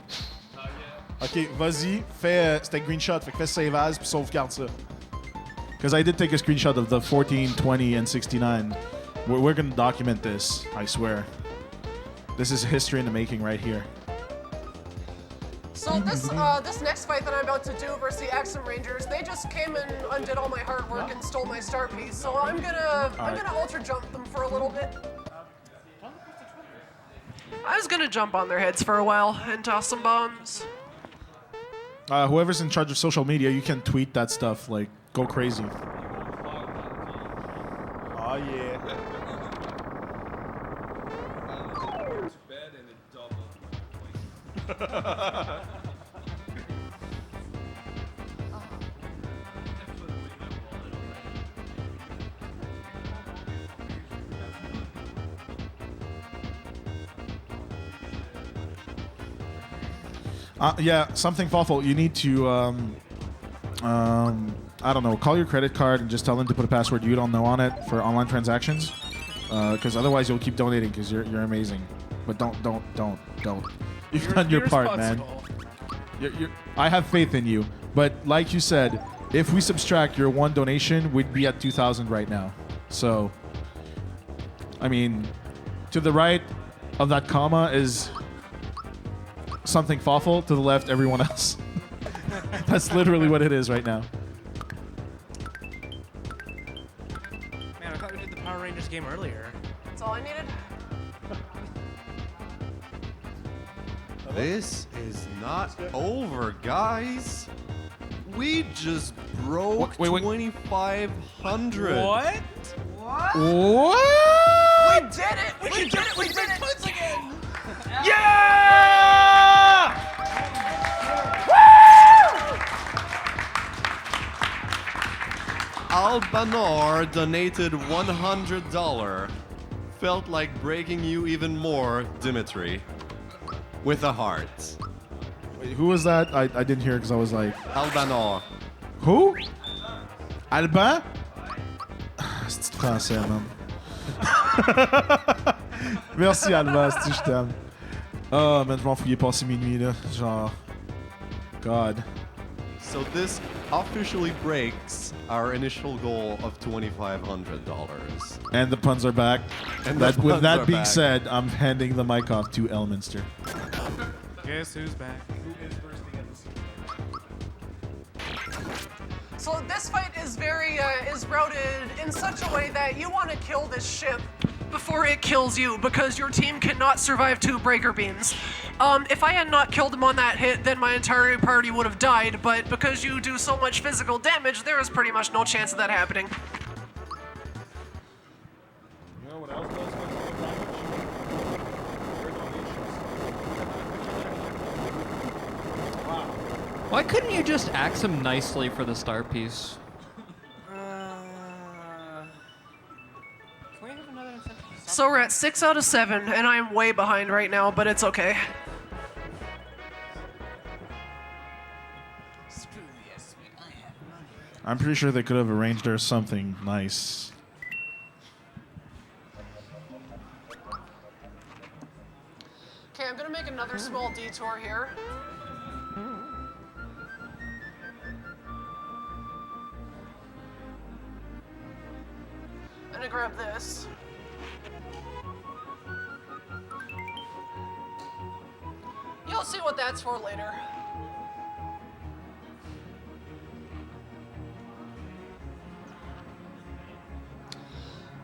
Ok, vas-y, fais. C'était screenshot, fait que fais save as puis sauvegarde ça. Because I did take a screenshot of the 14, 20, and 69. We're gonna document this, I swear. This is history in the making right here. So this next fight that I'm about to do versus the Axum Rangers, they just came and undid all my hard work and stole my star piece. So I'm gonna ultra jump them for a little bit. I was gonna jump on their heads for a while and toss some bombs. Whoever's in charge of social media, you can tweet that stuff, like, go crazy. Oh, yeah. Yeah, something awful. You need to, I don't know, call your credit card and just tell them to put a password you don't know on it for online transactions. Because otherwise you'll keep donating because you're amazing. But don't. You've done your part, man. I have faith in you. But like you said, if we subtract your one donation, we'd be at 2,000 right now. So, I mean, to the right, of that comma is something Fawful. To the left, everyone else. That's literally what it is right now. Man, I thought we did the Power Rangers game earlier. That's all I needed. This is not over, guys. We just broke Wait. 2,500. What? What? We did it! We did it! We did it! again! Albanor donated $100. Felt like breaking you even more, Dimitri. With a heart. Wait, who was that? I didn't hear because I was like, Albanor. who? Albin? C'est français, man. Merci, Alban, si je t'aime. Oh, man, je m'en fous, il est passé minuit, là. Genre. God. So this officially breaks our initial goal of $2,500. And the puns are back. And With puns that are being back. said, I'm handing the mic off to Elminster. Guess who's back? So this fight is is routed in such a way that you want to kill this ship before it kills you because your team cannot survive 2 breaker beams. If I had not killed him on that hit, then my entire party would have died, but because you do so much physical damage, there is pretty much no chance of that happening. You know what else does Why couldn't you just axe him nicely for the star piece? Can we have another incentive? So we're at 6 out of 7, and I'm way behind right now, but it's okay. I'm pretty sure they could have arranged her something nice. Okay, I'm gonna make another small detour here. I'm gonna grab this. You'll see what that's for later.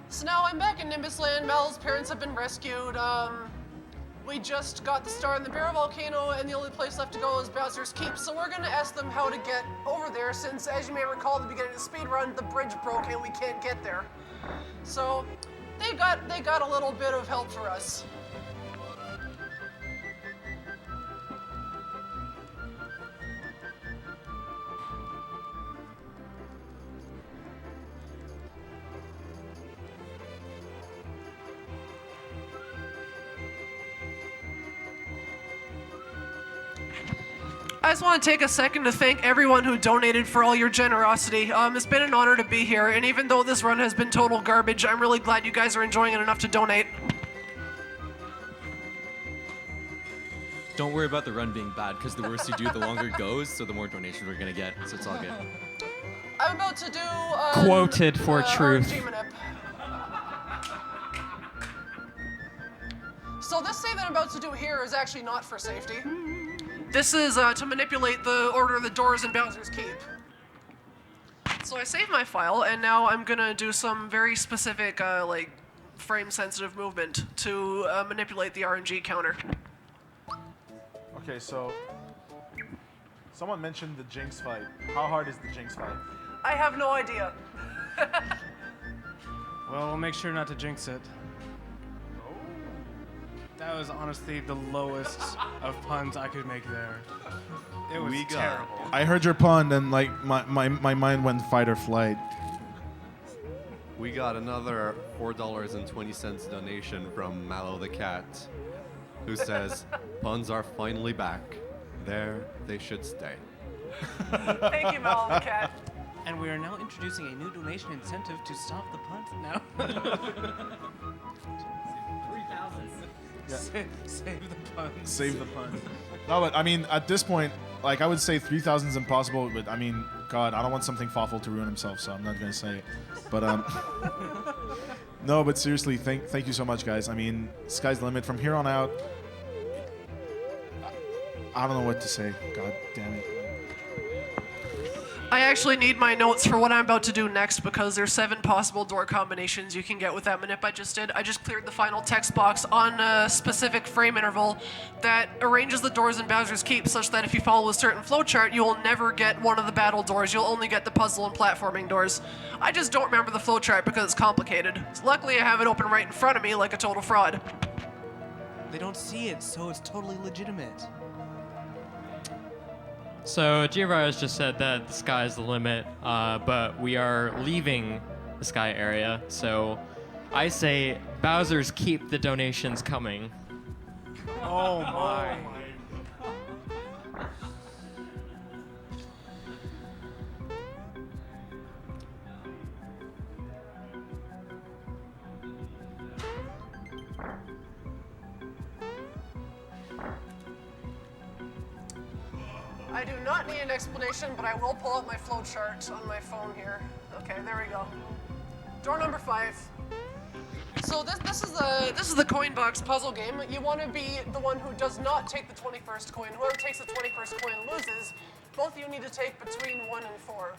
So now I'm back in Nimbus Land. Mal's parents have been rescued. We just got the star in the Barrow Volcano, and the only place left to go is Bowser's Keep. So we're gonna ask them how to get over there, since, as you may recall, at the beginning of the speed run, the bridge broke and we can't get there. So they got a little bit of help for us. I just want to take a second to thank everyone who donated for all your generosity. It's been an honor to be here, and even though this run has been total garbage, I'm really glad you guys are enjoying it enough to donate. Don't worry about the run being bad, because the worse you do, the longer it goes, so the more donations we're gonna get, so it's all good. I'm about to do Quoted for truth. RNG manip. So this save that I'm about to do here is actually not for safety. This is to manipulate the order of the doors in Bowser's Keep. So I saved my file, and now I'm gonna do some very specific, like, frame-sensitive movement to manipulate the RNG counter. Okay, so someone mentioned the Jinx fight. How hard is the Jinx fight? I have no idea. Well, we'll make sure not to jinx it. That was honestly the lowest of puns I could make there. It was We got- terrible. I heard your pun, and like my mind went fight or flight. We got another $4.20 donation from Mallow the Cat, who says, puns are finally back. There they should stay. Thank you, Mal the cat. And we are now introducing a new donation incentive to stop the puns now. 3,000. Save the puns. Save the pun. No, but I mean, at this point, like I would say 3,000 is impossible. But I mean, God, I don't want something Fawful to ruin himself, so I'm not gonna say it. But No, but seriously, thank you so much, guys. I mean, sky's the limit. From here on out, I don't know what to say. God damn it. I actually need my notes for what I'm about to do next because there's 7 possible door combinations you can get with that manip I just did. I just cleared the final text box on a specific frame interval that arranges the doors in Bowser's Keep such that if you follow a certain flowchart, you will never get one of the battle doors. You'll only get the puzzle and platforming doors. I just don't remember the flowchart because it's complicated. So luckily, I have it open right in front of me like a total fraud. They don't see it, so it's totally legitimate. So Giovanni just said that the sky's the limit, but we are leaving the sky area. So I say Bowser's keep the donations coming. Oh my. I do not need an explanation, but I will pull up my flowchart on my phone here. Okay, there we go. Door number 5. So this is the coin box puzzle game. You want to be the one who does not take the 21st coin. Whoever takes the 21st coin loses. Both of you need to take between 1 and 4.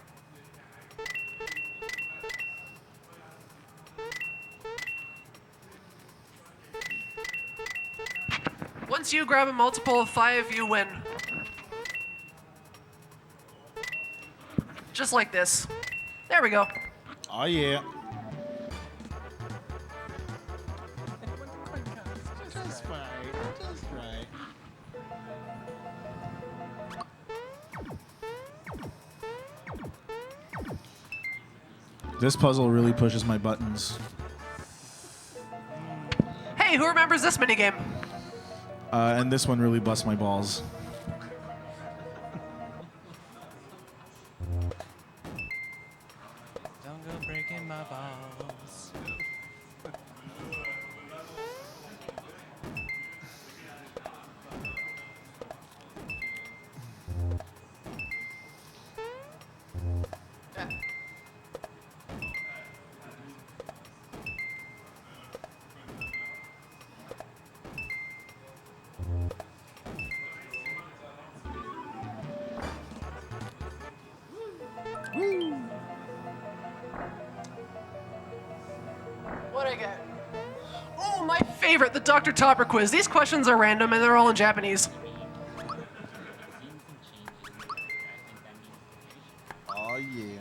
Once you grab a multiple of 5, you win. Just like this. There we go. Oh, yeah. Just right. Just right. This puzzle really pushes my buttons. Hey, who remembers this minigame? And this one really busts my balls. Don't go breaking my balls. What'd I get? Oh, my favorite, the Dr. Topper quiz. These questions are random and they're all in Japanese. Oh, yeah.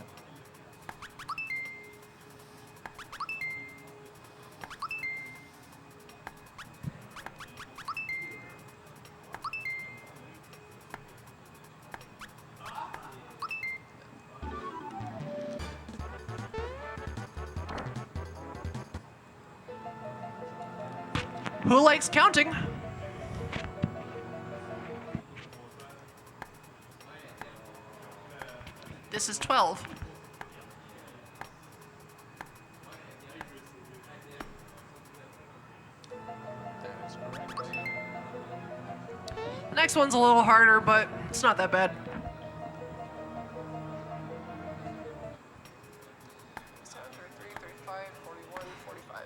Who likes counting? This is 12. The next one's a little harder, but it's not that bad. 33, 35, 41, 45.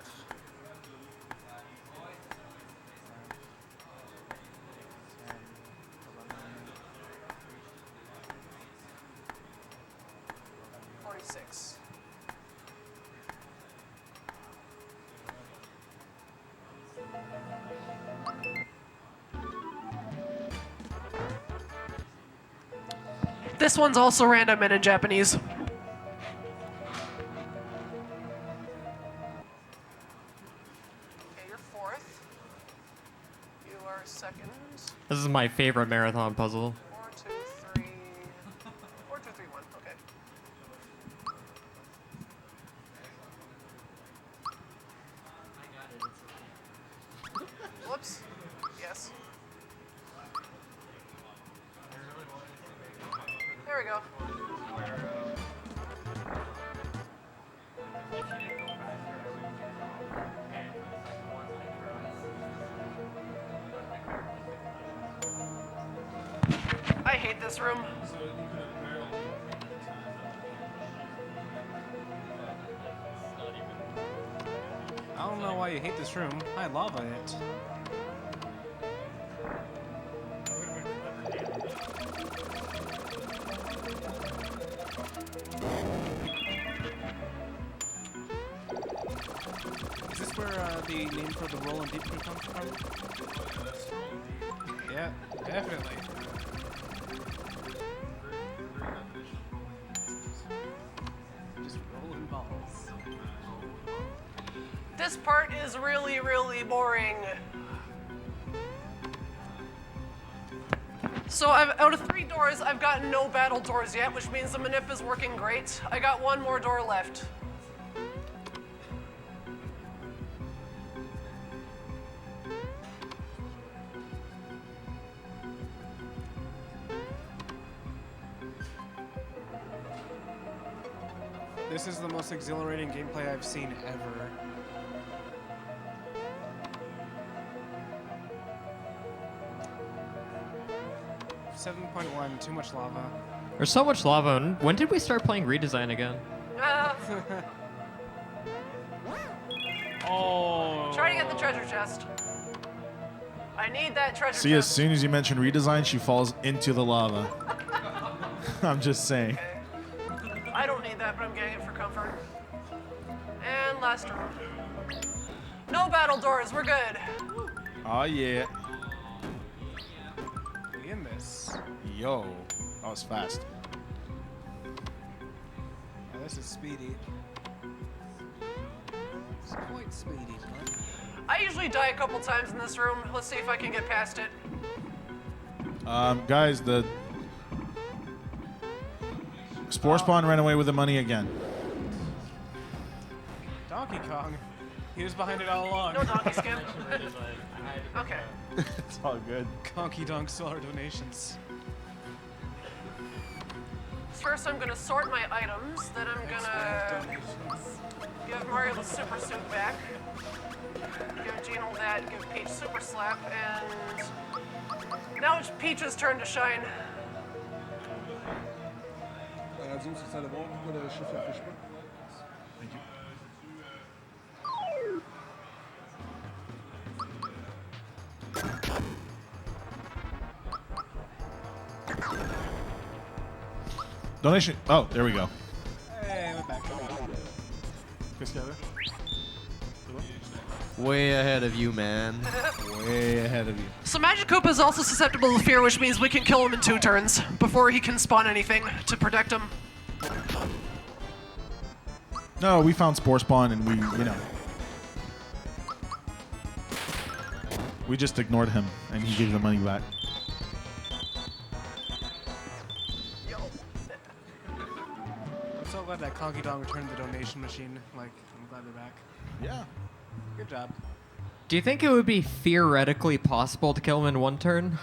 This one's also random and in Japanese. Okay, you're 4th. You are 2nd. This is my favorite marathon puzzle. 4, 2, 3. 4, 2, 3, 1. Okay. Whoops. Yes. There we go. I hate this room. why you hate this room. I love it. Is this where the name for the roll and deep crew comes from? Yeah, definitely. Just rolling balls. This part is really, really boring. So out of 3 doors, I've gotten no battle doors yet, which means the manip is working great. I got 1 more door left. This is the most exhilarating gameplay I've seen ever. .1, too much lava. There's so much lava. And when did we start playing redesign again? Oh. Try to get the treasure chest. I need that treasure See, as chest. soon as you mention redesign, she falls into the lava. I'm just saying. I don't need that, but I'm getting it for comfort. And last room. No battle doors, we're good. Oh yeah. We in this. Yo, that was fast. Oh, this is speedy. It's quite speedy, huh? I usually die a couple times in this room. Let's see if I can get past it. Guys, the Spore Spawn ran away with the money again. Donkey Kong. He was behind it all along. No donkey skip. Okay. It's all good. Conky Donk stole our donations. First, I'm gonna sort my items. Then I'm gonna give Mario the super suit back. Give Gino that. Give Peach super slap. And now it's Peach's turn to shine. Thank you. Donation. Oh, there we go. Hey, we're back. Way ahead of you, man. Way ahead of you. So Magikarp is also susceptible to fear, which means we can kill him in 2 turns before he can spawn anything to protect him. No, we found Spore Spawn and we just ignored him and he gave the money back. I'm so glad that Conky Dong returned the donation machine. Like, I'm glad they're back. Yeah. Good job. Do you think it would be theoretically possible to kill him in 1 turn?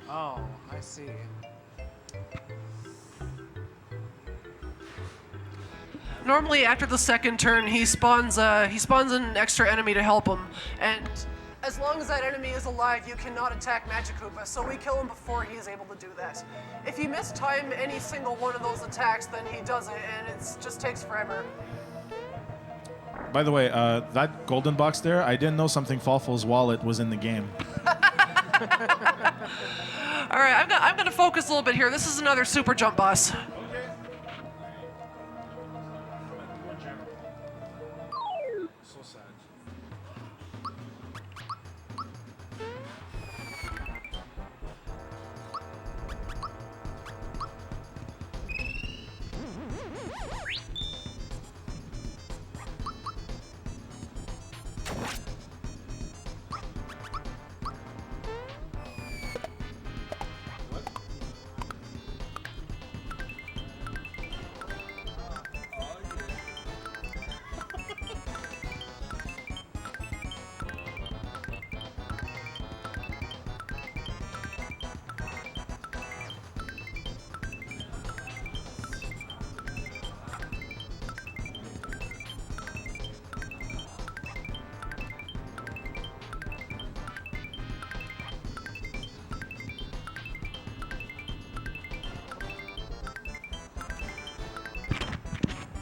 Oh, I see. Normally, after the 2nd turn, he spawns an extra enemy to help him, and as long as that enemy is alive, you cannot attack Magikoopa, so we kill him before he is able to do that. If you mistime any single one of those attacks, then he does it, and it just takes forever. By the way, that golden box there, I didn't know something Fawful's wallet was in the game. All right, I'm gonna focus a little bit here. This is another super jump boss. So sad.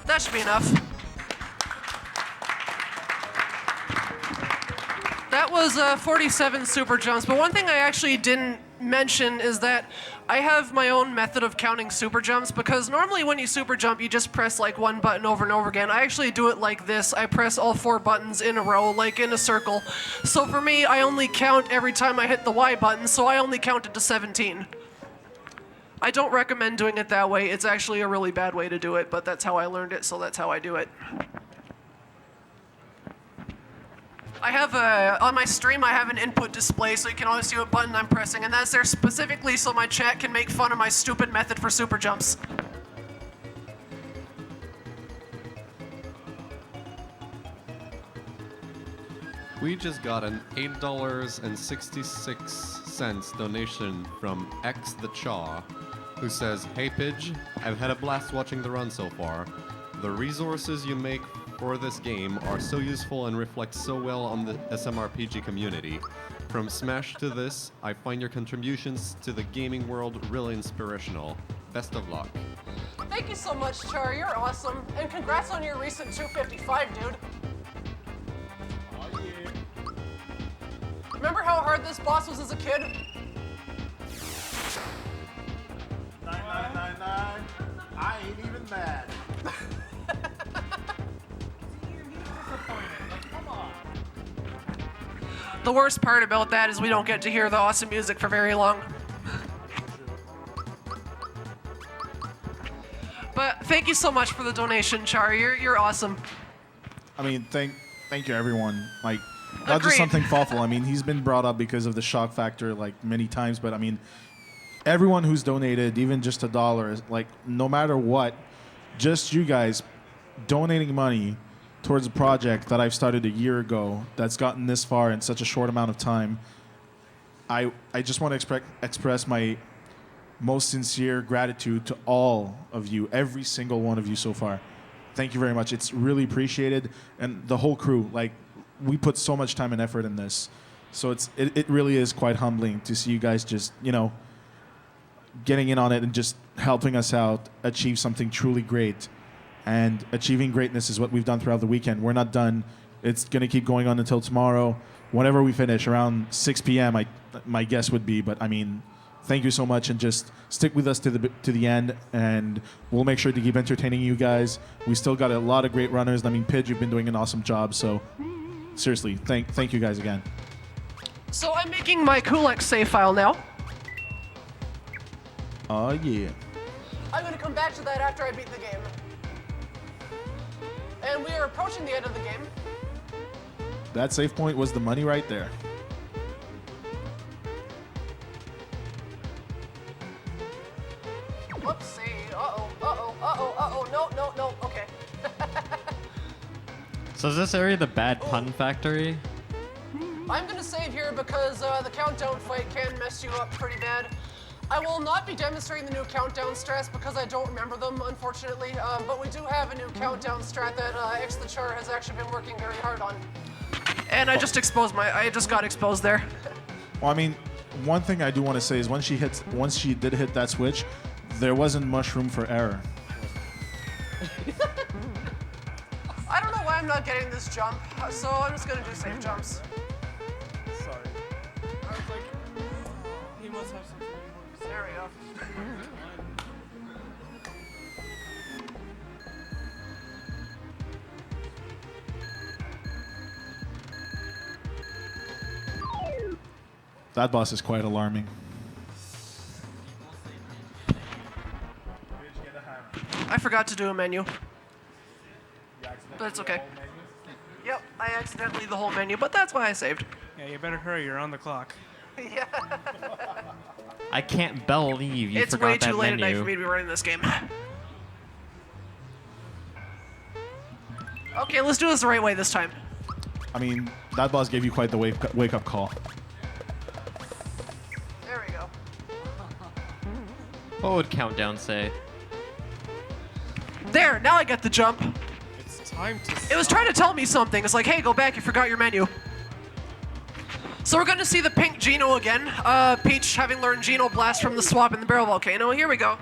But that should be enough. That was 47 super jumps, but one thing I actually didn't mention is that I have my own method of counting super jumps, because normally when you super jump, you just press like one button over and over again. I actually do it like this. I press all 4 buttons in a row, like in a circle. So for me, I only count every time I hit the Y button, so I only counted to 17. I don't recommend doing it that way. It's actually a really bad way to do it, but that's how I learned it, so that's how I do it. I have on my stream, I have an input display, so you can always see what button I'm pressing, and that's there specifically so my chat can make fun of my stupid method for super jumps. We just got an $8.66 donation from X the Chaw, who says, "Hey Pidge, I've had a blast watching the run so far. The resources you make for this game are so useful and reflect so well on the SMRPG community. From Smash to this, I find your contributions to the gaming world really inspirational. Best of luck." Thank you so much, Char. You're awesome. And congrats on your recent 255, dude. Oh yeah. Remember how hard this boss was as a kid? 9999. I ain't even mad. The worst part about that is we don't get to hear the awesome music for very long. But thank you so much for the donation, Char. You're awesome. I mean, thank you everyone. Like, not just Agreed. something thoughtful. I mean, he's been brought up because of the shock factor like many times, but I mean, everyone who's donated, even just $1, like no matter what, just you guys donating money towards a project that I've started a year ago that's gotten this far in such a short amount of time. I just want to express my most sincere gratitude to all of you, every single one of you so far. Thank you very much. It's really appreciated, and the whole crew. Like, we put so much time and effort in this, so it really is quite humbling to see you guys just, you know, getting in on it and just helping us out achieve something truly great. And achieving greatness is what we've done throughout the weekend. We're not done. It's going to keep going on until tomorrow. Whenever we finish, around 6 p.m., my guess would be. But, I mean, thank you so much, and just stick with us to the end, and we'll make sure to keep entertaining you guys. We still got a lot of great runners. I mean, Pidge, you've been doing an awesome job. So, seriously, thank you guys again. So I'm making my Kulak save file now. Oh, yeah. I'm going to come back to that after I beat the game. And we are approaching the end of the game. That save point was the money right there. Whoopsie. No. Okay. So is this area the bad pun factory? I'm going to save here because the countdown fight can mess you up pretty bad. I will not be demonstrating the new countdown strats because I don't remember them, unfortunately. But we do have a new countdown strat that X the Char has actually been working very hard on. And I just got exposed there. Well, I mean, one thing I do want to say is once she did hit that switch, there wasn't much room for error. I don't know why I'm not getting this jump, so I'm just gonna do safe jumps. Sorry. I was like, he must have something important to say. There we go. That boss is quite alarming. I forgot to do a menu. But it's okay. Yep, I accidentally the whole menu, but that's why I saved. Yeah, you better hurry. You're on the clock. Yeah. I can't believe you It's forgot way that too late at menu. night for me to be running this game. Okay, let's do this the right way this time. I mean, that boss gave you quite the wake-up call. There we go. What would Countdown say? There, now I get the jump. It's time to. It was trying to tell me something. It's like, hey, go back, you forgot your menu. So we're going to see the pink Geno again. Peach having learned Geno Blast from the swap in the Barrel Volcano. Here we go.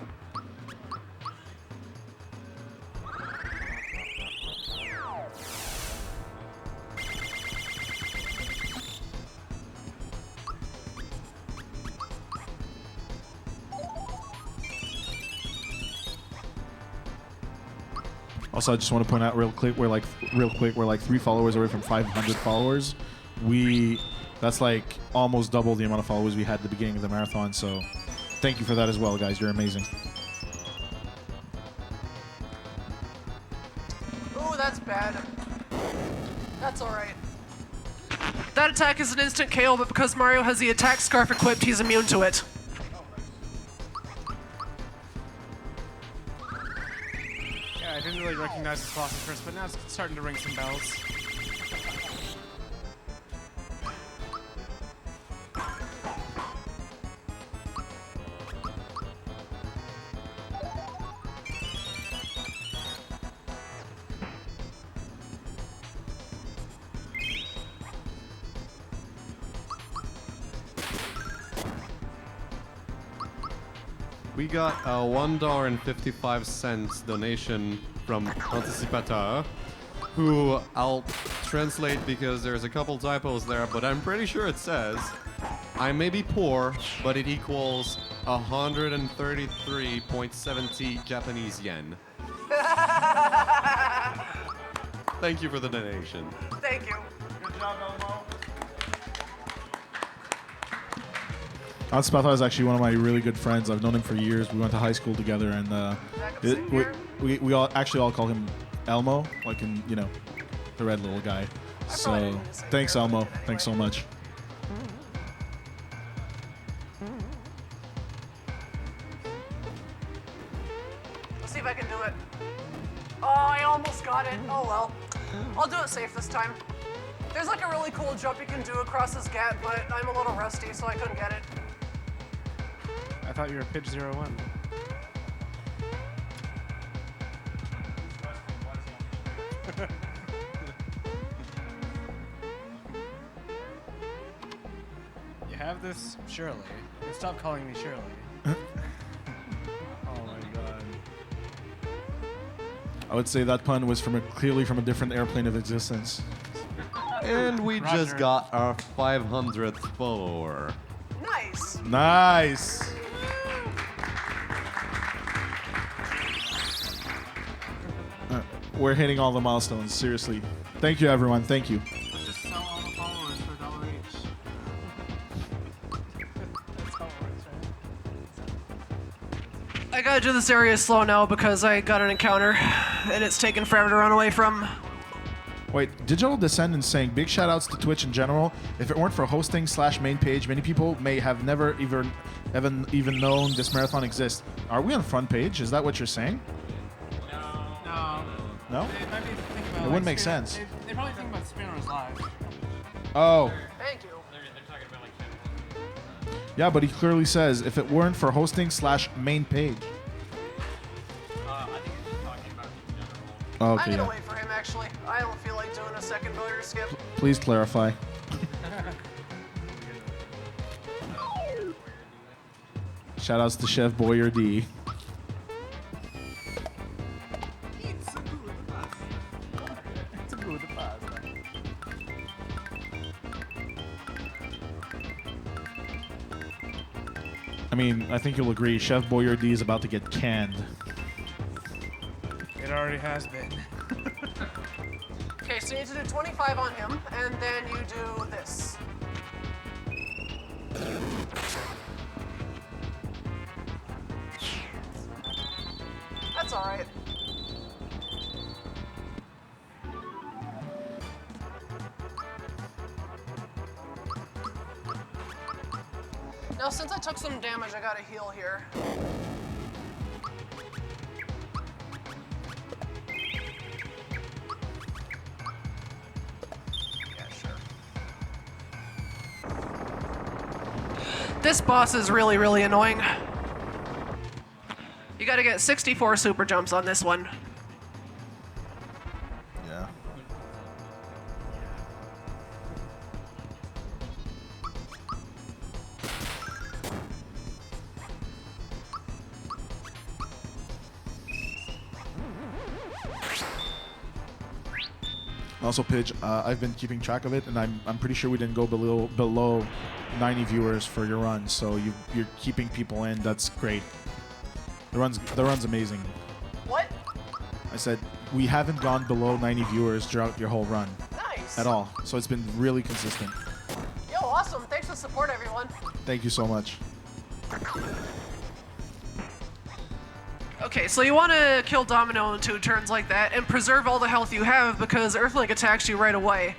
Also, I just want to point out real quick, we're like 3 followers away from 500 followers. That's like almost double the amount of followers we had at the beginning of the marathon. So, thank you for that as well, guys. You're amazing. Ooh, that's bad. That's alright. That attack is an instant KO, but because Mario has the attack scarf equipped, he's immune to it. Yeah, I didn't really recognize this boss at first, but now it's starting to ring some bells. We got a $1.55 donation from Anticipateur, who I'll translate because there's a couple typos there, but I'm pretty sure it says, I may be poor, but it equals 133.70 Japanese yen. Thank you for the donation. Thank you. Good job, Elmo. Anticipateur is actually one of my really good friends. I've known him for years. We went to high school together, and we all call him Elmo, like in, you know, the red little guy. So thanks, Elmo. Thanks so much. Let's see if I can do it. Oh, I almost got it. Oh well. I'll do it safe this time. There's like a really cool jump you can do across this gap, but I'm a little rusty, so I couldn't get it. I thought you were Pitch 01. You have this? Shirley. And stop calling me Shirley. Oh my god. I would say that pun was clearly from a different airplane of existence. And we Roger. just got our 500th follower. Nice. Nice. We're hitting all the milestones, seriously. Thank you, everyone. Thank you. Let's just sell all the followers for $1 each. That's how it works, right? I gotta do this area slow now because I got an encounter and it's taken forever to run away from. Wait, Digital Descendants saying big shout outs to Twitch in general. If it weren't for hosting / main page, many people may have never even known this marathon exists. Are we on front page? Is that what you're saying? No. No? They might be thinking about It wouldn't make sense. They probably think about Spinners Live. Oh. Thank you. Yeah, but he clearly says if it weren't for hosting / main page. I'm Okay, gonna yeah. wait for him actually. I don't feel like doing a second voter skip. Please clarify. Shout outs to Chef Boyardee. It's a good pasta. I mean, I think you'll agree, Chef Boyardee is about to get canned. It already has been. Okay, so you need to do 25 on him, and then you do this. That's alright. Now, since I took some damage, I gotta heal here. Yeah, sure. This boss is really, really annoying. You gotta get 64 super jumps on this one. Yeah. Also, Pidge, I've been keeping track of it, and I'm pretty sure we didn't go below 90 viewers for your run. So you're keeping people in. That's great. The run's amazing. What? I said we haven't gone below 90 viewers throughout your whole run Nice. at all. So it's been really consistent. Yo, awesome. Thanks for the support, everyone. Thank you so much. Okay, so you want to kill Domino in 2 turns like that and preserve all the health you have because Earthlink attacks you right away.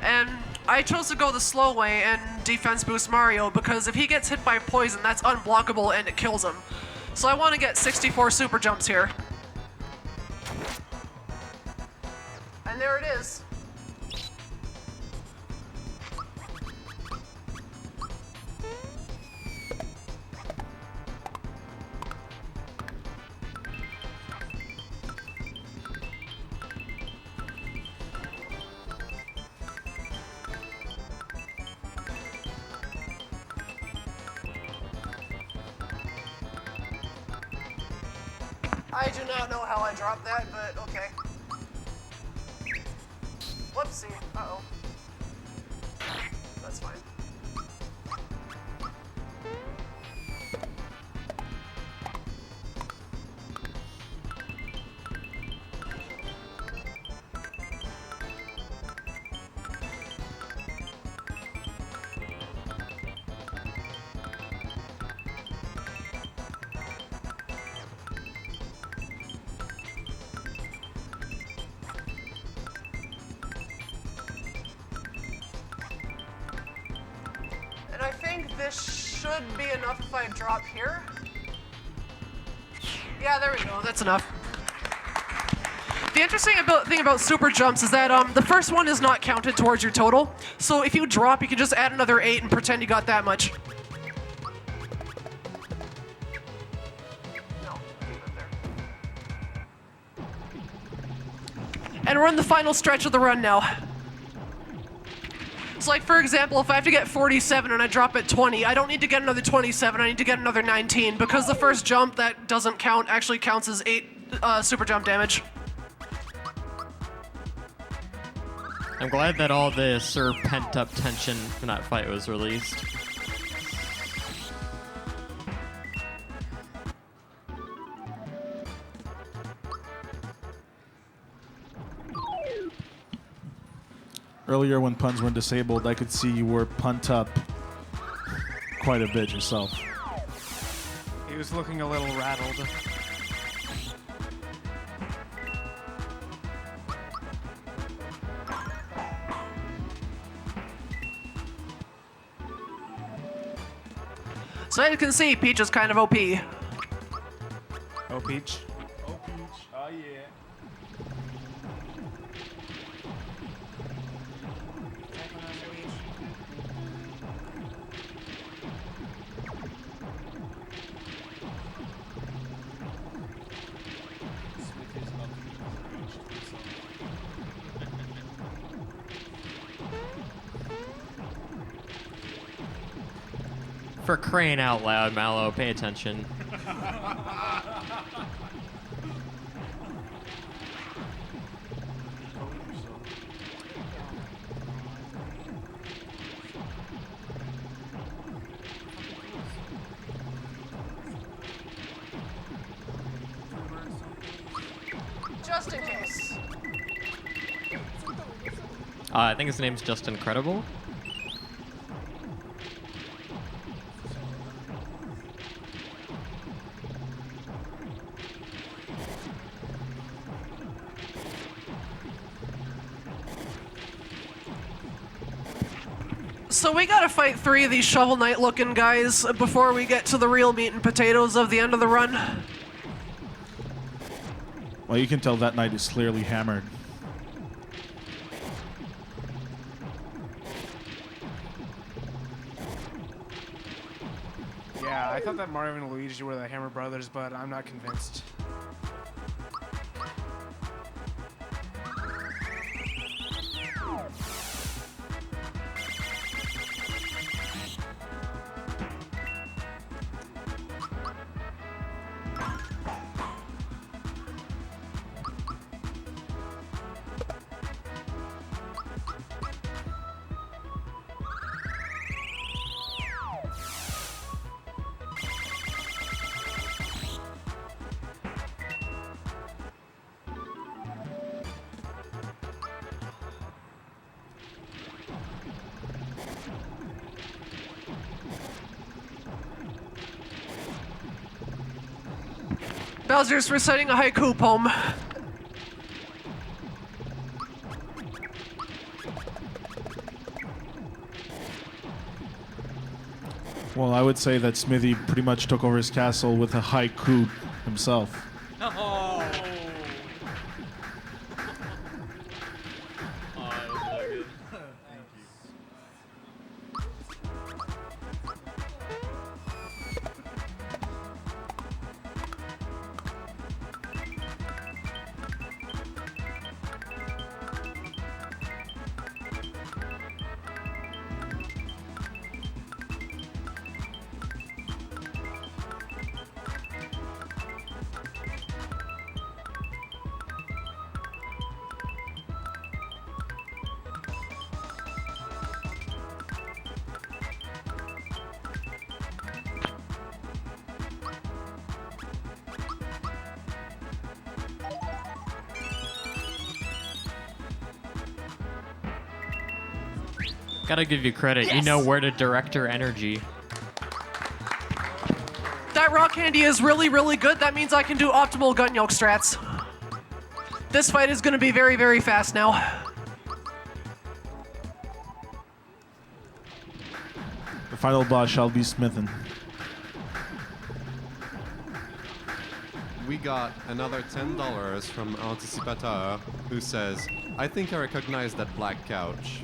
And I chose to go the slow way and defense boost Mario because if he gets hit by poison, that's unblockable and it kills him. So I want to get 64 super jumps here. And there it is. I do not know how I dropped that, but okay. Whoopsie. Uh-oh. That's fine. And I think this should be enough if I drop here. Yeah, there we go. That's enough. The interesting thing about super jumps is that the first one is not counted towards your total. So if you drop, you can just add another 8 and pretend you got that much. No, leave it there. And we're in the final stretch of the run now. So like, for example, if I have to get 47 and I drop at 20, I don't need to get another 27, I need to get another 19, because the first jump that doesn't count actually counts as 8 super jump damage. I'm glad that all the Sir pent-up tension from that fight was released. Earlier when puns were disabled, I could see you were punt up quite a bit yourself. He was looking a little rattled. So as you can see, Peach is kind of OP. Oh, Peach. Oh, Peach. Oh, yeah. For crying out loud, Mallow, pay attention. Just in case. I think his name's just Incredible. So we gotta fight 3 of these Shovel Knight looking guys before we get to the real meat and potatoes of the end of the run. Well, you can tell that knight is clearly hammered. Yeah, I thought that Mario and Luigi were the Hammer Brothers, but I'm not convinced. Bowser's reciting a haiku poem. Well, I would say that Smithy pretty much took over his castle with a haiku himself. Gotta give you credit. You know where to direct your energy. That rock candy is really, really good. That means I can do optimal gun yoke strats. This fight is gonna be very, very fast now. The final boss shall be Smithin. We got another $10 from Anticipateur, who says, I think I recognize that black couch.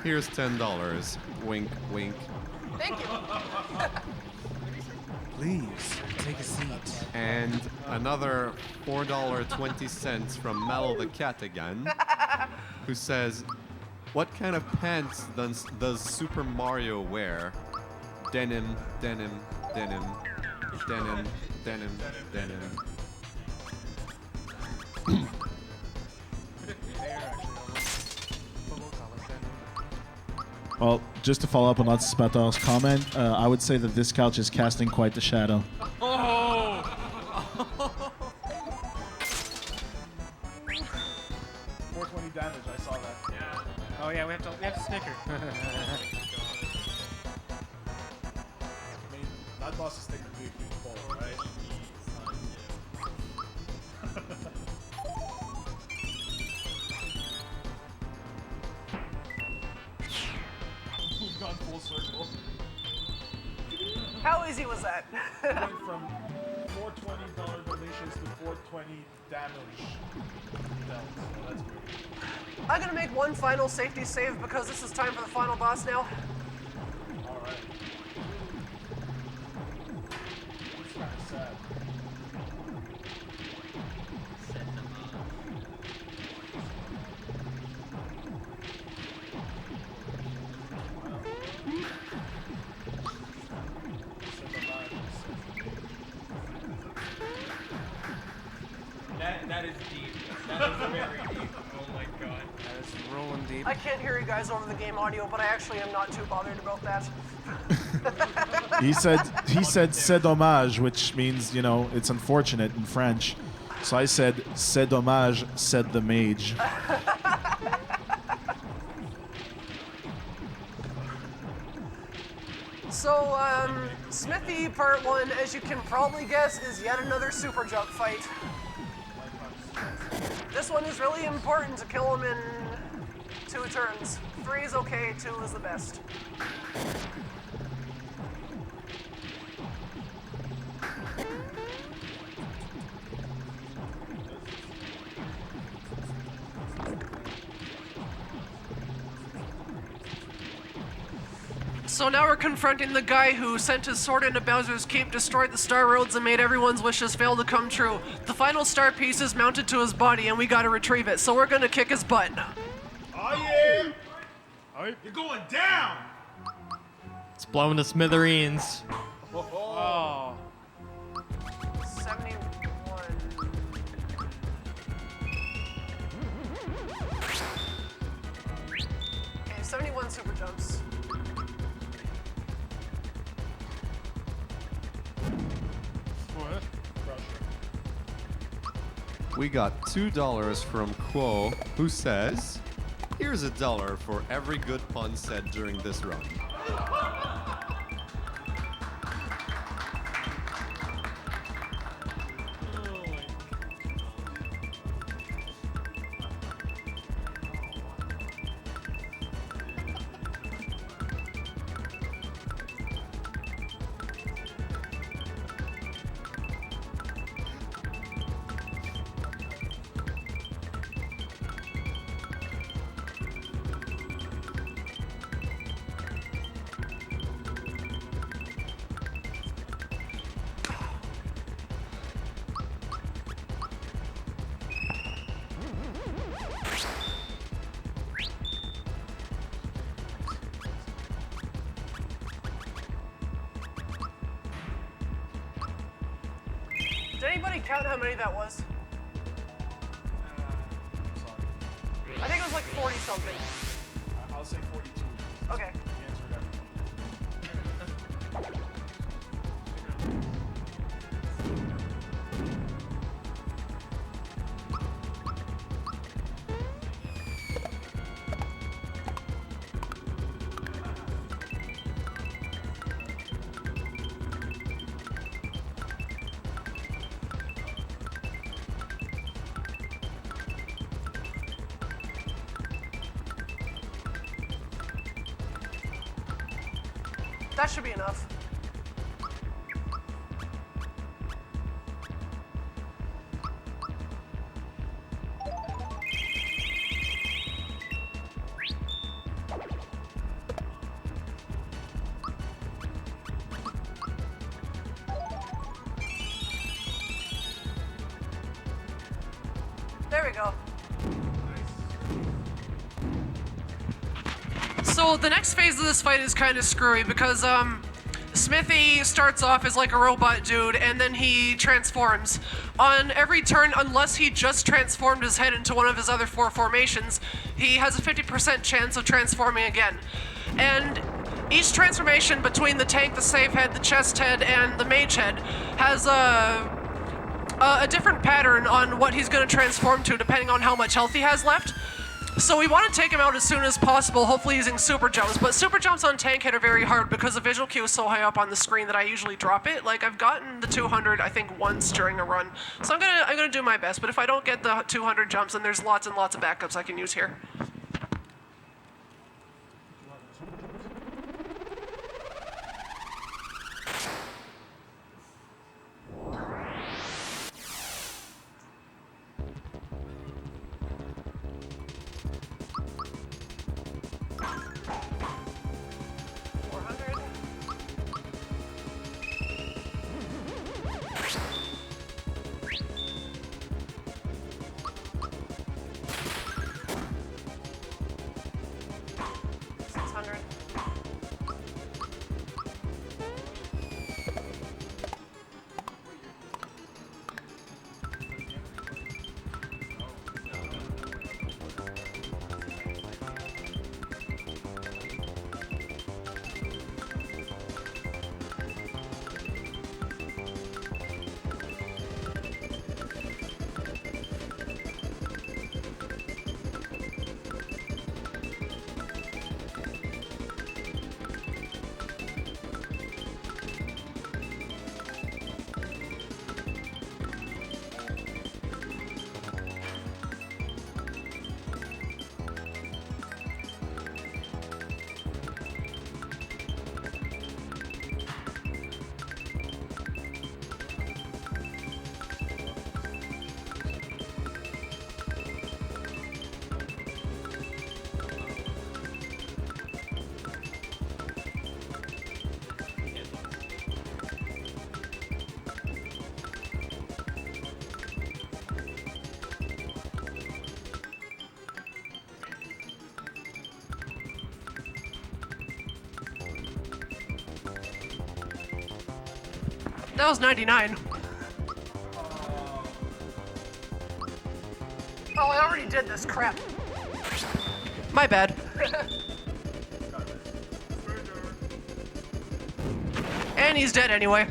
Here's $10. Wink, wink. Thank you. Please, take a seat. And another $4.20 from Mal the cat again, who says, what kind of pants does Super Mario wear? Denim, denim, denim, denim, denim, denim. Well, just to follow up on Anticipateur's comment, I would say that this couch is casting quite the shadow. Oh! 420 damage, I saw that. Yeah. Oh yeah, we have to snicker. I mean, that boss is taking a big fall, right? We've gone full circle. How easy was that? We went from $420 donations to 420 damage dealt, so that's great. I'm gonna make one final safety save because this is time for the final boss now. Alright. It's kind of sad. That is deep. That is very deep. Oh my god. That is rolling deep. I can't hear you guys over the game audio, but I actually am not too bothered about that. He said c'est dommage, which means, you know, it's unfortunate in French. So I said c'est dommage, said the mage. So, Smithy Part 1, as you can probably guess, is yet another super jump fight. This one is really important to kill him in 2 turns. 3 is okay, 2 is the best. So now we're confronting the guy who sent his sword into Bowser's Keep, destroyed the star roads, and made everyone's wishes fail to come true. The final star piece is mounted to his body, and we gotta retrieve it, so we're gonna kick his butt. Oh yeah! You're going down! It's blown to smithereens. Oh. 71. Okay, 71 super jumps. What? We got $2 from Quo, who says, here's $1 for every good pun said during this run. Did anybody count how many that was? I think it was like 40 something. I'll say 42. Okay. The answer to everything. That should be enough. There we go. So the next phase of this fight is kind of screwy because Smithy starts off as like a robot dude and then he transforms. On every turn, unless he just transformed his head into one of his other 4 formations, he has a 50% chance of transforming again. And each transformation between the tank, the safe head, the chest head, and the mage head has a different pattern on what he's going to transform to depending on how much health he has left. So we want to take him out as soon as possible, hopefully using super jumps. But super jumps on tank head are very hard because the visual cue is so high up on the screen that I usually drop it. Like I've gotten the 200, I think, once during a run. So I'm gonna do my best. But if I don't get the 200 jumps, then there's lots and lots of backups I can use here. That was 99. Oh, I already did this crap. My bad. And he's dead anyway.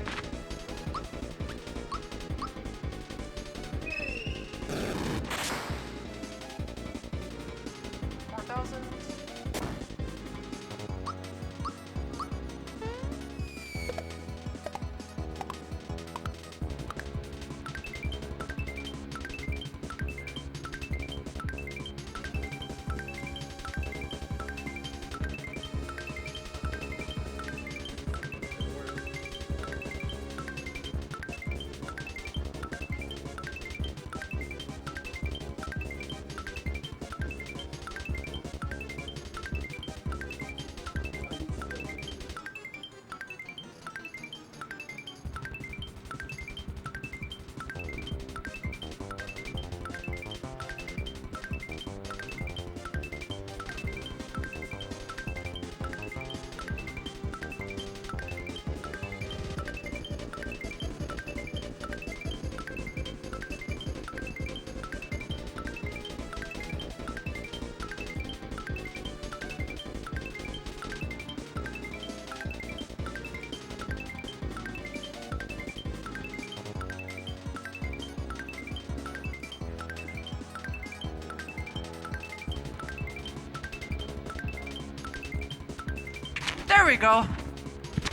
There we go.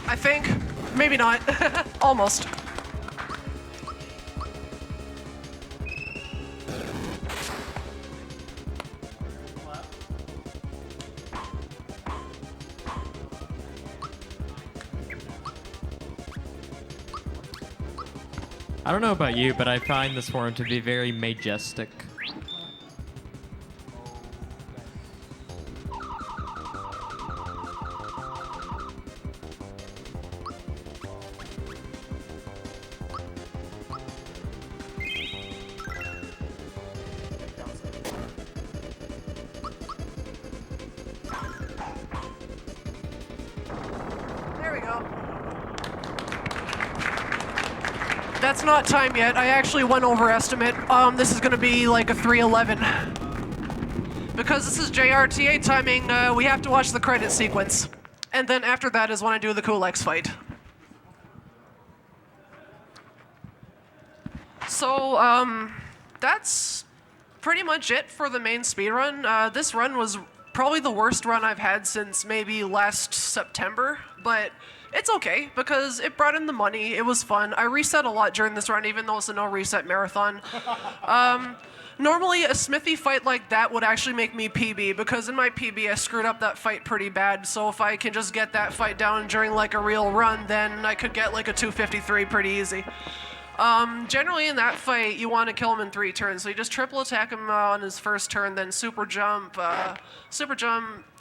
I think. Maybe not. Almost. I don't know about you, but I find this form to be very majestic. There we go. That's not time yet. I actually went over estimate. This is gonna be like a 3:11. Because this is JRTA timing, we have to watch the credit sequence. And then after that is when I do the Kulex fight. So, that's pretty much it for the main speedrun. This run was probably the worst run I've had since maybe last September, but it's okay because it brought in the money. It was fun. I reset a lot during this run, even though it's a no-reset marathon. Normally, a Smithy fight like that would actually make me PB, because in my PB, I screwed up that fight pretty bad. So if I can just get that fight down during like a real run, then I could get like a 253 pretty easy. Generally in that fight, you want to kill him in 3 turns. So you just triple attack him on his first turn, then super jump,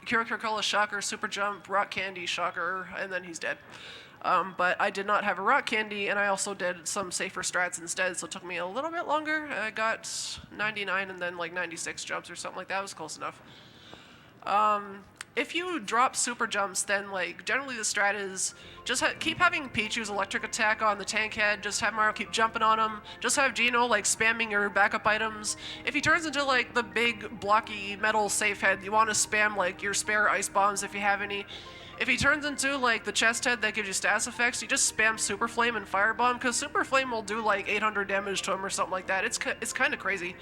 Kira shocker, super jump, rock candy, shocker, and then he's dead. But I did not have a rock candy, and I also did some safer strats instead, so it took me a little bit longer. I got 99 and then like 96 jumps or something like that. It was close enough. If you drop super jumps, then like generally the strat is just keep having Pichu's electric attack on the tank head, just have Mario keep jumping on him, just have Gino like spamming your backup items. If he turns into like the big blocky metal safe head, you want to spam like your spare ice bombs if you have any. If he turns into like the chest head that gives you status effects, you just spam Super Flame and Firebomb, because Super Flame will do like 800 damage to him or something like that. It's kind of crazy.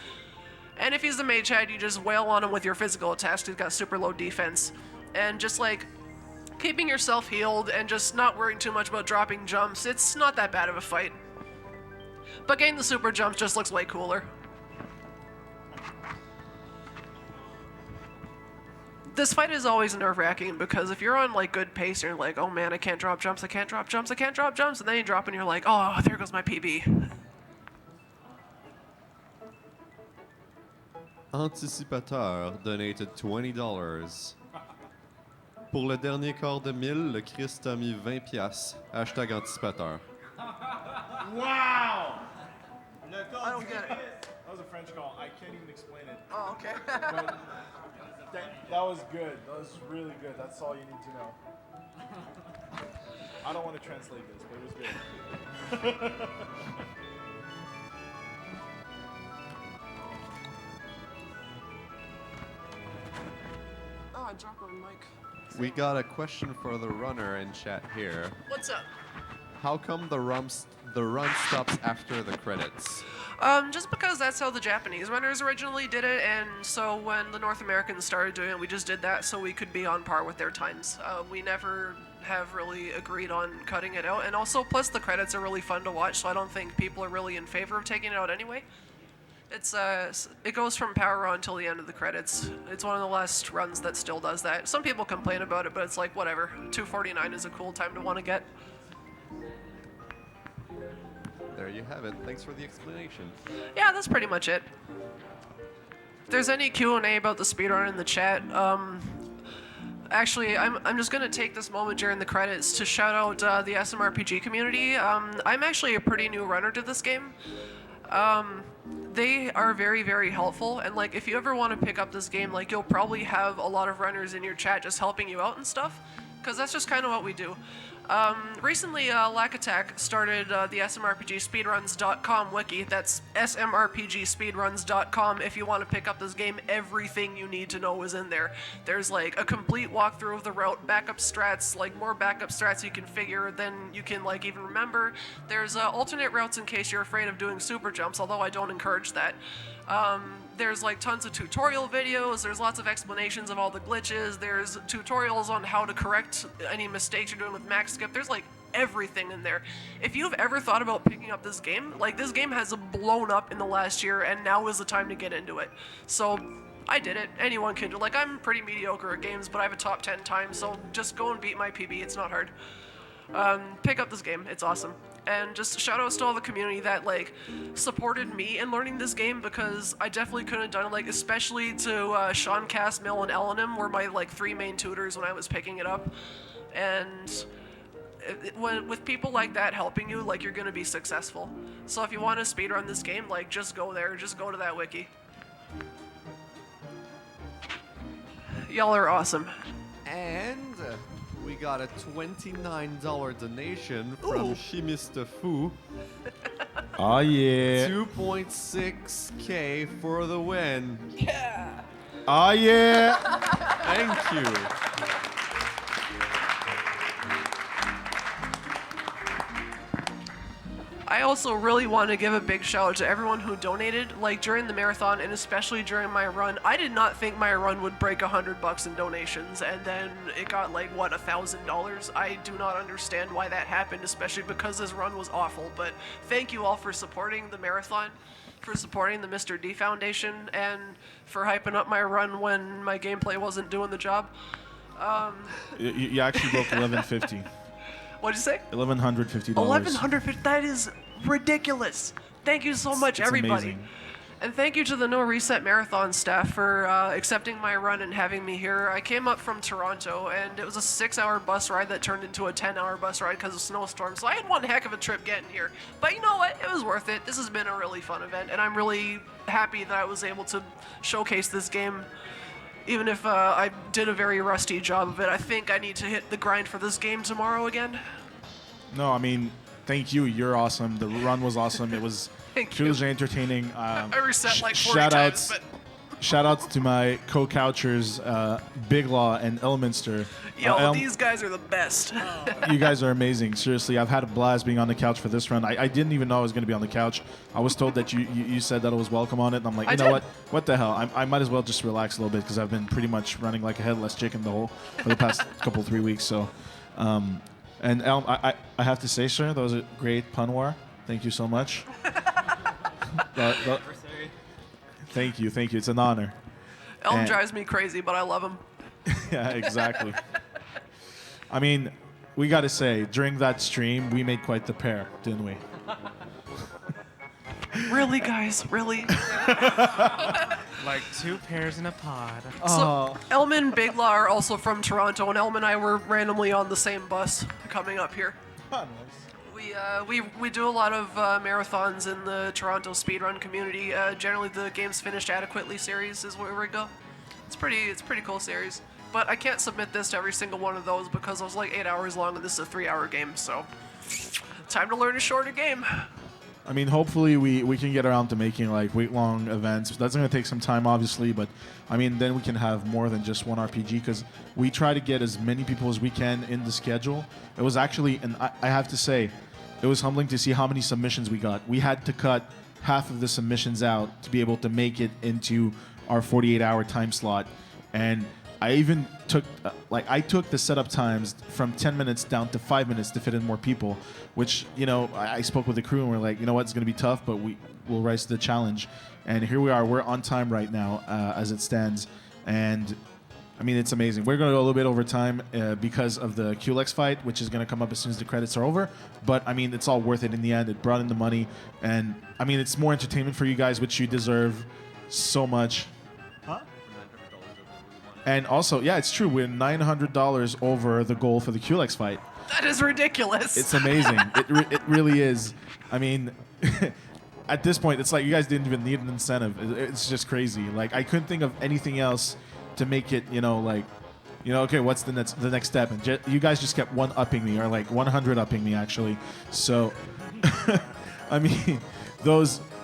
And if he's the mage head, you just wail on him with your physical attacks. He's got super low defense. And just like keeping yourself healed and just not worrying too much about dropping jumps, it's not that bad of a fight. But getting the super jumps just looks way cooler. This fight is always nerve-wracking, because if you're on like good pace and you're like, oh man, I can't drop jumps, I can't drop jumps, I can't drop jumps, and then you drop and you're like, oh, there goes my PB. Anticipateur donated $20. Pour le dernier quart de mille, le Christ a mis 20 piastres. Hashtag anticipateur. Wow! I don't get it. That was a French call. I can't even explain it. Oh, okay. But that was good. That was really good. That's all you need to know. I don't want to translate this, but it was good. Oh, I dropped my mic. We got a question for the runner in chat here. What's up? How come the run stops after the credits? Just because that's how the Japanese runners originally did it, and so when the North Americans started doing it, we just did that so we could be on par with their times. We never have really agreed on cutting it out, and also plus the credits are really fun to watch, so I don't think people are really in favor of taking it out anyway. It goes from power on until the end of the credits. It's one of the last runs that still does that. Some people complain about it, but it's like, whatever. 249 is a cool time to want to get. There you have it. Thanks for the explanation. Yeah, that's pretty much it. If there's any Q&A about the speedrun in the chat, actually, I'm just going to take this moment during the credits to shout out the SMRPG community. I'm actually a pretty new runner to this game. They are very, very helpful, and like if you ever want to pick up this game, like you'll probably have a lot of runners in your chat just helping you out and stuff, because that's just kind of what we do. Recently, Lack Attack started the smrpgspeedruns.com wiki. That's smrpgspeedruns.com. If you want to pick up this game, everything you need to know is in there. There's like a complete walkthrough of the route, backup strats, like more backup strats you can figure than you can like even remember. There's alternate routes in case you're afraid of doing super jumps, although I don't encourage that. There's like tons of tutorial videos, there's lots of explanations of all the glitches, there's tutorials on how to correct any mistakes you're doing with max skip. There's like everything in there. If you've ever thought about picking up this game, like this game has blown up in the last year and now is the time to get into it. So I did it. Anyone can do it. Like I'm pretty mediocre at games, but I have a top 10 time, so just go and beat my PB. It's not hard. Pick up this game. It's awesome. And just shout outs to all the community that like supported me in learning this game, because I definitely couldn't have done it. Like especially to Sean, Cass, Mill, and Elenim were my like 3 main tutors when I was picking it up. And with people like that helping you, like you're gonna be successful. So if you want to speedrun this game, like just go there. Just go to that wiki. Y'all are awesome. And we got a $29 donation from Shimista Fu. Oh, yeah. 2.6K for the win. Yeah. Oh, yeah. Thank you. I also really want to give a big shout out to everyone who donated, like during the marathon and especially during my run. I did not think my run would break $100 in donations, and then it got like what, $1,000. I do not understand why that happened, especially because this run was awful. But thank you all for supporting the marathon, for supporting the Mr. D Foundation, and for hyping up my run when my gameplay wasn't doing the job. You actually broke 1150. What'd you say? $1,150. $1,150. That is ridiculous. Thank you so much, It's everybody. amazing. And thank you to the NoReset Marathon staff for accepting my run and having me here. I came up from Toronto, and it was a 6-hour bus ride that turned into a 10-hour bus ride because of snowstorms. So I had one heck of a trip getting here. But you know what? It was worth it. This has been a really fun event, and I'm really happy that I was able to showcase this game. Even if I did a very rusty job of it, I think I need to hit the grind for this game tomorrow again. No, I mean, thank you. You're awesome. The run was awesome. It was hugely entertaining. I reset like 40 shout times, outs, but shout outs to my co-couchers, Big Law and Elminster. yo, these guys are the best. You guys are amazing. Seriously, I've had a blast being on the couch for this run. I didn't even know I was going to be on the couch. I was told that you said that I was welcome on it, and I'm like, you know what? What the hell? I might as well just relax a little bit because I've been pretty much running like a headless chicken for the past couple 3 weeks. So, and Elm, I have to say, sir, that was a great pun war. Thank you so much. Thank you. It's an honor. Elm drives me crazy, but I love him. Yeah, exactly. I mean, we got to say, during that stream, we made quite the pair, didn't we? Really, guys? Really? Like 2 pairs in a pod. So, Elman and Big Law are also from Toronto, and Elman and I were randomly on the same bus coming up here. We do a lot of marathons in the Toronto speedrun community. Generally, the Games Finished Adequately series is where we go. It's pretty cool series. But I can't submit this to every single one of those because it was like 8 hours long, and this is a 3-hour game. So, time to learn a shorter game. I mean, hopefully we can get around to making like week-long events. That's going to take some time, obviously, but I mean, then we can have more than just one RPG because we try to get as many people as we can in the schedule. It was actually, and I have to say, it was humbling to see how many submissions we got. We had to cut half of the submissions out to be able to make it into our 48-hour time slot, and I even took I took the setup times from 10 minutes down to 5 minutes to fit in more people, which, you know, I spoke with the crew and we're like, you know what, it's going to be tough, but we'll rise to the challenge. And here we are. We're on time right now as it stands. And, I mean, it's amazing. We're going to go a little bit over time because of the QLEX fight, which is going to come up as soon as the credits are over. But, I mean, it's all worth it in the end. It brought in the money. And, I mean, it's more entertainment for you guys, which you deserve so much. And also, yeah, it's true. We're $900 over the goal for the QLEX fight. That is ridiculous. It's amazing. It really is. I mean, at this point, it's like you guys didn't even need an incentive. It's just crazy. Like, I couldn't think of anything else to make it, you know, like, you know, okay, what's the next step? And you guys just kept one-upping me, or like 100-upping me, actually. So, I mean,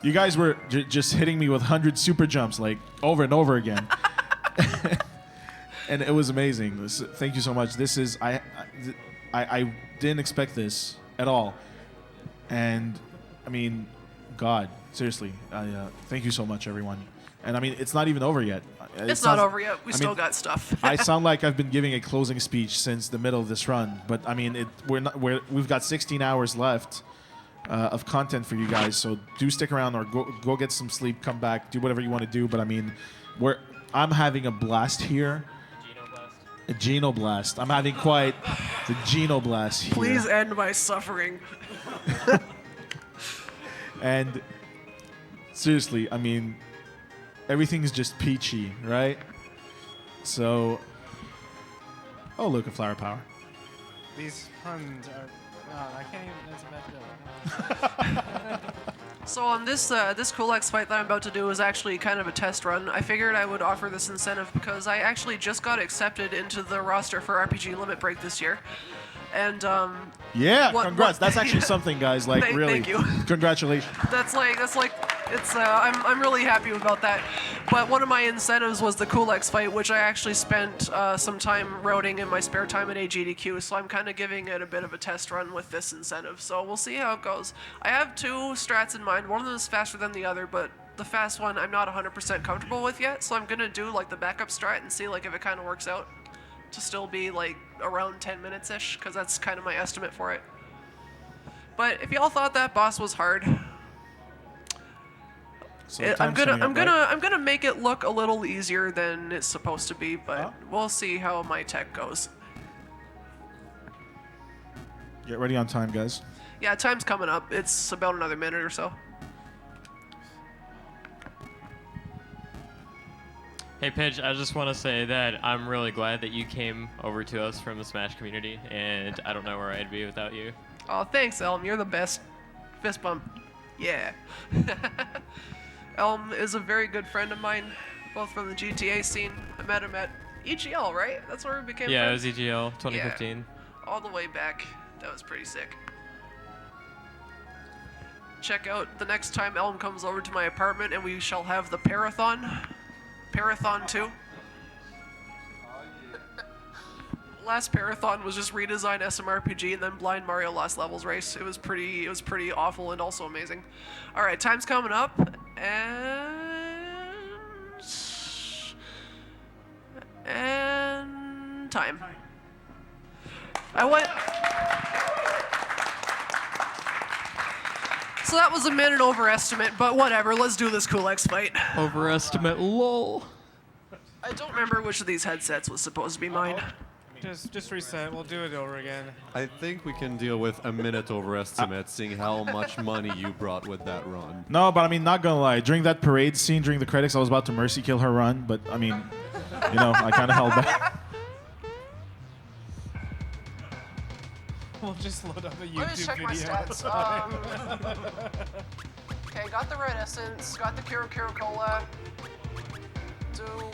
you guys were just hitting me with 100 super jumps, like, over and over again. And it was amazing. Thank you so much. This is I didn't expect this at all, and I mean, God, seriously, thank you so much, everyone. And I mean, it's not even over yet. It's not over yet. We still got stuff. I sound like I've been giving a closing speech since the middle of this run, but I mean, we've got 16 hours left of content for you guys. So do stick around or go get some sleep, come back, do whatever you want to do. But I mean, I'm having a blast here. A genoblast. I'm having quite the genoblast here. Please end my suffering. And seriously, I mean, everything's just peachy, right? So, oh, look, a flower power. These puns are. I can't even. That's a bad joke. So on this this Coolx fight that I'm about to do is actually kind of a test run. I figured I would offer this incentive because I actually just got accepted into the roster for RPG Limit Break this year. And yeah, congrats. That's actually something, guys. Like really, thank you. Congratulations. That's like it's I'm really happy about that. But one of my incentives was the Coolx fight, which I actually spent some time routing in my spare time at AGDQ. So I'm kind of giving it a bit of a test run with this incentive. So we'll see how it goes. I have two strats in mind. One of them is faster than the other, but the fast one I'm not 100% comfortable with yet. So I'm gonna do like the backup strat and see like if it kind of works out to still be like around 10 minutes ish, because that's kind of my estimate for it. But if y'all thought that boss was hard, So I'm gonna make it look a little easier than it's supposed to be, but we'll see how my tech goes. Get ready on time, guys. Yeah, time's coming up. It's about another minute or so. Hey, Pidge, I just want to say that I'm really glad that you came over to us from the Smash community, and I don't know where I'd be without you. Oh, thanks, Elm. You're the best. Fist bump. Yeah. Elm is a very good friend of mine, both from the GTA scene. I met him at EGL, right? That's where we became Yeah, friends? it was EGL 2015. Yeah, all the way back. That was pretty sick. Check out the next time Elm comes over to my apartment and we shall have the Parathon. Parathon 2. Last Parathon was just redesign SMRPG and then Blind Mario Lost Levels race. It was pretty awful and also amazing. All right, time's coming up and time. I went. So that was a minute overestimate, but whatever. Let's do this Coolx fight. Overestimate, lol. I don't remember which of these headsets was supposed to be mine. Just reset. We'll do it over again. I think we can deal with a minute overestimate, seeing how much money you brought with that run. No, but I mean, not gonna lie. During that parade scene, during the credits, I was about to mercy kill her run, but I mean, you know, I kind of held back. We'll just load up a YouTube Let me check my video. stats. Okay, got the red essence, got the Kiro Cola.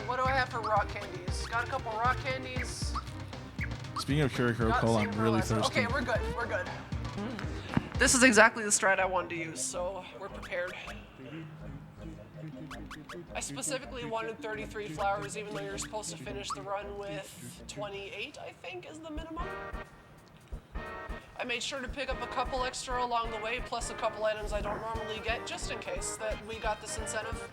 What do I have for rock candies? Got a couple rock candies. Speaking of Curicuro Got Cola, I'm Silver really Lesson. thirsty. Okay, we're good. We're good. This is exactly the strat I wanted to use, so we're prepared. I specifically wanted 33 flowers, even though you're supposed to finish the run with 28, I think, is the minimum. I made sure to pick up a couple extra along the way, plus a couple items I don't normally get, just in case that we got this incentive.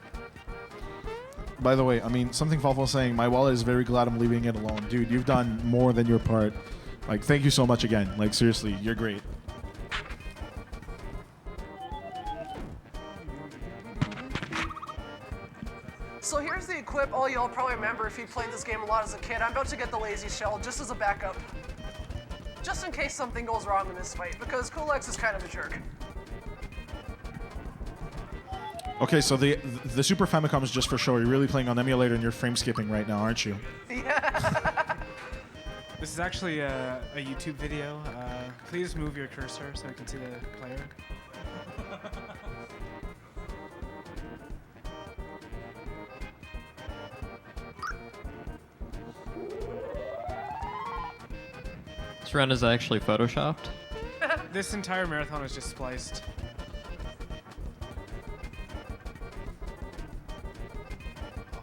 By the way, I mean, something Falfo was saying, my wallet is very glad I'm leaving it alone. Dude, you've done more than your part. Like, thank you so much again. Like, seriously, you're great. So here's the equip all y'all probably remember if you played this game a lot as a kid. I'm about to get the lazy shell just as a backup. Just in case something goes wrong in this fight, because Coolx is kind of a jerk. Okay, so the Super Famicom is just for show. You're really playing on emulator and you're frame skipping right now, aren't you? Yeah. This is actually a YouTube video. Please move your cursor so I can see the player. This run is actually photoshopped. This entire marathon is just spliced.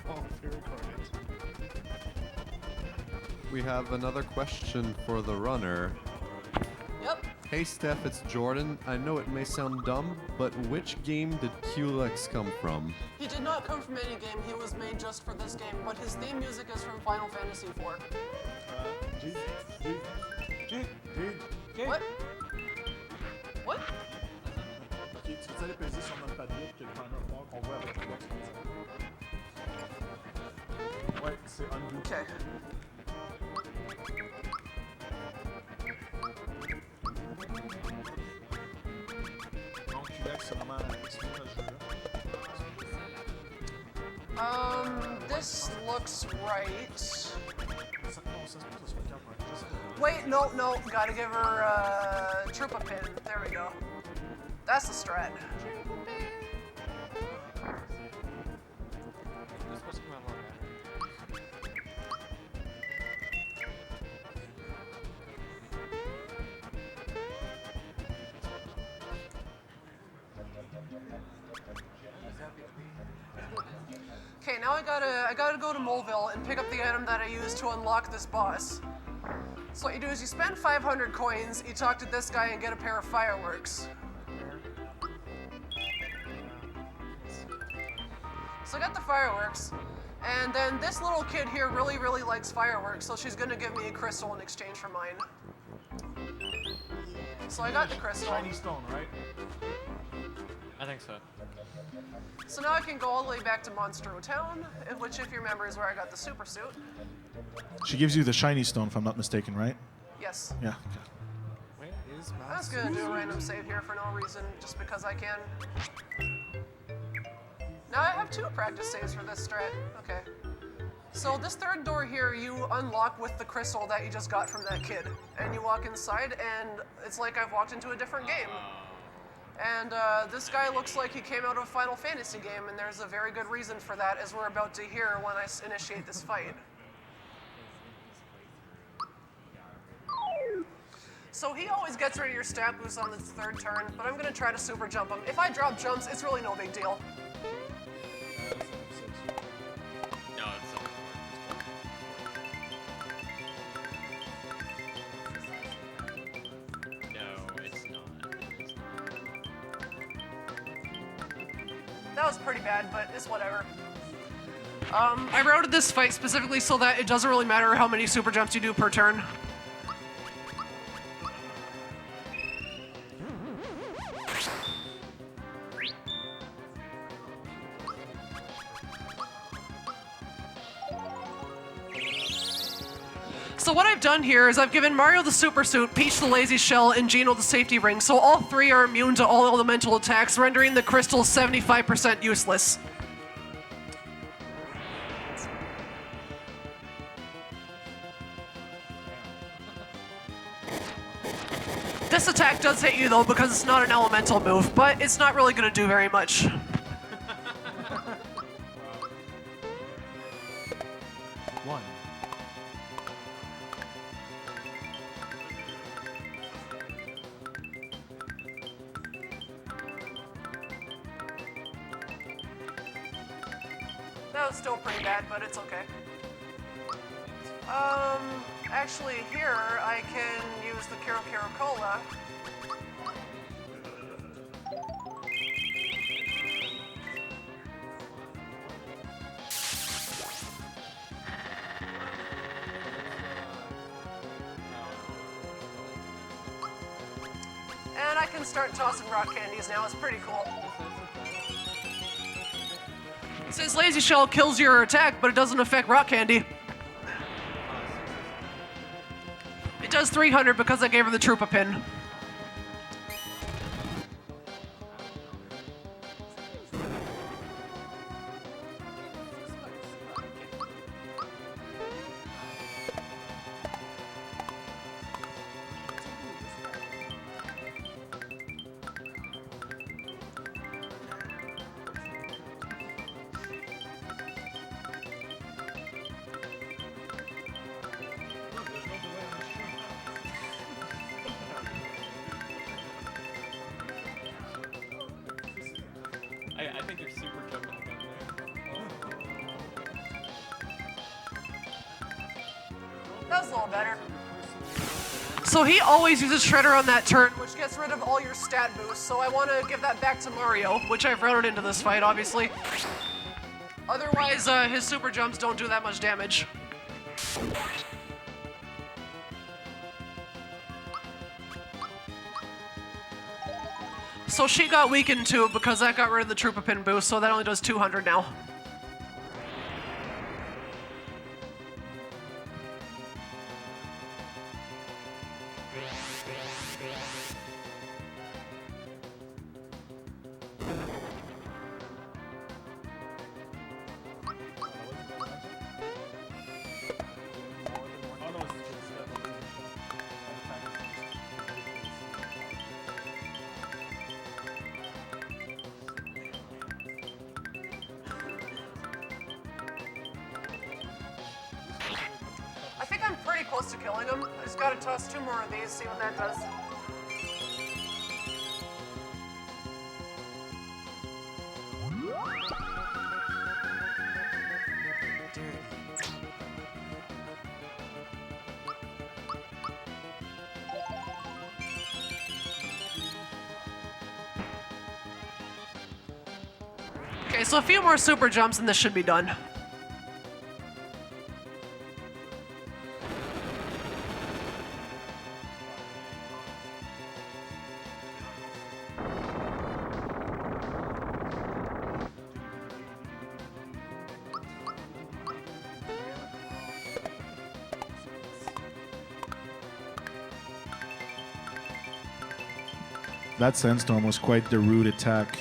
Oh, pre-recorded. We have another question for the runner. Yep. Hey Steph, it's Jordan. I know it may sound dumb, but which game did Culex come from? He did not come from any game. He was made just for this game, but his theme music is from Final Fantasy IV. What? What? Ok, tu veux aller peser sur notre palier que le timer part qu'on voit avec le box comme ça? Ouais, c'est undo. Okay. Donc, Culex, c'est vraiment explique le jeu. This looks right. Ça, non, ça se passe sur le cap, ouais. Je sais pas. Wait, no, gotta give her troop a pin. There we go. That's the strat. Okay, now I gotta go to Moleville and pick up the item that I used to unlock this boss. So what you do is you spend 500 coins, you talk to this guy and get a pair of fireworks. So I got the fireworks, and then this little kid here really, really likes fireworks, so she's gonna give me a crystal in exchange for mine. So I got the crystal. Shiny stone, right? I think so. So now I can go all the way back to Monstro Town, which if you remember is where I got the super suit. She gives you the shiny stone, if I'm not mistaken, right? Yes. Yeah. Where is my I was gonna do a random save here for no reason, just because I can. Now I have 2 practice saves for this strat. Okay. So this third door here you unlock with the crystal that you just got from that kid. And you walk inside and it's like I've walked into a different game. And this guy looks like he came out of a Final Fantasy game, and there's a very good reason for that, as we're about to hear when I initiate this fight. So he always gets rid of your stat boost on the 3rd turn, but I'm gonna try to super jump him. If I drop jumps, it's really no big deal. No, it's not. No, it's not. That was pretty bad, but it's whatever. I routed this fight specifically so that it doesn't really matter how many super jumps you do per turn. So what I've done here is I've given Mario the super suit, Peach the lazy shell, and Geno the safety ring, so all 3 are immune to all elemental attacks, rendering the crystal 75% useless. This attack does hit you though because it's not an elemental move, but it's not really going to do very much. One. That was still pretty bad, but it's okay. Actually here I can use the Kero Kero Cola. And I can start tossing rock candies now, it's pretty cool. Since Lazy Shell kills your attack, but it doesn't affect rock candy. It does 300 because I gave her the Troopa pin. I think you're super jumping the gun there. That was a little better. So So he always uses Shredder on that turn, which gets rid of all your stat boosts. So I want to give that back to Mario, which I've routed into this fight, obviously. Otherwise, his super jumps don't do that much damage. So she got weakened too because that got rid of the Troopa Pin boost, so that only does 200 now. I think I'm pretty close to killing him. I just gotta toss 2 more of these, see what that does. Okay, so a few more super jumps and this should be done. That sandstorm was quite the rude attack.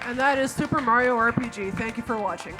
And that is Super Mario RPG. Thank you for watching.